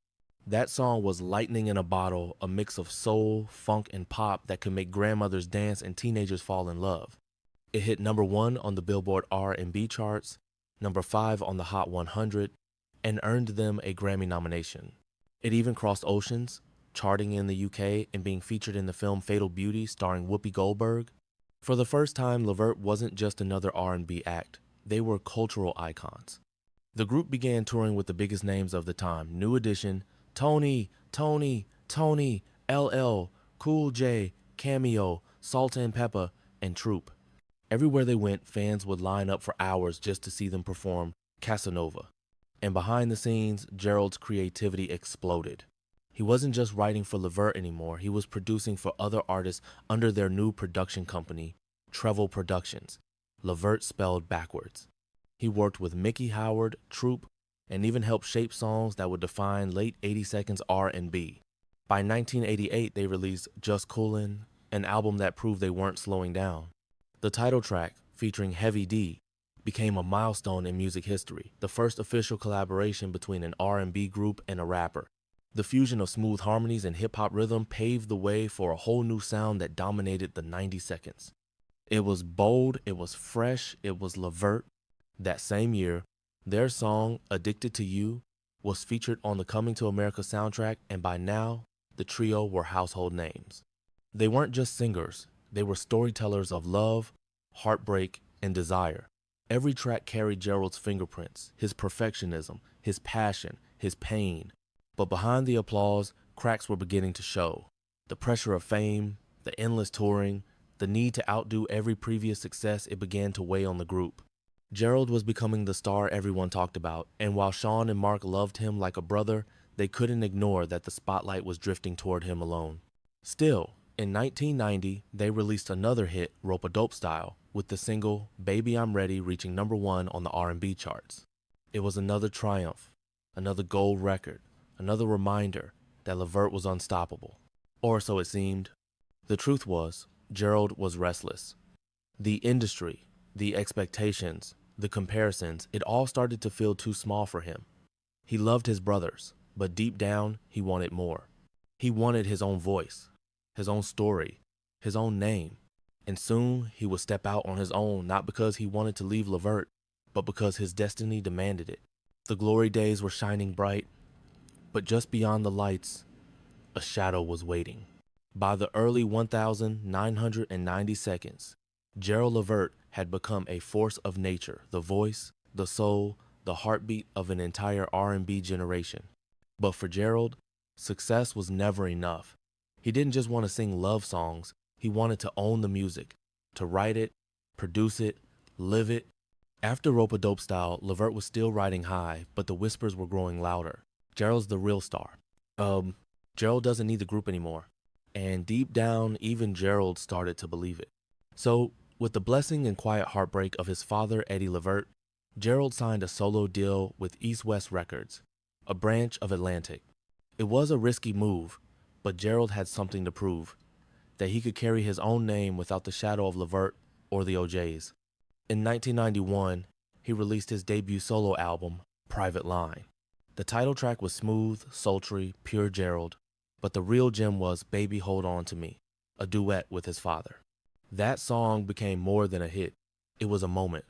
That song was lightning in a bottle, a mix of soul, funk, and pop that could make grandmothers dance and teenagers fall in love. It hit number 1 on the Billboard R&B charts, number 5 on the Hot 100, and earned them a Grammy nomination. It even crossed oceans, charting in the UK and being featured in the film Fatal Beauty starring Whoopi Goldberg. For the first time, Levert wasn't just another R&B act. They were cultural icons. The group began touring with the biggest names of the time: New Edition, Tony, LL, Cool J, Cameo, Salt and Pepper, and Troop. Everywhere they went, fans would line up for hours just to see them perform Casanova. And behind the scenes, Gerald's creativity exploded. He wasn't just writing for Levert anymore, he was producing for other artists under their new production company, Treble Productions, Levert spelled backwards. He worked with Mickey Howard, Troop, and even helped shape songs that would define late 80 seconds R&B. By 1988, they released Just Coolin', an album that proved they weren't slowing down. The title track, featuring Heavy D, became a milestone in music history, the first official collaboration between an R&B group and a rapper. The fusion of smooth harmonies and hip-hop rhythm paved the way for a whole new sound that dominated the 90 seconds. It was bold, it was fresh, it was Levert. That same year, their song, Addicted to You, was featured on the Coming to America soundtrack, and by now, the trio were household names. They weren't just singers, they were storytellers of love, heartbreak, and desire. Every track carried Gerald's fingerprints, his perfectionism, his passion, his pain. But behind the applause, cracks were beginning to show. The pressure of fame, the endless touring, the need to outdo every previous success, it began to weigh on the group. Gerald was becoming the star everyone talked about, and while Sean and Mark loved him like a brother, they couldn't ignore that the spotlight was drifting toward him alone. Still, in 1990, they released another hit, Rope-A-Dope Style, with the single Baby I'm Ready reaching number 1 on the R&B charts. It was another triumph, another gold record, another reminder that Levert was unstoppable. Or so it seemed. The truth was, Gerald was restless. The industry, the expectations, the comparisons, it all started to feel too small for him. He loved his brothers, but deep down, he wanted more. He wanted his own voice, his own story, his own name. And soon, he would step out on his own, not because he wanted to leave Levert, but because his destiny demanded it. The glory days were shining bright, but just beyond the lights, a shadow was waiting. By the early 1990 seconds, Gerald Levert had become a force of nature, the voice, the soul, the heartbeat of an entire R&B generation. But for Gerald, success was never enough. He didn't just want to sing love songs, he wanted to own the music, to write it, produce it, live it. After Rope-A-Dope Style, Levert was still riding high, but the whispers were growing louder. Gerald's the real star. Gerald doesn't need the group anymore. And deep down, even Gerald started to believe it. So, with the blessing and quiet heartbreak of his father, Eddie Levert, Gerald signed a solo deal with East West Records, a branch of Atlantic. It was a risky move, but Gerald had something to prove, that he could carry his own name without the shadow of Levert or the OJs. In 1991, he released his debut solo album, Private Line. The title track was smooth, sultry, pure Gerald, but the real gem was Baby Hold On to Me, a duet with his father. That song became more than a hit. It was a moment.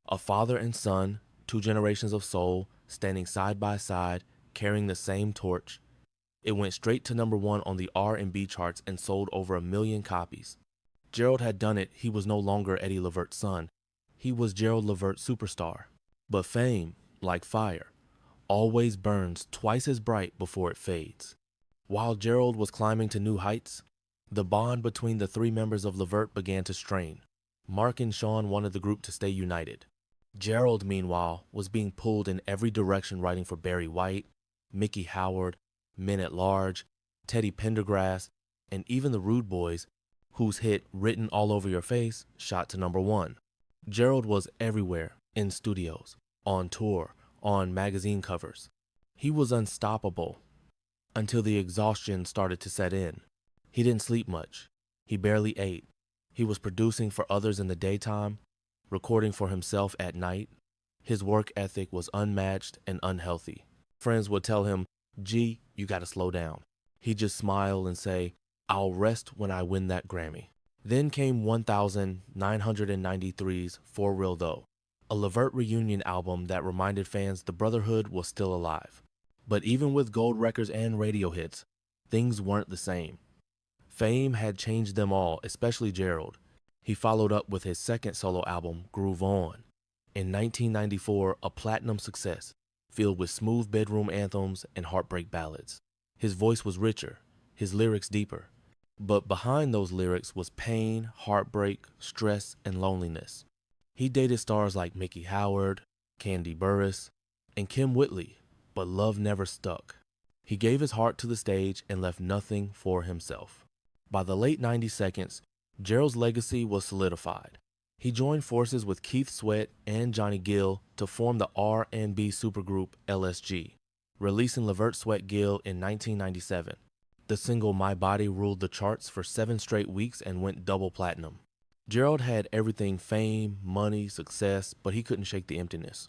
A father and son, 2 generations of soul, standing side by side, carrying the same torch. It went straight to number 1 on the R&B charts and sold over 1 million copies. Gerald had done it. He was no longer Eddie Levert's son. He was Gerald Levert superstar. But fame, like fire, always burns twice as bright before it fades. While Gerald was climbing to new heights, the bond between the 3 members of Levert began to strain. Mark and Sean wanted the group to stay united. Gerald, meanwhile, was being pulled in every direction, writing for Barry White, Mickey Howard, Men at Large, Teddy Pendergrass, and even the Rude Boys, whose hit Written All Over Your Face shot to number 1. Gerald was everywhere, in studios, on tour, on magazine covers. He was unstoppable until the exhaustion started to set in. He didn't sleep much. He barely ate. He was producing for others in the daytime, recording for himself at night. His work ethic was unmatched and unhealthy. Friends would tell him, "G, "You gotta slow down." He'd just smile and say, "I'll rest when I win that Grammy." Then came 1993's For Real Though, a Levert reunion album that reminded fans the Brotherhood was still alive. But even with gold records and radio hits, things weren't the same. Fame had changed them all, especially Gerald. He followed up with his second solo album, Groove On. In 1994, a platinum success, filled with smooth bedroom anthems and heartbreak ballads. His voice was richer, his lyrics deeper. But behind those lyrics was pain, heartbreak, stress, and loneliness. He dated stars like Mickey Howard, Candy Burris, and Kim Whitley, but love never stuck. He gave his heart to the stage and left nothing for himself. By the late 90s, Gerald's legacy was solidified. He joined forces with Keith Sweat and Johnny Gill to form the R&B supergroup LSG, releasing Levert Sweat Gill in 1997. The single My Body ruled the charts for 7 straight weeks and went double platinum. Gerald had everything: fame, money, success, but he couldn't shake the emptiness.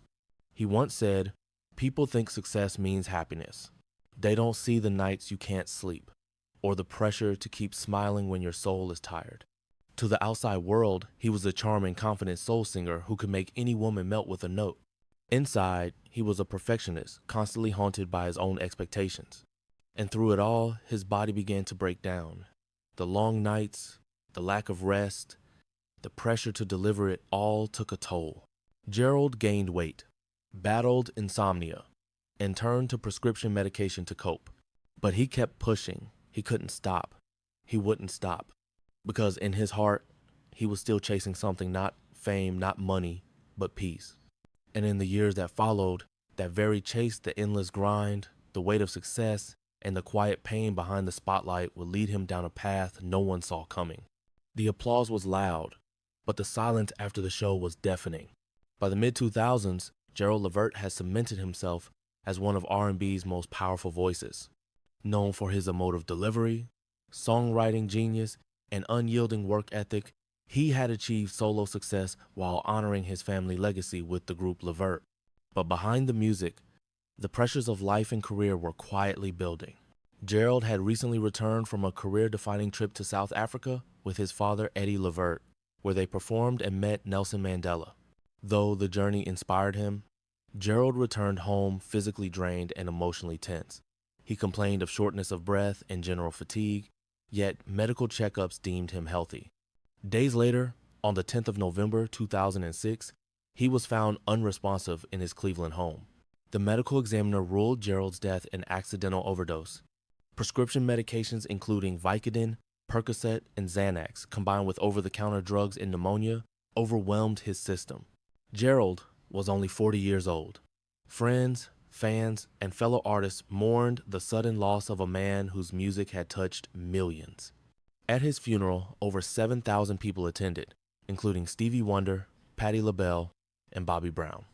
He once said, "People think success means happiness. They don't see the nights you can't sleep, or the pressure to keep smiling when your soul is tired." To the outside world, he was a charming, confident soul singer who could make any woman melt with a note. Inside, he was a perfectionist, constantly haunted by his own expectations. And through it all, his body began to break down. The long nights, the lack of rest, the pressure to deliver it all took a toll. Gerald gained weight, battled insomnia, and turned to prescription medication to cope. But he kept pushing. He couldn't stop. He wouldn't stop. Because in his heart, he was still chasing something: not fame, not money, but peace. And in the years that followed, that very chase, the endless grind, the weight of success, and the quiet pain behind the spotlight would lead him down a path no one saw coming. The applause was loud, but the silence after the show was deafening. By the mid-2000s, Gerald Levert has cemented himself as one of R&B's most powerful voices. Known for his emotive delivery, songwriting genius, and unyielding work ethic, he had achieved solo success while honoring his family legacy with the group Levert. But behind the music, the pressures of life and career were quietly building. Gerald had recently returned from a career-defining trip to South Africa with his father, Eddie Levert, where they performed and met Nelson Mandela. Though the journey inspired him, Gerald returned home physically drained and emotionally tense. He complained of shortness of breath and general fatigue, yet medical checkups deemed him healthy. Days later, on the 10th of November 2006, he was found unresponsive in his Cleveland home. The medical examiner ruled Gerald's death an accidental overdose. Prescription medications including Vicodin, Percocet, and Xanax, combined with over-the-counter drugs and pneumonia, overwhelmed his system. Gerald was only 40 years old. Friends, fans, and fellow artists mourned the sudden loss of a man whose music had touched millions. At his funeral, over 7,000 people attended, including Stevie Wonder, Patti LaBelle, and Bobby Brown.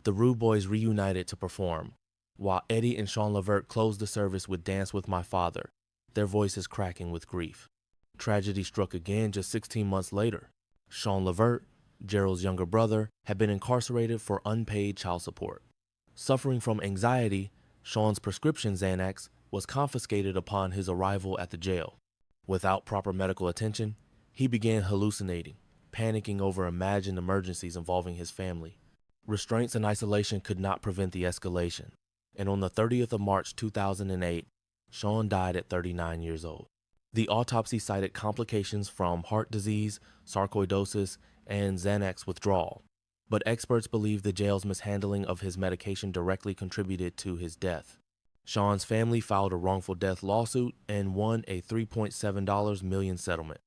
The Rude Boys reunited to perform, while Eddie and Sean Levert closed the service with Dance With My Father, their voices cracking with grief. Tragedy struck again just 16 months later. Sean Levert, Gerald's younger brother, had been incarcerated for unpaid child support. Suffering from anxiety, Sean's prescription Xanax was confiscated upon his arrival at the jail. Without proper medical attention, he began hallucinating, panicking over imagined emergencies involving his family. Restraints and isolation could not prevent the escalation, and on the 30th of March 2008, Sean died at 39 years old. The autopsy cited complications from heart disease, sarcoidosis, and Xanax withdrawal, but experts believe the jail's mishandling of his medication directly contributed to his death. Sean's family filed a wrongful death lawsuit and won a $3.7 million settlement.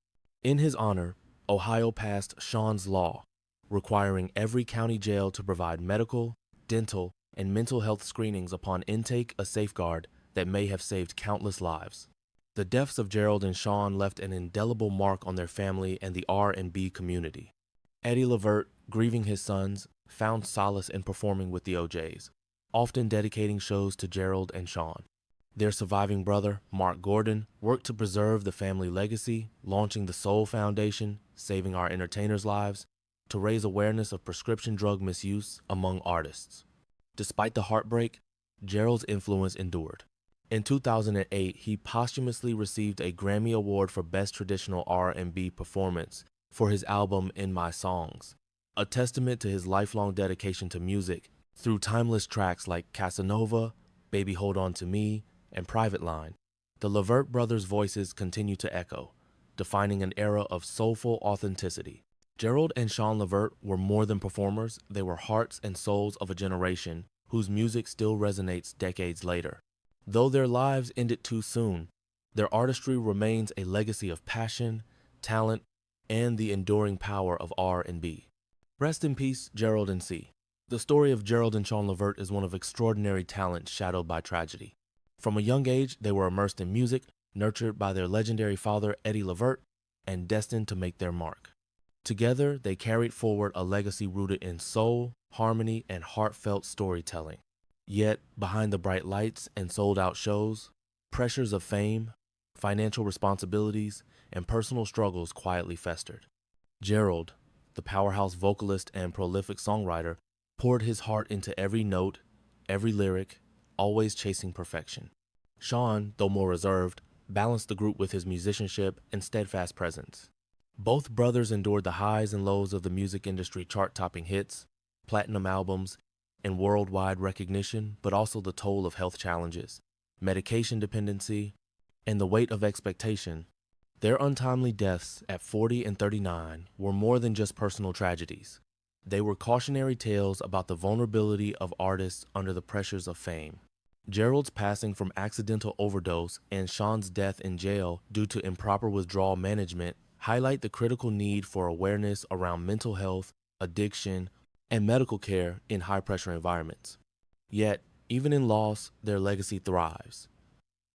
In his honor, Ohio passed Sean's Law, requiring every county jail to provide medical, dental, and mental health screenings upon intake, a safeguard that may have saved countless lives. The deaths of Gerald and Sean left an indelible mark on their family and the R&B community. Eddie Levert, grieving his sons, found solace in performing with the OJs, often dedicating shows to Gerald and Sean. Their surviving brother, Mark Gordon, worked to preserve the family legacy, launching the Soul Foundation, Saving Our Entertainers' Lives, to raise awareness of prescription drug misuse among artists. Despite the heartbreak, Gerald's influence endured. In 2008, he posthumously received a Grammy Award for Best Traditional R&B Performance for his album In My Songs, a testament to his lifelong dedication to music through timeless tracks like Casanova, Baby Hold On To Me, and Private Line. The Levert brothers' voices continue to echo, defining an era of soulful authenticity. Gerald and Sean Levert were more than performers, they were hearts and souls of a generation whose music still resonates decades later. Though their lives ended too soon, their artistry remains a legacy of passion, talent, and the enduring power of R&B. Rest in peace, Gerald and C. The story of Gerald and Sean Levert is one of extraordinary talent shadowed by tragedy. From a young age, they were immersed in music, nurtured by their legendary father, Eddie Levert, and destined to make their mark. Together, they carried forward a legacy rooted in soul, harmony, and heartfelt storytelling. Yet, behind the bright lights and sold-out shows, pressures of fame, financial responsibilities, and personal struggles quietly festered. Gerald, the powerhouse vocalist and prolific songwriter, poured his heart into every note, every lyric, always chasing perfection. Sean, though more reserved, balanced the group with his musicianship and steadfast presence. Both brothers endured the highs and lows of the music industry, chart-topping hits, platinum albums, and worldwide recognition, but also the toll of health challenges, medication dependency, and the weight of expectation. Their untimely deaths at 40 and 39 were more than just personal tragedies. They were cautionary tales about the vulnerability of artists under the pressures of fame. Gerald's passing from accidental overdose and Sean's death in jail due to improper withdrawal management highlight the critical need for awareness around mental health, addiction, and medical care in high-pressure environments. Yet, even in loss, their legacy thrives.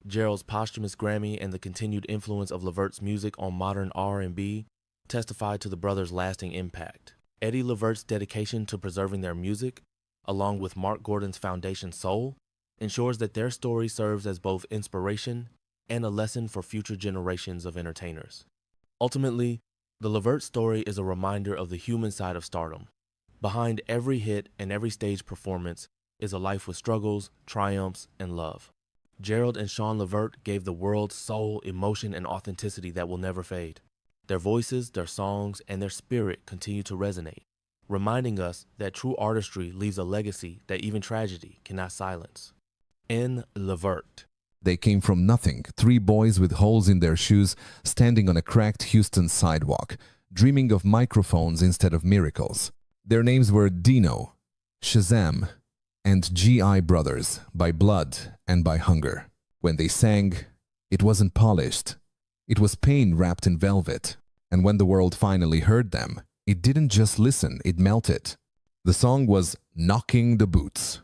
Gerald's posthumous Grammy and the continued influence of Levert's music on modern R&B testify to the brothers' lasting impact. Eddie Levert's dedication to preserving their music, along with Mark Gordon's foundation Soul, ensures that their story serves as both inspiration and a lesson for future generations of entertainers. Ultimately, the Levert story is a reminder of the human side of stardom. Behind every hit and every stage performance is a life with struggles, triumphs, and love. Gerald and Sean Levert gave the world soul, emotion, and authenticity that will never fade. Their voices, their songs, and their spirit continue to resonate, reminding us that true artistry leaves a legacy that even tragedy cannot silence. N. Levert. They came from nothing, three boys with holes in their shoes standing on a cracked Houston sidewalk, dreaming of microphones instead of miracles. Their names were Dino, Shazam, and G.I. Brothers, by blood and by hunger. When they sang, it wasn't polished. It was pain wrapped in velvet. And when the world finally heard them, it didn't just listen, it melted. The song was Knocking the Boots.